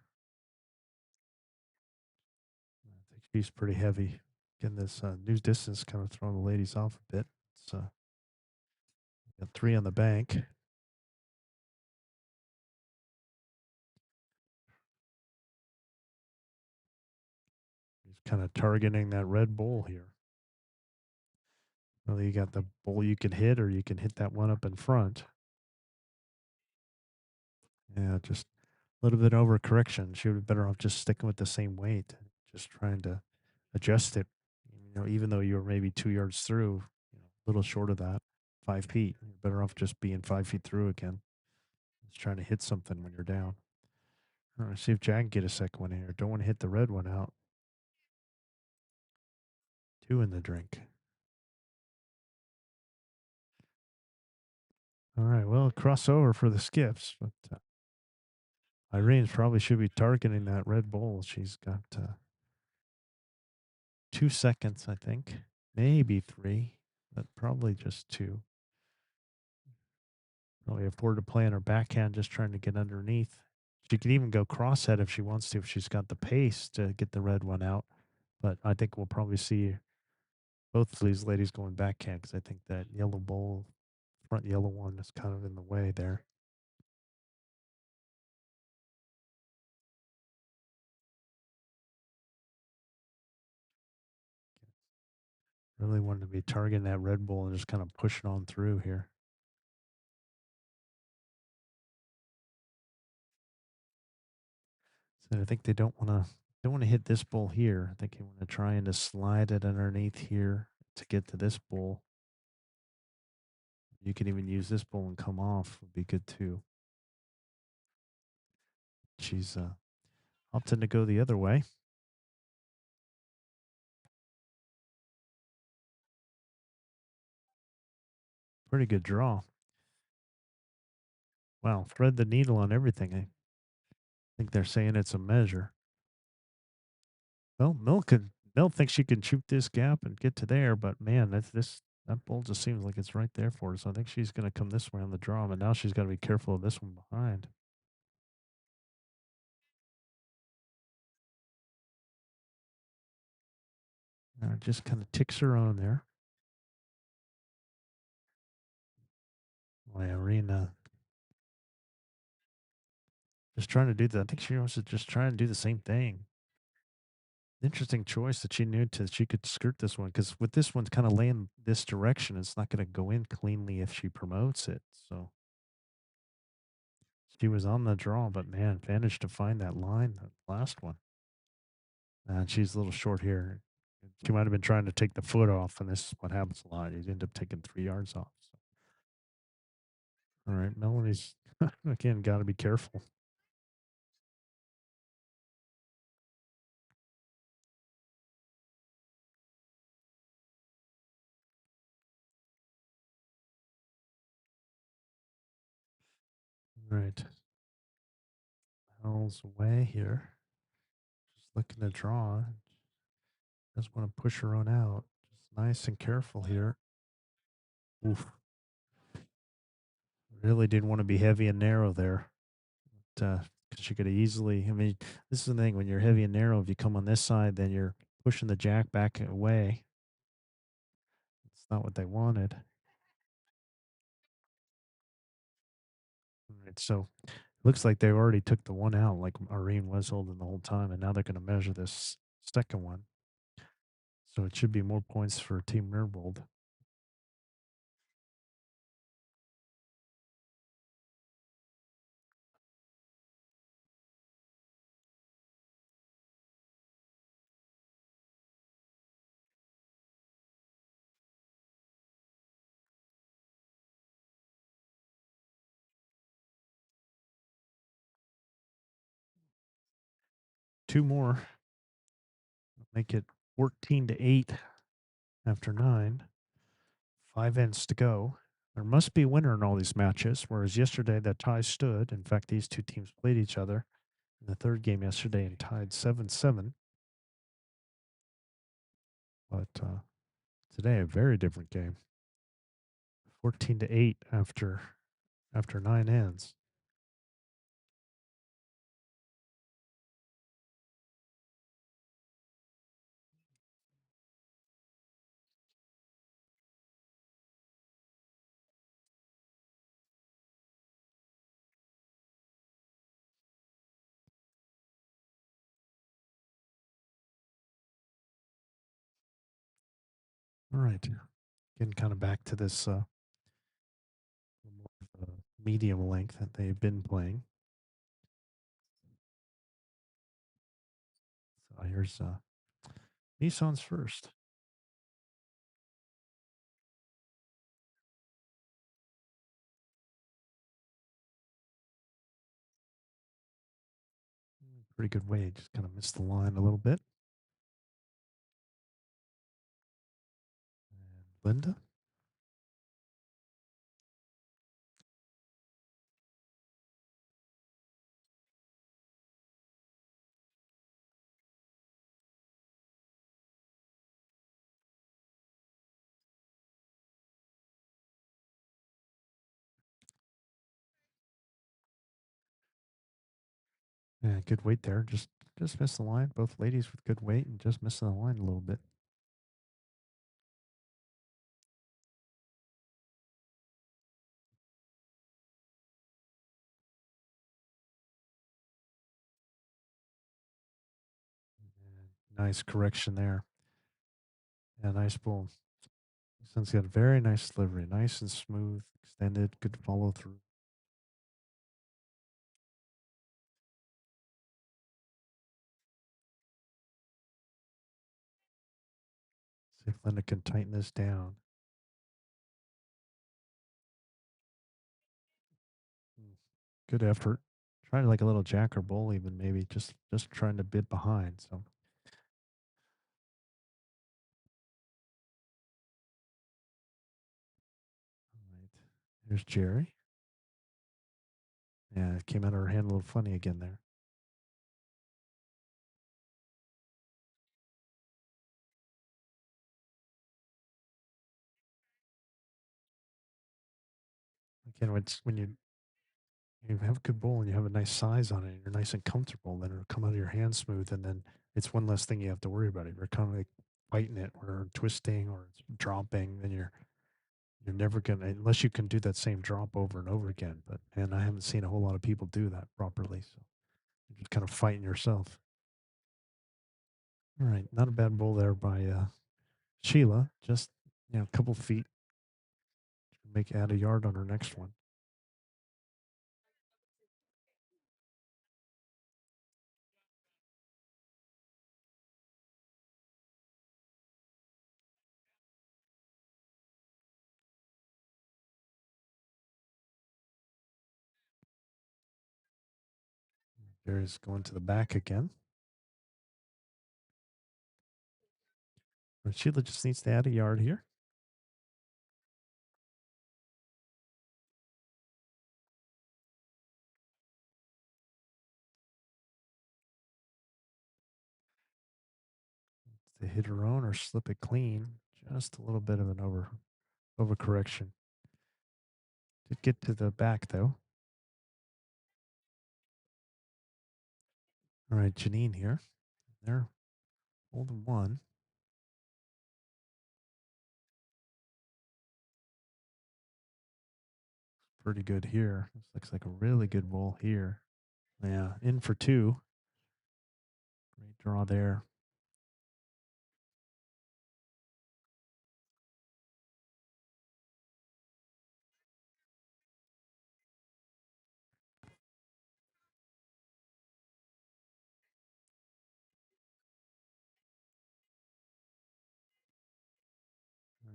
I think she's pretty heavy. Getting this new distance kind of throwing the ladies off a bit. It's got 3 on the bank. He's kind of targeting that red bowl here. Well, you got the bowl you can hit, or you can hit that one up in front. Yeah, just a little bit over correction. She would be better off just sticking with the same weight, just trying to adjust it. Even though you were maybe 2 yards through, a little short of that, 5 feet. You're better off just being 5 feet through again. Just trying to hit something when you're down. All right, see if Jack can get a second one here. Don't want to hit the red one out. 2 in the drink. All right, well, crossover for the skips, but Irene probably should be targeting that red bowl. She's got 2 seconds, I think, maybe 3, but probably just 2. Probably afford to play on her backhand, just trying to get underneath. She could even go crosshead if she wants to, if she's got the pace to get the red one out. But I think we'll probably see both of these ladies going backhand, because I think that yellow bowl, front yellow one, is kind of in the way there. Really wanted to be targeting that red bull and just kind of pushing on through here. So I think they don't want to hit this bull here. I think they want to try and to slide it underneath here to get to this bull. You can even use this bull and come off, would be good too. She's opting to go the other way. Pretty good draw. Wow, thread the needle on everything. I think they're saying it's a measure. Well, Mel thinks she can shoot this gap and get to there, but man, that bull just seems like it's right there for her. So I think she's going to come this way on the draw, but now she's got to be careful of this one behind. It just kind of ticks her on there. Boy, Arena just trying to do that. I think she wants to just try and do the same thing. Interesting choice that she knew she could skirt this one, because with this one kind of laying this direction, it's not going to go in cleanly if she promotes it. So she was on the draw, but man, managed to find that line, that last one. And she's a little short here. She might have been trying to take the foot off, and this is what happens a lot. You end up taking 3 yards off. So. All right, Melanie's again got to be careful. All right, Howell's away here. Just looking to draw. Just want to push her on out. Just nice and careful here. Oof. Really didn't want to be heavy and narrow there. Because you could easily, I mean, this is the thing. When you're heavy and narrow, if you come on this side, then you're pushing the jack back away. It's not what they wanted. All right, so looks like they already took the one out, like Irene was holding the whole time, and now they're going to measure this second one. So it should be more points for Team Myrwold. two more. Make it 14-8 after 9. 5 ends to go. There must be a winner in all these matches, whereas yesterday the tie stood. In fact, these two teams played each other in the third game yesterday and tied 7-7. But today, a very different game. 14-8 after 9 ends. All right. Getting kind of back to this more of the medium length that they've been playing. So here's Nissan's first. Pretty good way. Just kind of missed the line a little bit. And Linda. Yeah, good weight there. Just missed the line. Both ladies with good weight and just missing the line a little bit. And nice correction there. Yeah, nice bull. This one's got a very nice delivery. Nice and smooth, extended, good follow through. See if Linda can tighten this down. Good effort. Trying like a little jack or bull, even maybe just trying to bid behind. So, all right. Here's Jerry. Yeah, it came out of her hand a little funny again there. Again, when you have a good bowl and you have a nice size on it, and you're nice and comfortable, then it'll come out of your hand smooth, and then it's one less thing you have to worry about. If you're kind of like fighting it or twisting or it's dropping, then you're never gonna, unless you can do that same drop over and over again. But man, I haven't seen a whole lot of people do that properly, so you're just kind of fighting yourself. All right, not a bad bowl there by Sheila. Just a couple feet, add a yard on her next one. There's going to the back again. But Sheila just needs to add a yard here. To hit her own or slip it clean. Just a little bit of an overcorrection. Did get to the back though. All right, Janine here. They're holding one. Pretty good here. This looks like a really good bowl here. Yeah, in for two. Great draw there.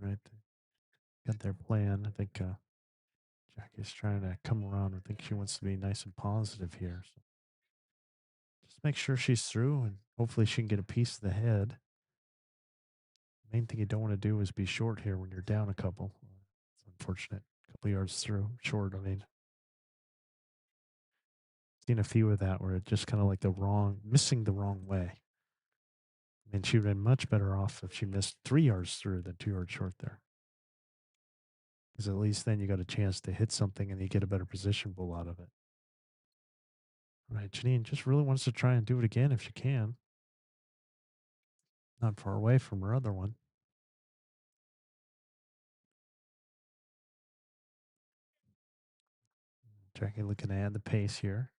All right, got their plan. I think Jackie's trying to come around. I think she wants to be nice and positive here. So Just make sure she's through, and hopefully she can get a piece of the head. Main thing you don't want to do is be short here when you're down a couple. It's unfortunate. A couple yards through, short. I mean, seen a few of that where it just kind of like missing the wrong way. I mean, she would have been much better off if she missed 3 yards through than 2 yards short there. Because at least then you got a chance to hit something and you get a better position bull out of it. All right, Janine just really wants to try and do it again if she can. Not far away from her other one. Jackie looking to add the pace here.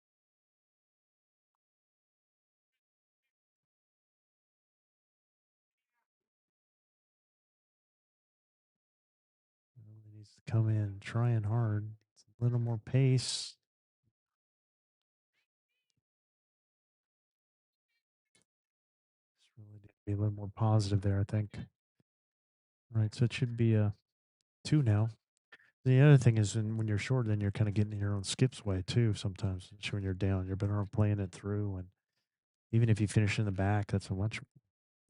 He needs to come in trying hard. It's a little more pace. Just really need to be a little more positive there, I think. All right, so it should be a 2 now. The other thing is when you're short, then you're kind of getting in your own skips way too sometimes. When you're down, you're better off playing it through. And even if you finish in the back, that's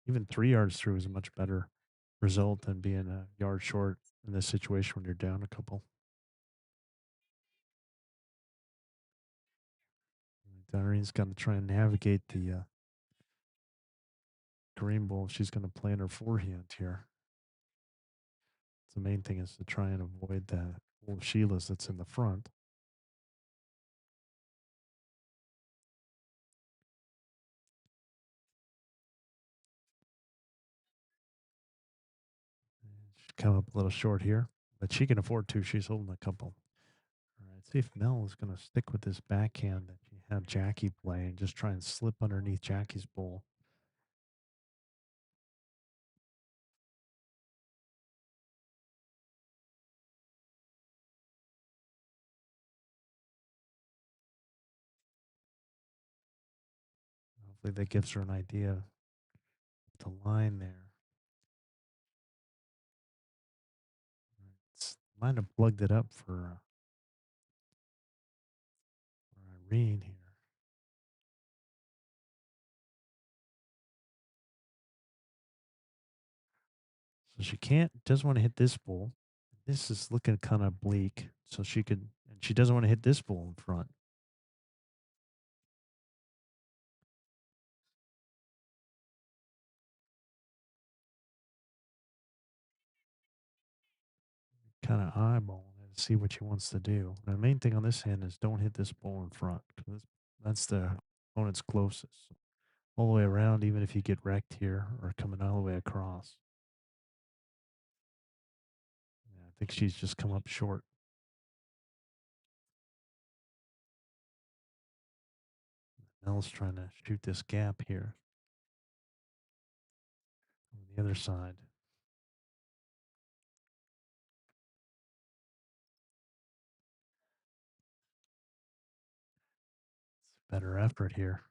even 3 yards through is a much better result than being a yard short in this situation when you're down a couple. Direne's got to try and navigate the green ball. She's going to play in her forehand here. The main thing is to try and avoid that old Sheila's that's in the front. She'd come up a little short here, but she can afford to. She's holding a couple. All right, see if Mel is going to stick with this backhand that she had Jackie play and just try and slip underneath Jackie's bowl. Hopefully that gives her an idea of the line there. Might have plugged it up for Irene here. So she doesn't want to hit this bull. This is looking kind of bleak. So she doesn't want to hit this bull in front. Kind of eyeballing it to see what she wants to do. The main thing on this hand is don't hit this bull in front because that's the opponent's closest. All the way around, even if you get wrecked here or coming all the way across. Yeah, I think she's just come up short. Mel's trying to shoot this gap here on the other side. It's a better effort here.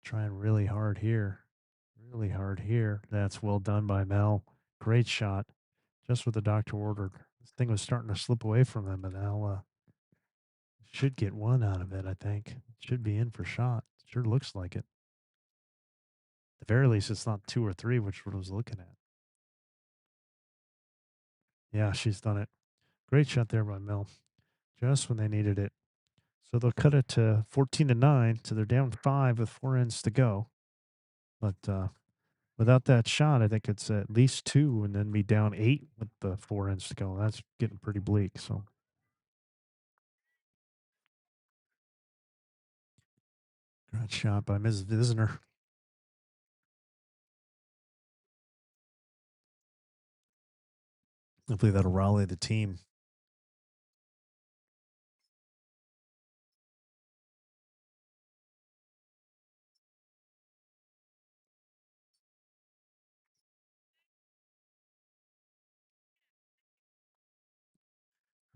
Trying really hard here. Really hard here. That's well done by Mel. Great shot. Just what the doctor ordered. This thing was starting to slip away from them, and now should get one out of it, I think. Should be in for shot. Sure looks like it. At the very least, it's not 2 or 3, which is what I was looking at. Yeah, she's done it. Great shot there by Mel. Just when they needed it. So they'll cut it to 14-9. So they're down 5 with 4 ends to go. But without that shot, I think it's at least 2 and then be down 8 with the 4 ends to go. That's getting pretty bleak. So great shot by Ms. Vizenor. Hopefully that'll rally the team.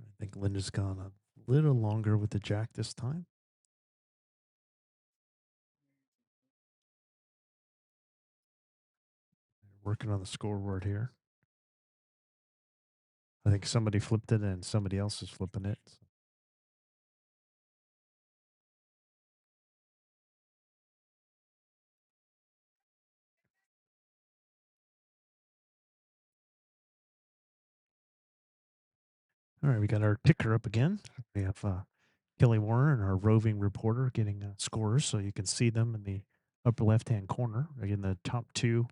I think Linda's gone a little longer with the jack this time. Working on the scoreboard here. I think somebody flipped it and somebody else is flipping it. All right, we got our ticker up again. We have Kelly Warren, our roving reporter, getting scores so you can see them in the upper left-hand corner. Again, the top two,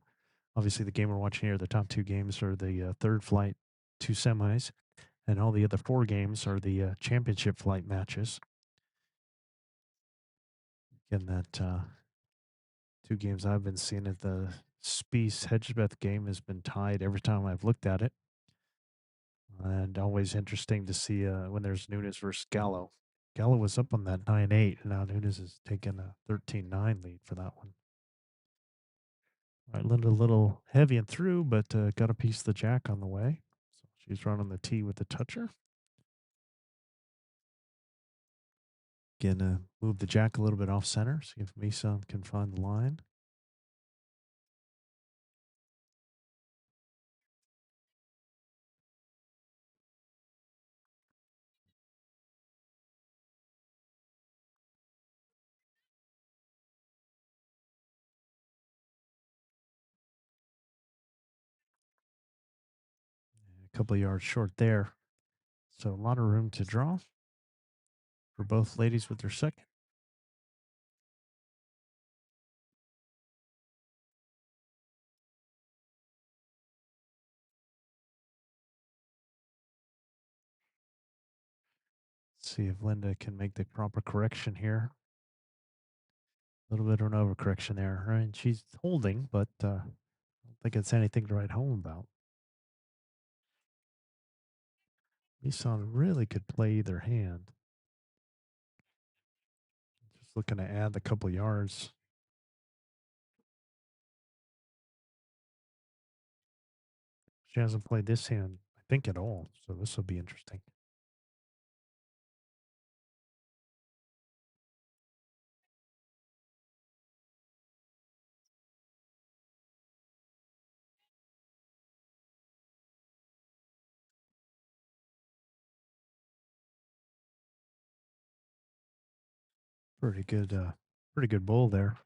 obviously the game we're watching here, the top two games are the third flight, two semis, and all the other four games are the championship flight matches. Again, that two games I've been seeing at the Spieth Hedgebeth game has been tied every time I've looked at it. And always interesting to see when there's Nunes versus Gallo. Gallo was up on that 9-8, and now Nunes is taking a 13-9 lead for that one. All right, a little heavy and through, but got a piece of the jack on the way. So she's running the tee with the toucher. Again, move the jack a little bit off center, see if Misa can find the line. A couple of yards short there. So a lot of room to draw for both ladies with their second. See if Linda can make the proper correction here. A little bit of an overcorrection there, right? She's holding, but I don't think it's anything to write home about. Nissan really could play either hand. Just looking to add a couple yards. She hasn't played this hand, I think, at all. So this will be interesting. Pretty good bowl there.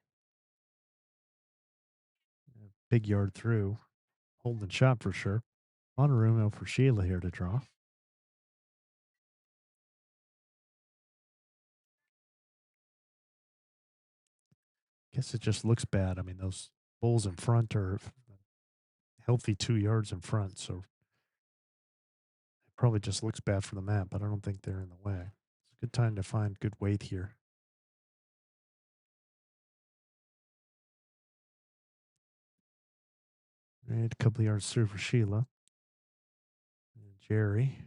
Big yard through. Holding shot for sure. A lot of room out for Sheila here to draw. Guess it just looks bad. I mean, those bowls in front are healthy 2 yards in front, so it probably just looks bad for the map, but I don't think they're in the way. It's a good time to find good weight here. Right, a couple of yards through for Sheila. And Jerry.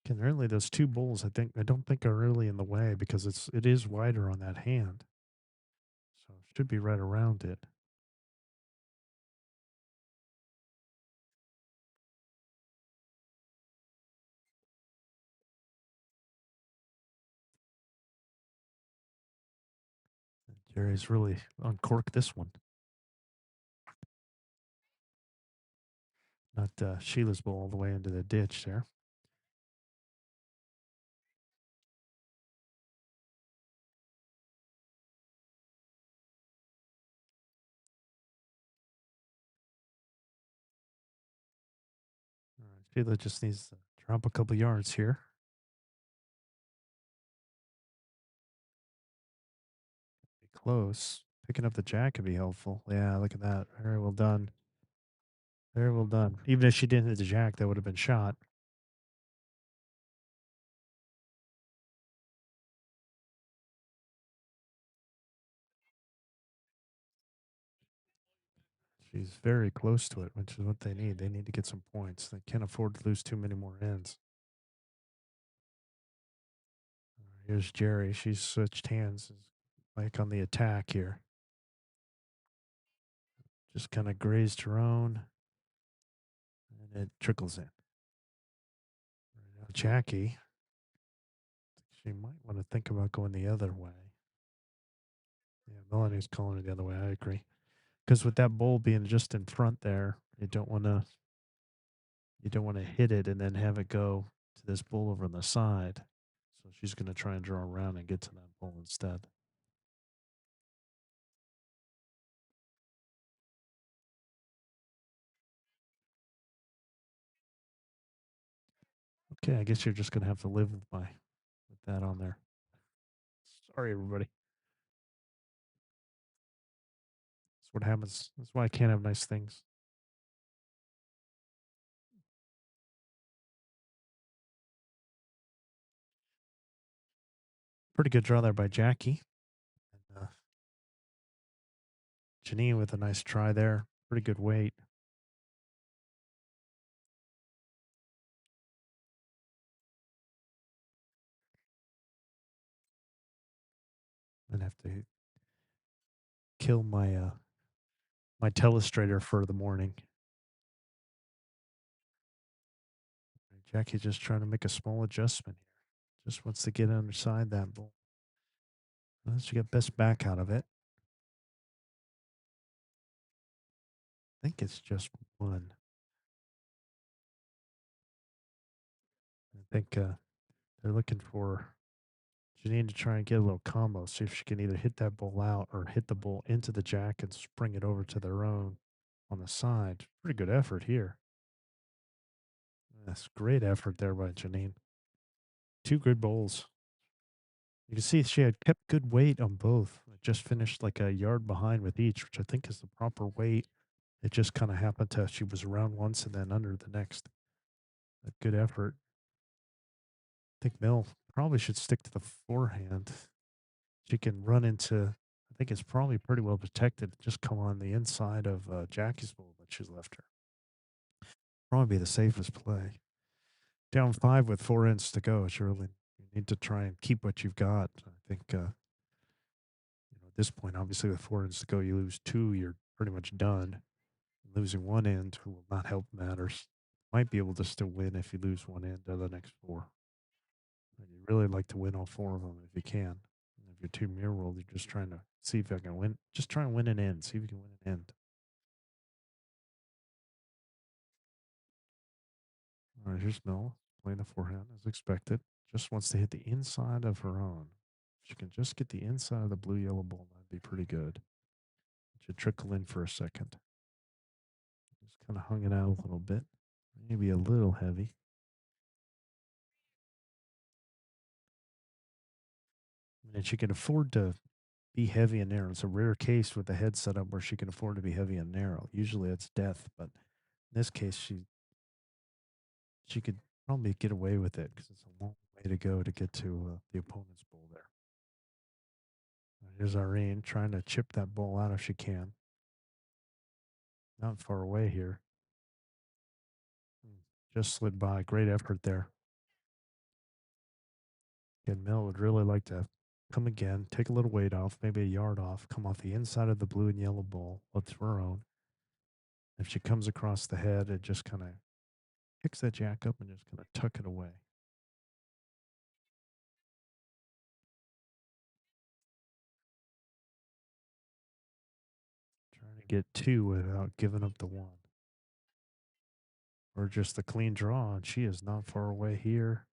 Can really those two bowls I don't think are really in the way because it is wider on that hand. So it should be right around it. And Jerry's really uncorked this one. Not Sheila's bowl all the way into the ditch there. All right, Sheila just needs to drop a couple yards here. Be close. Picking up the jack could be helpful. Yeah, look at that. Very well done. Very well done. Even if she didn't hit the jack, that would have been shot. She's very close to it, which is what they need. They need to get some points. They can't afford to lose too many more ends. Here's Jerry. She's switched hands, like on the attack here. Just kind of grazed her own, and it trickles in. Now Jackie, she might want to think about going the other way. Yeah, Melanie's calling it the other way. I agree. Because with that bowl being just in front there, you don't want to hit it and then have it go to this bowl over on the side. So she's going to try and draw around and get to that bowl instead. Okay, I guess you're just gonna have to live with that on there. Sorry, everybody. That's what happens. That's why I can't have nice things. Pretty good draw there by Jackie. And, Janine with a nice try there. Pretty good weight. I'm gonna have to kill my telestrator for the morning. Jackie just trying to make a small adjustment here. Just wants to get underside that bull. She get best back out of it. I think it's just one. I think they're looking for Janine to try and get a little combo, see if she can either hit that bull out or hit the bull into the jack and spring it over to their own on the side. Pretty good effort here. That's great effort there by Janine. Two good bowls. You can see she had kept good weight on both. It just finished like a yard behind with each, which I think is the proper weight. It just kind of happened to she was around once and then under the next. A good effort. I think Mill probably should stick to the forehand. She can run into, I think it's probably pretty well protected. Just come on the inside of Jackie's bowl that she's left her. Probably be the safest play. Down 5 with 4 ends to go. Surely you need to try and keep what you've got. I think at this point, obviously with 4 ends to go, you lose 2, you're pretty much done. Losing 1 end will not help matters. Might be able to still win if you lose 1 end of the next 4. And you really like to win all 4 of them if you can. And if you're too Myrwold, you're just trying to see if I can win. Just try and win an end. See if you can win an end. All right, here's Mel playing the forehand as expected. Just wants to hit the inside of her own. If she can just get the inside of the blue yellow ball, that'd be pretty good. It should trickle in for a second. Just kind of hung it out a little bit. Maybe a little heavy. And she can afford to be heavy and narrow. It's a rare case with the head set up where she can afford to be heavy and narrow. Usually it's death, but in this case, she could probably get away with it because it's a long way to go to get to the opponent's bowl there. Here's Irene trying to chip that ball out if she can. Not far away here. Just slid by. Great effort there. And Mel would really like to come again, take a little weight off, maybe a yard off, come off the inside of the blue and yellow ball, look to her own. If she comes across the head, it just kind of picks that jack up and just kind of tuck it away. Trying to get 2 without giving up the 1. Or just a clean draw, and she is not far away here.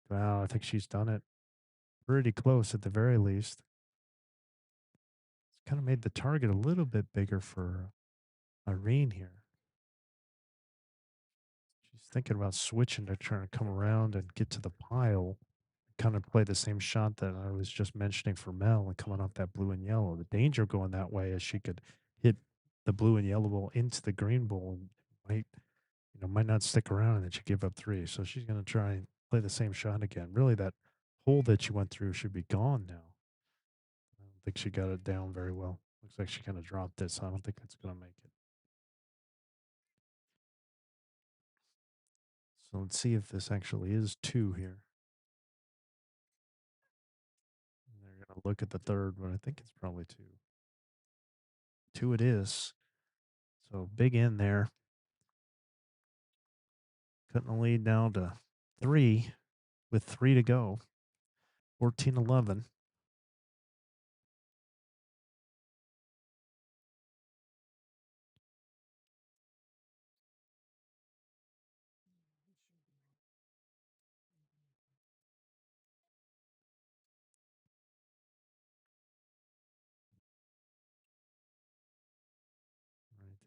Wow, I think she's done it pretty close at the very least. It's kind of made the target a little bit bigger for Irene here. She's thinking about switching to trying to come around and get to the pile, kind of play the same shot that I was just mentioning for Mel and coming off that blue and yellow. The danger going that way is she could hit the blue and yellow ball into the green ball and might not stick around and then she give up 3. So she's going to try and play the same shot again. Really, that hole that she went through should be gone now. I don't think she got it down very well. Looks like she kind of dropped it, so I don't think that's going to make it. So let's see if this actually is 2 here. And they're going to look at the third, but I think it's probably 2. 2 it is. So big in there. Cutting the lead down to 3 with 3 to go. 14-11.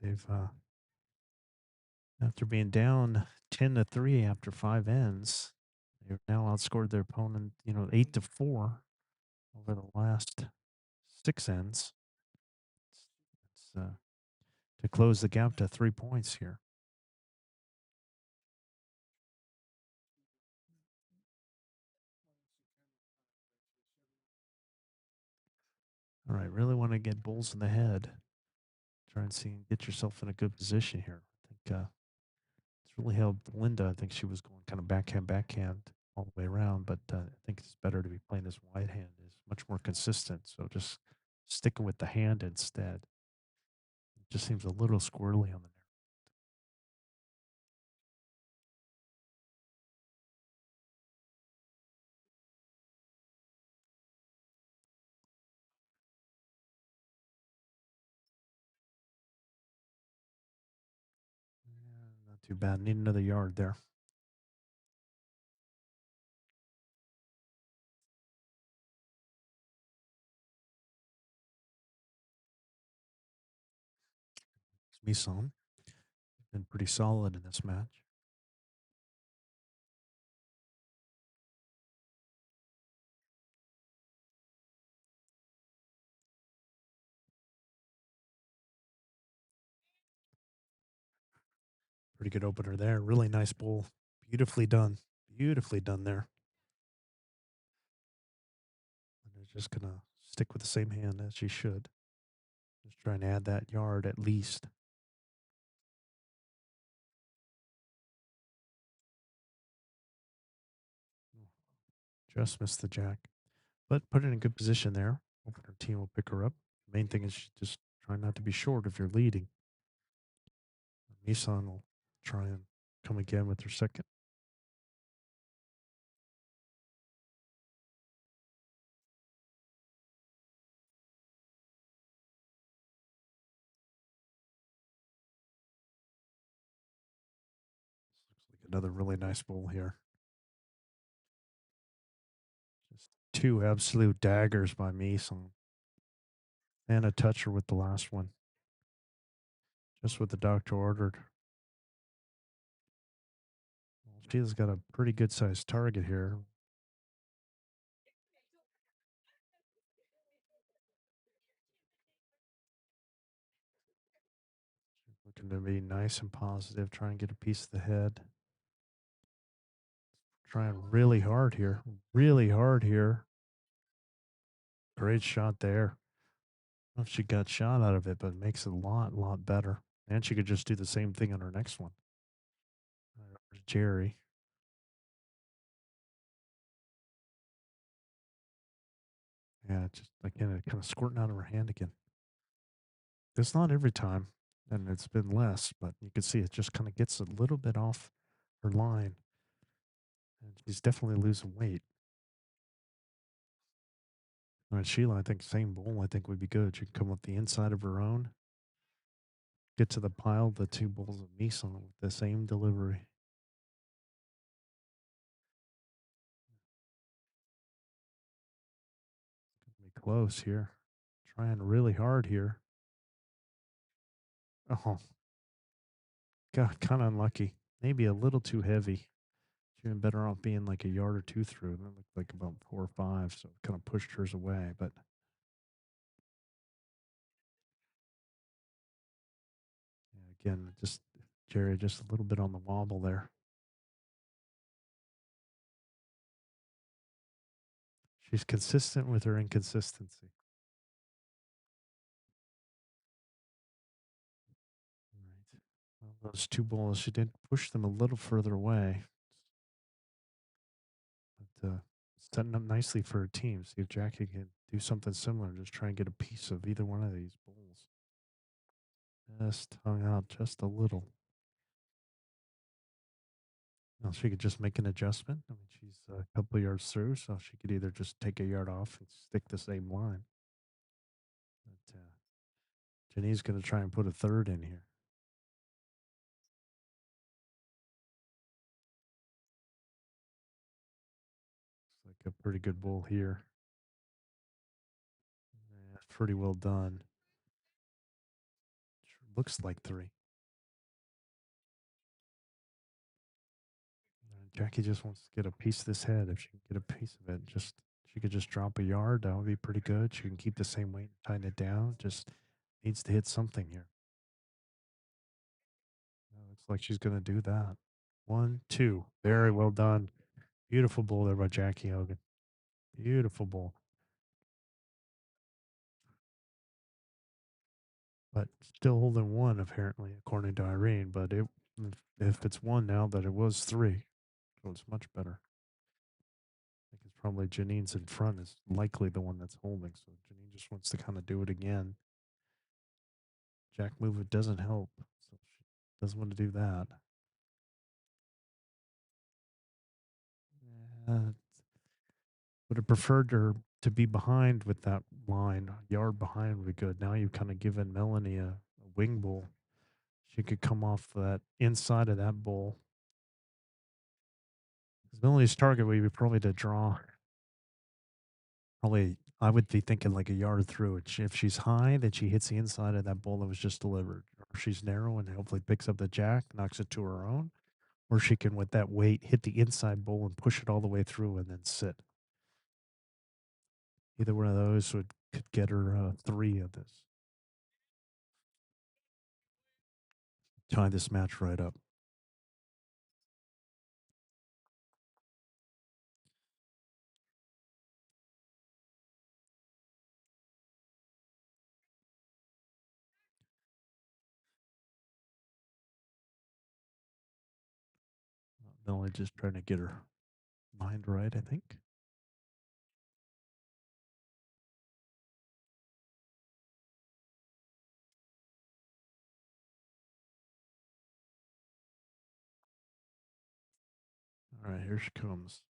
They've After being down 10-3 after 5 ends, they've now outscored their opponent, 8-4 over the last 6 ends. It's to close the gap to 3 points here. All right, really want to get bulls in the head. Try and see and get yourself in a good position here. I think it's really helped Linda. I think she was going kind of backhand all the way around, but I think it's better to be playing this wide hand. Is much more consistent. So just sticking with the hand instead. It just seems a little squirrely on the narrow. Yeah, not too bad. Need another yard there. Mison been pretty solid in this match. Pretty good opener there. Really nice bowl. Beautifully done. Beautifully done there. And they're just going to stick with the same hand as she should. Just trying to add that yard at least. Just missed the jack. But put it in a good position there. Hoping her team will pick her up. The main thing is just try not to be short if you're leading. Misan will try and come again with her second. This looks like another really nice bowl here. Just two absolute daggers by Misan. And a toucher with the last one. Just what the doctor ordered. Well, she's got a pretty good sized target here. Looking to be nice and positive, try and get a piece of the head. Trying really hard here. Really hard here. Great shot there. I don't know if she got shot out of it, but it makes it a lot better. And she could just do the same thing on her next one. Jerry. Yeah, just again, it kind of squirting out of her hand again. It's not every time, and it's been less, but you can see it just kind of gets a little bit off her line. And she's definitely losing weight. All right, Sheila, I think same bowl, I think would be good. She can come up the inside of her own, get to the pile, the two bowls of Misan with the same delivery. It's gonna be close here. Trying really hard here. Oh, God, kind of unlucky. Maybe a little too heavy. She'd been better off being like a yard or two through. That looked like about 4 or 5, so it kind of pushed hers away. But yeah, again, just Jerry, just a little bit on the wobble there. She's consistent with her inconsistency. Right. Well, those two balls, she did push them a little further away. But setting up nicely for her team. See if Jackie can do something similar. Just try and get a piece of either one of these bowls. Just hung out just a little. Well, she could just make an adjustment. I mean, she's a couple of yards through, so she could either just take a yard off and stick the same line. But Jenny's going to try and put a third in here. Looks like a pretty good bowl here. Yeah, pretty well done. Sure looks like 3. Jackie just wants to get a piece of this head. If she can get a piece of it, she could just drop a yard. That would be pretty good. She can keep the same weight, tighten it down. Just needs to hit something here. Looks like she's going to do that. 1, 2. Very well done. Beautiful bull there by Jackie Hogan. Beautiful bull. But still holding 1, apparently, according to Irene. But if it's 1 now, that it was 3. So it's much better. I think it's probably Janine's in front is likely the one that's holding. So Janine just wants to kind of do it again. Jack move, it doesn't help. So she doesn't want to do that. Would have preferred her to be behind with that line. A yard behind would be good. Now you've kind of given Melanie a wing bull. She could come off that inside of that bull. Melanie's target would be probably to draw. Probably, I would be thinking like a yard through it. If she's high, then she hits the inside of that bull that was just delivered. Or if she's narrow and hopefully picks up the jack, knocks it to her own. Or she can, with that weight, hit the inside bull and push it all the way through and then sit. Either one of those could get her 3 of this. Tie this match right up. Melanie just trying to get her mind right, I think. All right, here she comes.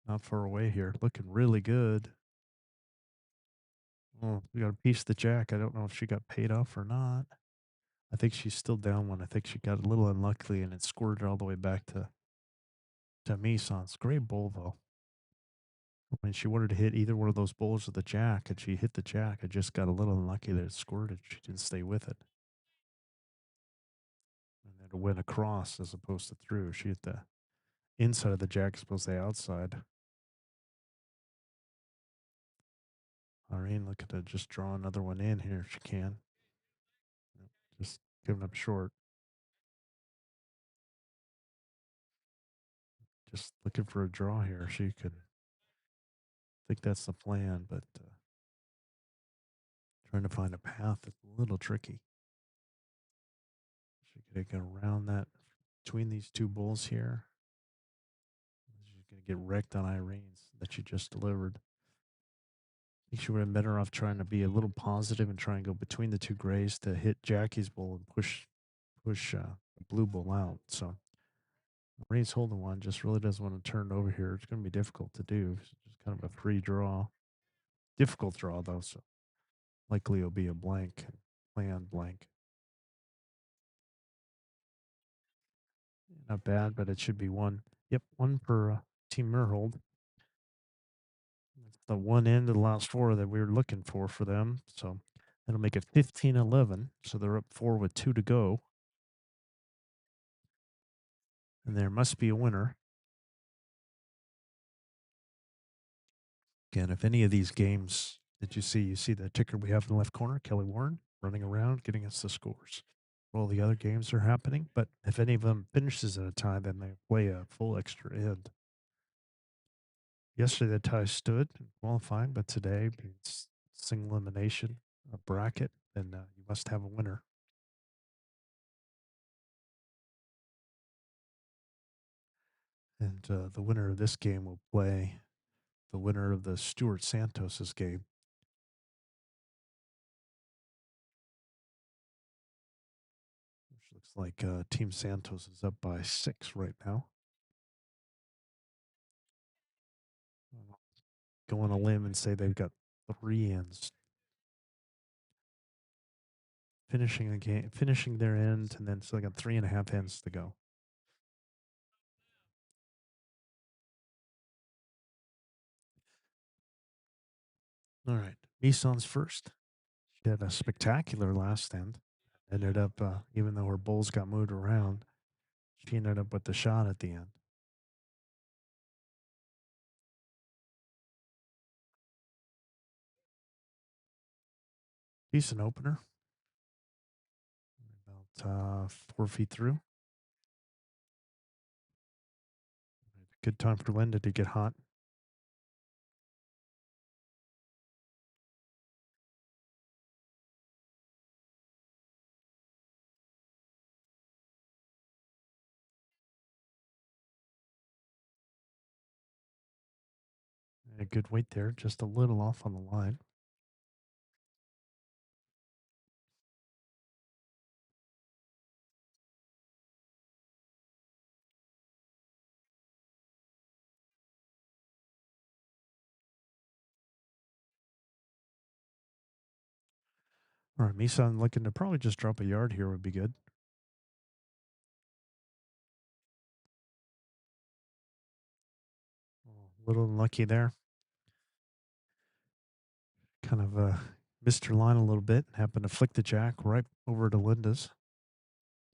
Not far away here. Looking really good. Oh, we got a piece of the jack. I don't know if she got paid off or not. I think she's still down one. I think she got a little unlucky and it squirted all the way back to Mison's. Great bull, though. When she wanted to hit either one of those bulls with the jack, and she hit the jack, it just got a little unlucky that it squirted. She didn't stay with it. And then it went across as opposed to through. She hit the inside of the jack as opposed to the outside. Irene looking to just draw another one in here if she can. Just giving up short. Just looking for a draw here. She could. I think that's the plan, but trying to find a path is a little tricky. She could get around that between these two bulls here. She's going to get wrecked on Irene's that she just delivered. I think she would have been better off trying to be a little positive and try and go between the two grays to hit Jackie's bull and push the blue bull out. So Irene's holding one, just really doesn't want to turn over here. It's going to be difficult to do. It's just kind of a free draw. Difficult draw, though, so likely it'll be a blank, plan blank. Not bad, but it should be one. Yep, one per Team Myrwold. That's the one end of the last 4 that we were looking for them. So that'll make it 15-11. So they're up 4 with 2 to go. And there must be a winner. Again, if any of these games that you see the ticker we have in the left corner, Kelly Warren running around getting us the scores. All the other games are happening, but if any of them finishes at a tie, then they play a full extra end. Yesterday, the tie stood in qualifying, but today, it's single elimination, a bracket, then you must have a winner. And the winner of this game will play the winner of the Stuart Santos's game. Which looks like Team Santos is up by 6 right now. Go on a limb and say they've got 3 ends. Finishing the game, finishing their end, and then so they got 3.5 ends to go. All right, Mison's first. She had a spectacular last end. Ended up, even though her bulls got moved around, she ended up with the shot at the end. Decent opener. About 4 feet through. Good time for Linda to get hot. A good weight there, just a little off on the line. All right, Misa, I'm looking to probably just drop a yard here would be good. A little unlucky there. Kind of missed her line a little bit and happened to flick the jack right over to Linda's.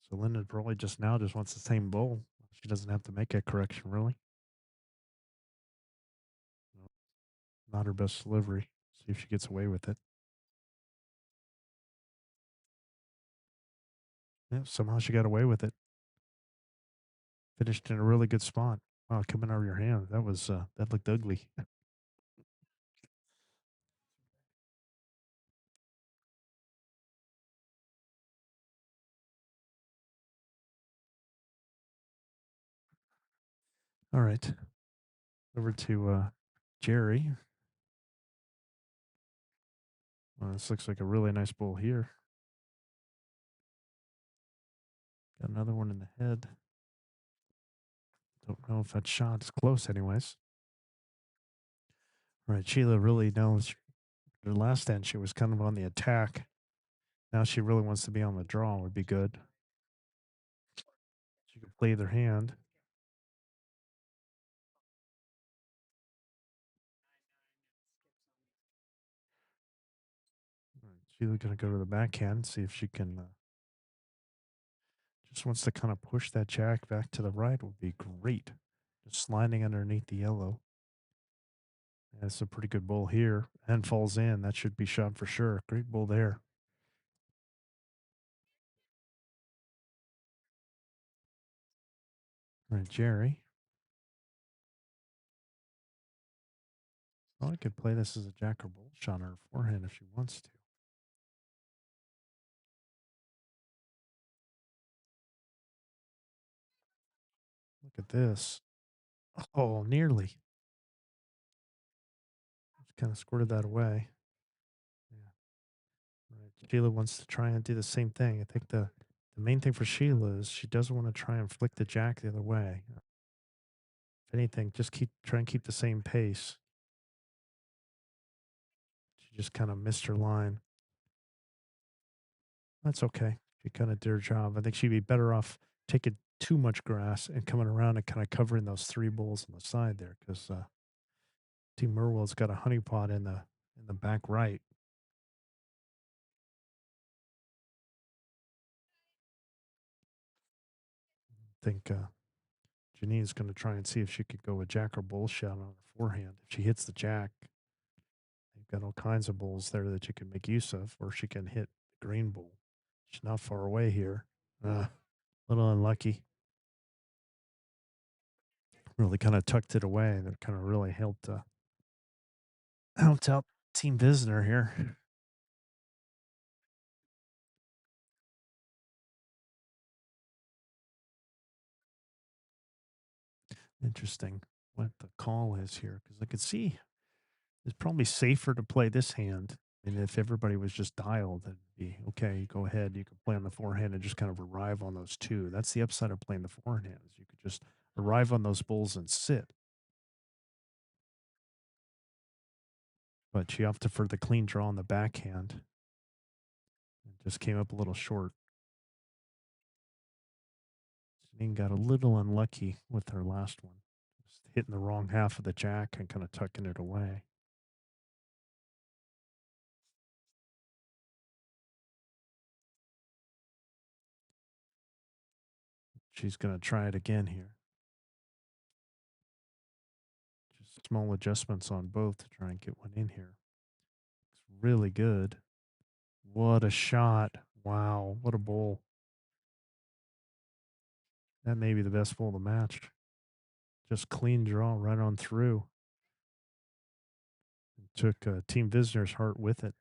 So Linda probably just now just wants the same bowl. She doesn't have to make a correction, really. Not her best delivery. See if she gets away with it. Yeah, somehow she got away with it. Finished in a really good spot. Wow, coming out of your hand. That was that looked ugly. All right. Over to Jerry. Well, this looks like a really nice bowl here. Got another one in the head. Don't know if that shot is close, anyways. All right, Sheila really knows her last end. She was kind of on the attack. Now she really wants to be on the draw. Would be good. She could play either hand. All right, Sheila going to go to the backhand, see if she can. Just wants to kind of push that jack back to the right. Would be great. Just sliding underneath the yellow. That's a pretty good bowl here and falls in. That should be shot for sure. Great bowl there. All right, Jerry. Well, I could play this as a jack or bull shot on her forehand if she wants to. Look at this. Oh, nearly. Just kind of squirted that away. Yeah. Right. Sheila wants to try and do the same thing. I think the main thing for Sheila is she doesn't want to try and flick the jack the other way. If anything, just try and keep the same pace. She just kind of missed her line. That's okay. She kind of did her job. I think she'd be better off taking too much grass and coming around and kind of covering those three bulls on the side there because Team Myrwold's got a honeypot in the back right. I think Janine's going to try and see if she could go a jack or bull shot on her forehand. If she hits the jack, they've got all kinds of bulls there that you can make use of, or she can hit the green bull. She's not far away here. A little unlucky. Really kind of tucked it away. That kind of really helped out Team Vizenor here. Interesting what the call is here because I could see it's probably safer to play this hand. And if everybody was just dialed, it'd be okay. Go ahead. You can play on the forehand and just kind of arrive on those two. That's the upside of playing the forehand is you could just arrive on those bulls and sit. But she opted for the clean draw on the backhand. It just came up a little short. Janine got a little unlucky with her last one, just hitting the wrong half of the jack and kind of tucking it away. She's going to try it again here. Just small adjustments on both to try and get one in here. It's really good. What a shot. Wow. What a bowl. That may be the best bowl of the match. Just clean draw right on through. Took Team Vizenor's heart with it.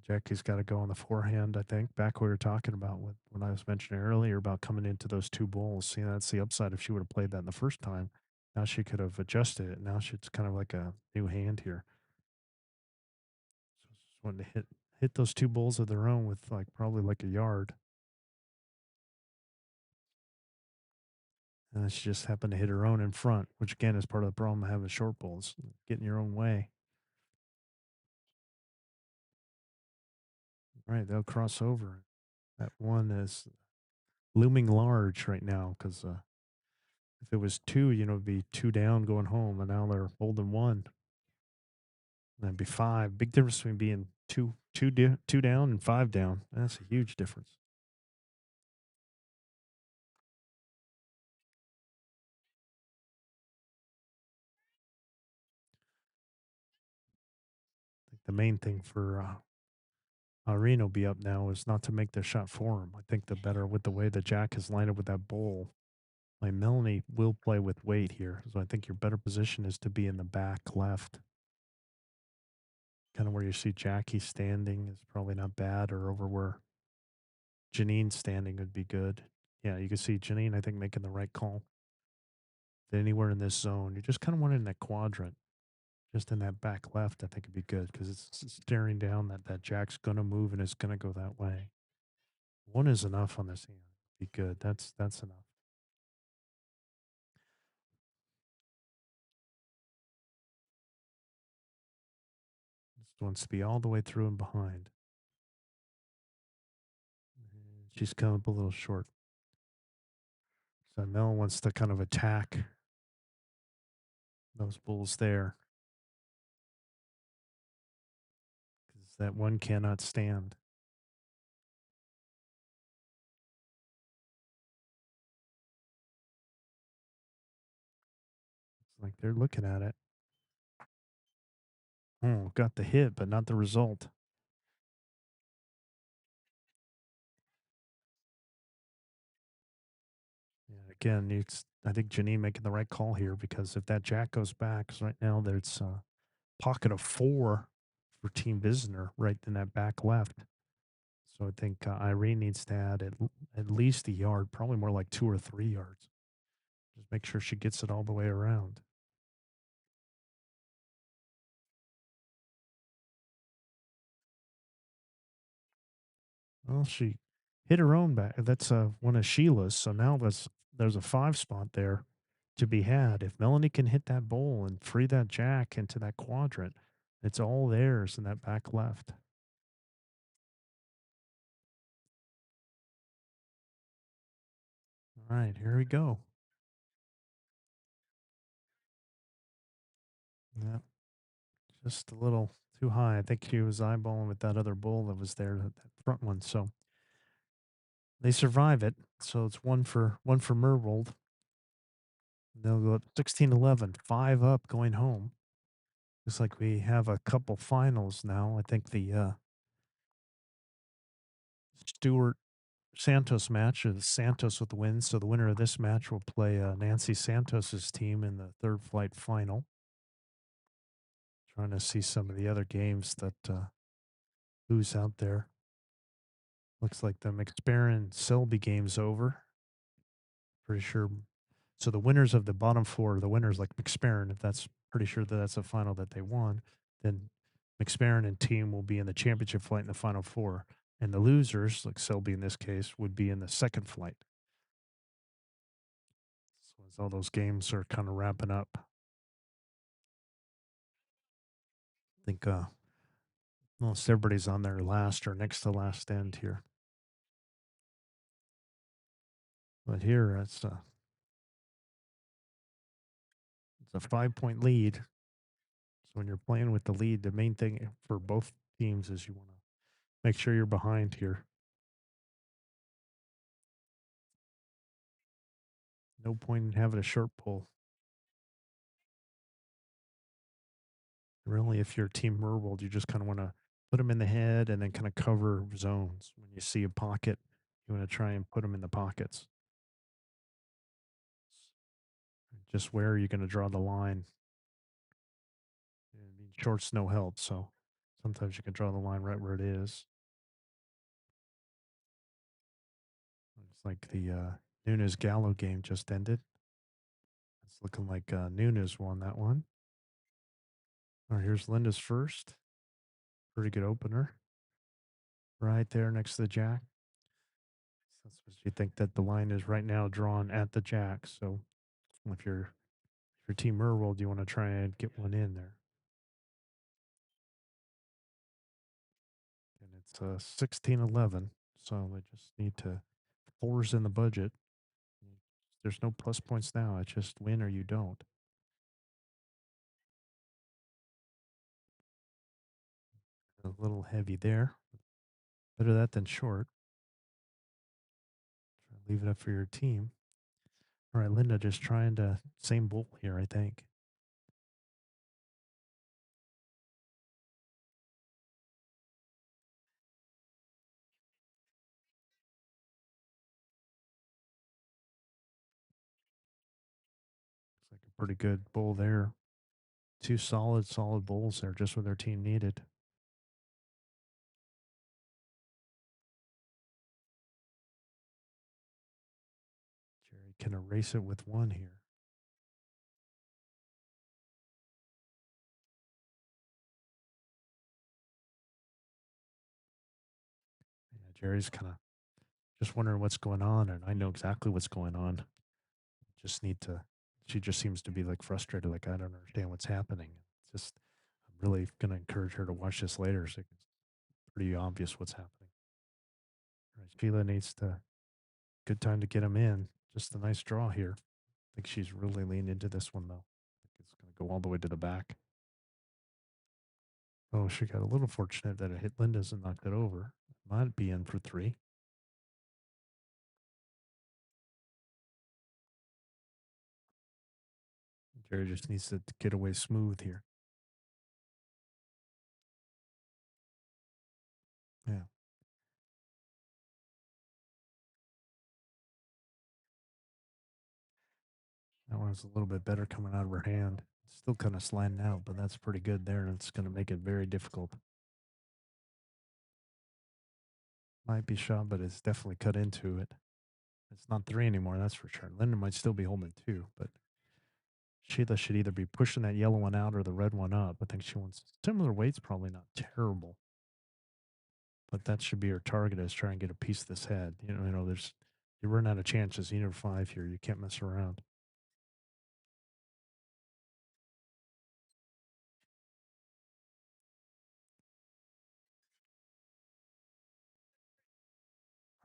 Jackie's got to go on the forehand, I think. Back we were talking about when I was mentioning earlier about coming into those two bowls. See, that's the upside if she would have played that in the first time. Now she could have adjusted it. Now she's kind of like a new hand here. So just wanting to hit those two bowls of their own with probably like a yard. And she just happened to hit her own in front, which again is part of the problem of having short bowls, getting your own way. All right, they'll cross over. That one is looming large right now because if it was two, it'd be two down going home, and now they're holding one. And that'd be five. Big difference between being two down and five down. That's a huge difference. I think the main thing for Irene will be up now is not to make the shot for him. I think the better with the way the jack is lined up with that bowl. Like Melanie will play with weight here. So I think your better position is to be in the back left. Kind of where you see Jackie standing is probably not bad, or over where Janine standing would be good. Yeah, you can see Janine, I think, making the right call. Anywhere in this zone, you just kind of want it in that quadrant, just in that back left. I think it'd be good because it's staring down that jack's going to move and it's going to go that way. One is enough on this hand. Be good. That's enough. This wants to be all the way through and behind. She's come up a little short. So Mel wants to kind of attack those bulls there. Because that one cannot stand. It's like they're looking at it. Oh, got the hit, but not the result. Yeah, again, I think Janine making the right call here because if that jack goes back, because right now there's a pocket of four for Team Vizenor right in that back left. So I think Irene needs to add at least a yard, probably more like 2 or 3 yards. Just make sure she gets it all the way around. Well, she hit her own back. That's one of Sheila's. So now there's a 5 spot there to be had. If Melanie can hit that bowl and free that jack into that quadrant, it's all theirs in that back left. All right, here we go. Yeah, just a little too high. I think she was eyeballing with that other bull that was there, that front one. So they survive it. So it's one for Myrwold. They'll go up 16-11, 5 up going home. Looks like we have a couple finals now. I think the Stewart Santos match is Santos with the win. So the winner of this match will play Nancy Santos's team in the third flight final. Trying to see some of the other games that who's out there. Looks like the McSparran Selby game's over. Pretty sure. So the winners of the bottom 4, the winners like McSparran, if that's pretty sure that's a final that they won, then McSparran and team will be in the championship flight in the final 4. And the losers, like Selby in this case, would be in the second flight. So as all those games are kind of wrapping up, I think most everybody's on their last or next to last end here. But here it's a 5-point lead. So when you're playing with the lead, the main thing for both teams is you want to make sure you're behind here. No point in having a short pull. Really, if you're Team Myrwold, you just kind of want to put them in the head and then kind of cover zones. When you see a pocket, you want to try and put them in the pockets. Just where are you going to draw the line? I mean, short's no help, so sometimes you can draw the line right where it is. It's like the Nunes Gallo game just ended. It's looking like Nunes won that one. All right, here's Linda's first. Pretty good opener. Right there next to the jack. So that's what you think that the line is right now drawn at the jack. So if you're Team Myrwold, you want to try and get one in there. And it's 16-11. So they just need to fours in the budget. There's no plus points now. It's just win or you don't. A little heavy there. Better that than short. Leave it up for your team. All right, Linda just trying to same bull here, I think. Looks like a pretty good bull there. Two solid bulls there, just what their team needed. Jerry can erase it with one here. Yeah, Jerry's kind of just wondering what's going on, and I know exactly what's going on. Just need to. She just seems to be like frustrated, like I don't understand what's happening. It's just, I'm really going to encourage her to watch this later, so it's pretty obvious what's happening. All right, Sheila needs to. Good time to get him in. Just a nice draw here. I think she's really leaned into this one though. I think it's going to go all the way to the back. Oh, she got a little fortunate that it hit Linda's and knocked it over. Might be in for three. Jerry just needs to get away smooth here. Yeah. That one's a little bit better coming out of her hand. Still kind of sliding out, but that's pretty good there. And it's going to make it very difficult. Might be shot, but it's definitely cut into it. It's not three anymore, that's for sure. Linda might still be holding two, but Sheila should either be pushing that yellow one out or the red one up. I think she wants similar weights, probably not terrible. But that should be her target is try and get a piece of this head. There's you run out of chances. You need 5 here. You can't mess around.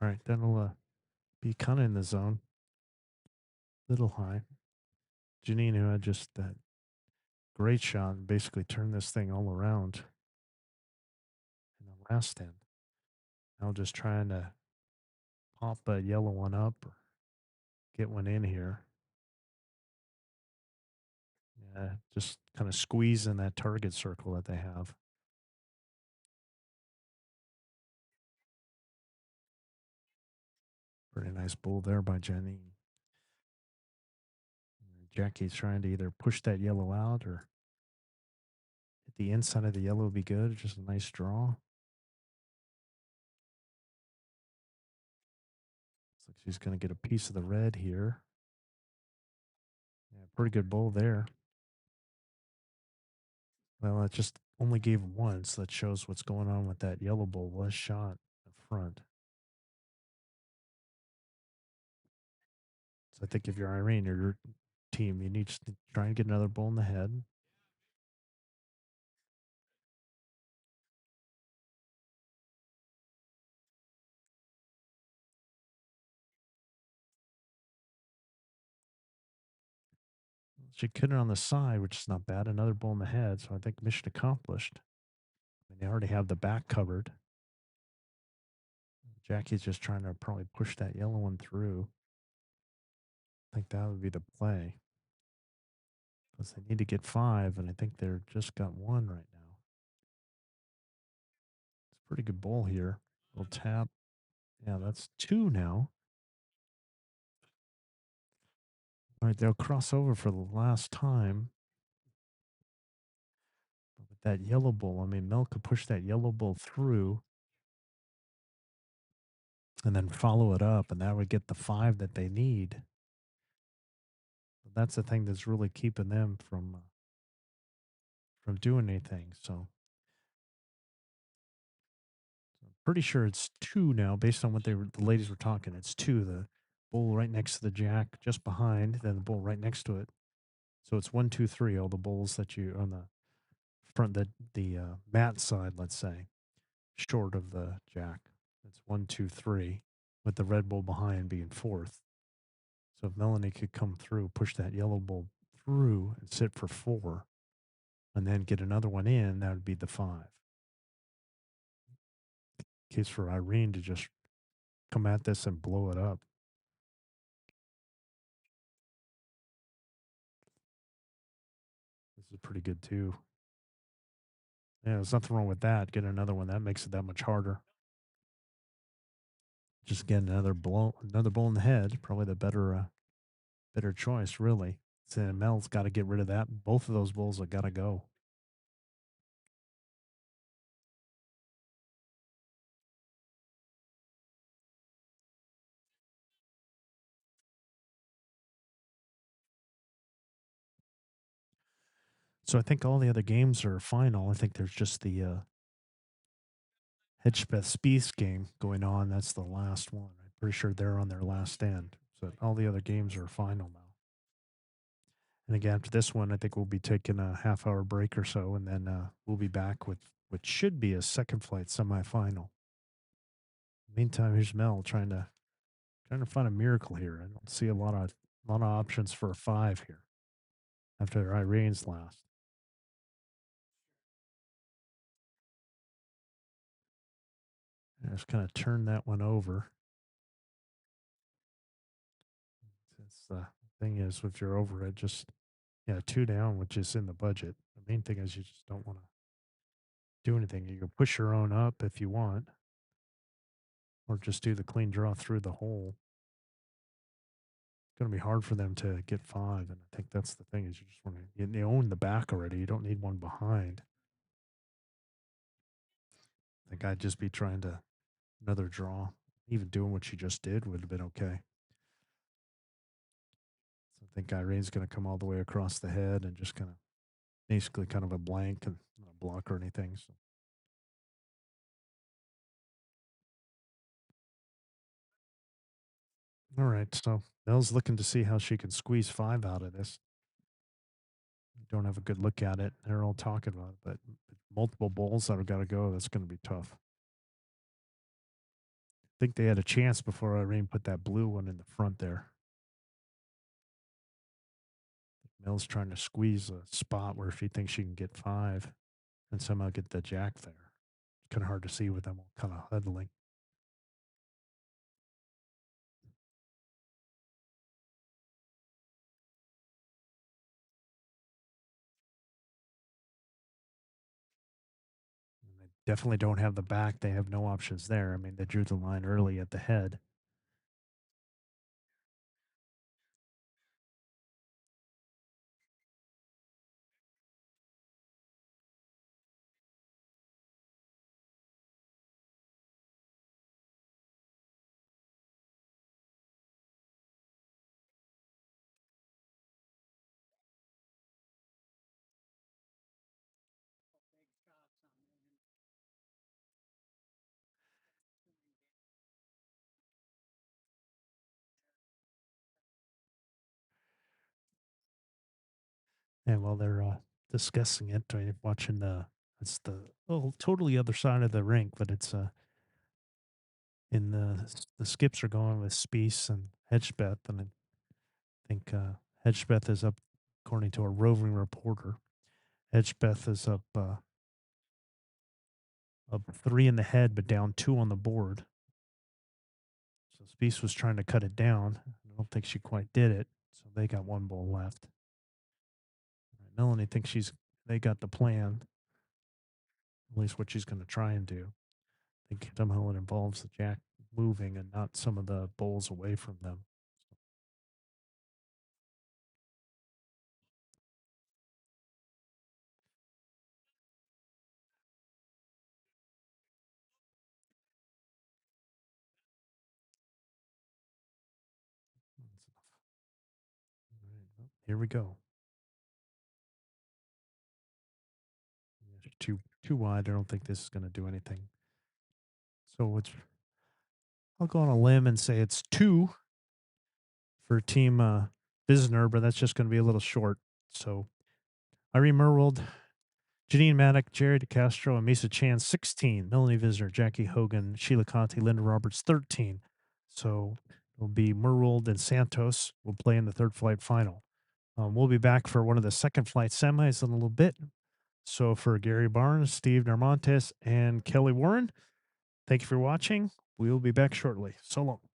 All right, that'll be kind of in the zone. Little high. Janine, who had just that great shot and basically turned this thing all around in the last end. Now just trying to pop a yellow one up or get one in here. Yeah, just kind of squeeze in that target circle that they have. Pretty nice bull there by Janine. Jackie's trying to either push that yellow out or hit the inside of the yellow would be good. Just a nice draw. Looks like she's going to get a piece of the red here. Yeah, pretty good bull there. Well, it just only gave one, so that shows what's going on with that yellow bull was shot in front. So I think if you're Irene or your team, you need to try and get another bull in the head. She could it on the side, which is not bad. Another bull in the head, so I think mission accomplished. And they already have the back covered. Jackie's just trying to probably push that yellow one through. I think that would be the play. because they need to get 5, and I think they're just got 1 right now. It's a pretty good bowl here. Little tap. Yeah, that's 2 now. All right, they'll cross over for the last time. But with that yellow bull, I mean, Mel could push that yellow bull through and then follow it up, and that would get the 5 that they need. But that's the thing that's really keeping them from doing anything. So I'm pretty sure it's 2 now, based on what the ladies were talking. It's 2. The bull right next to the jack, just behind, then the bull right next to it. So it's 1, 2, 3. All the bulls that you on the front, the mat side, let's say, short of the jack. It's 1, 2, 3, with the red bull behind being 4th. So if Melanie could come through, push that yellow bull through and sit for 4, and then get another one in, that would be the 5. Case for Irene to just come at this and blow it up. This is pretty good too. Yeah, there's nothing wrong with that. Get another one. That makes it that much harder. Just get another bull in the head. Probably the better choice, really. So Mel's got to get rid of that. Both of those bulls have got to go. So I think all the other games are final. I think there's just the Hedgepeth Spieth game going on. That's the last one. I'm pretty sure they're on their last end. So all the other games are final now. And again, after this one, I think we'll be taking a half-hour break or so, and then we'll be back with what should be a second flight semifinal. Meantime, here's Mel trying to find a miracle here. I don't see a lot of options for a 5 here after Irene's last. I just kind of turn that one over. Since the thing is, if you're over it, just 2 down, which is in the budget. The main thing is you just don't want to do anything. You can push your own up if you want, or just do the clean draw through the hole. It's going to be hard for them to get 5, and I think that's the thing is you just want to you own the back already. You don't need one behind. I think I'd just be trying to another draw. Even doing what she just did would have been okay. So I think Irene's going to come all the way across the head and just kind of basically kind of a blank and not a block or anything. So. All right, so Belle's looking to see how she can squeeze 5 out of this. Don't have a good look at it. They're all talking about it, but multiple bowls that have got to go. That's going to be tough. I think they had a chance before Irene put that blue one in the front there. Mel's trying to squeeze a spot where she thinks she can get 5 and somehow get the jack there. It's kind of hard to see with them all kind of huddling. And they definitely don't have the back. They have no options there. I mean, they drew the line early at the head. And while they're discussing it, I'm watching it's the totally other side of the rink, but it's in the skips are going with Spieth and Hedgebeth, and I think Hedgebeth is up according to a roving reporter. Hedgebeth is up 3 in the head, but down 2 on the board. So Spieth was trying to cut it down. I don't think she quite did it. So they got 1 ball left. Melanie thinks they got the plan, at least what she's going to try and do. I think somehow it involves the jack moving and not some of the bowls away from them. That's enough. All right, well, here we go. Too wide. I don't think this is going to do anything. So I'll go on a limb and say it's 2 for Team Vizenor, but that's just going to be a little short. So Irene Myrwold, Janine Maddock, Jerry DeCastro, and Misa Chan 16. Melanie Vizenor, Jackie Hogan, Sheila Conti, Linda Roberts 13. So it'll be Myrwold and Santos will play in the third flight final. We'll be back for one of the second flight semis in a little bit. So for Gary Barnes, Steve Narmontes, and Kelly Warren, thank you for watching. We will be back shortly. So long.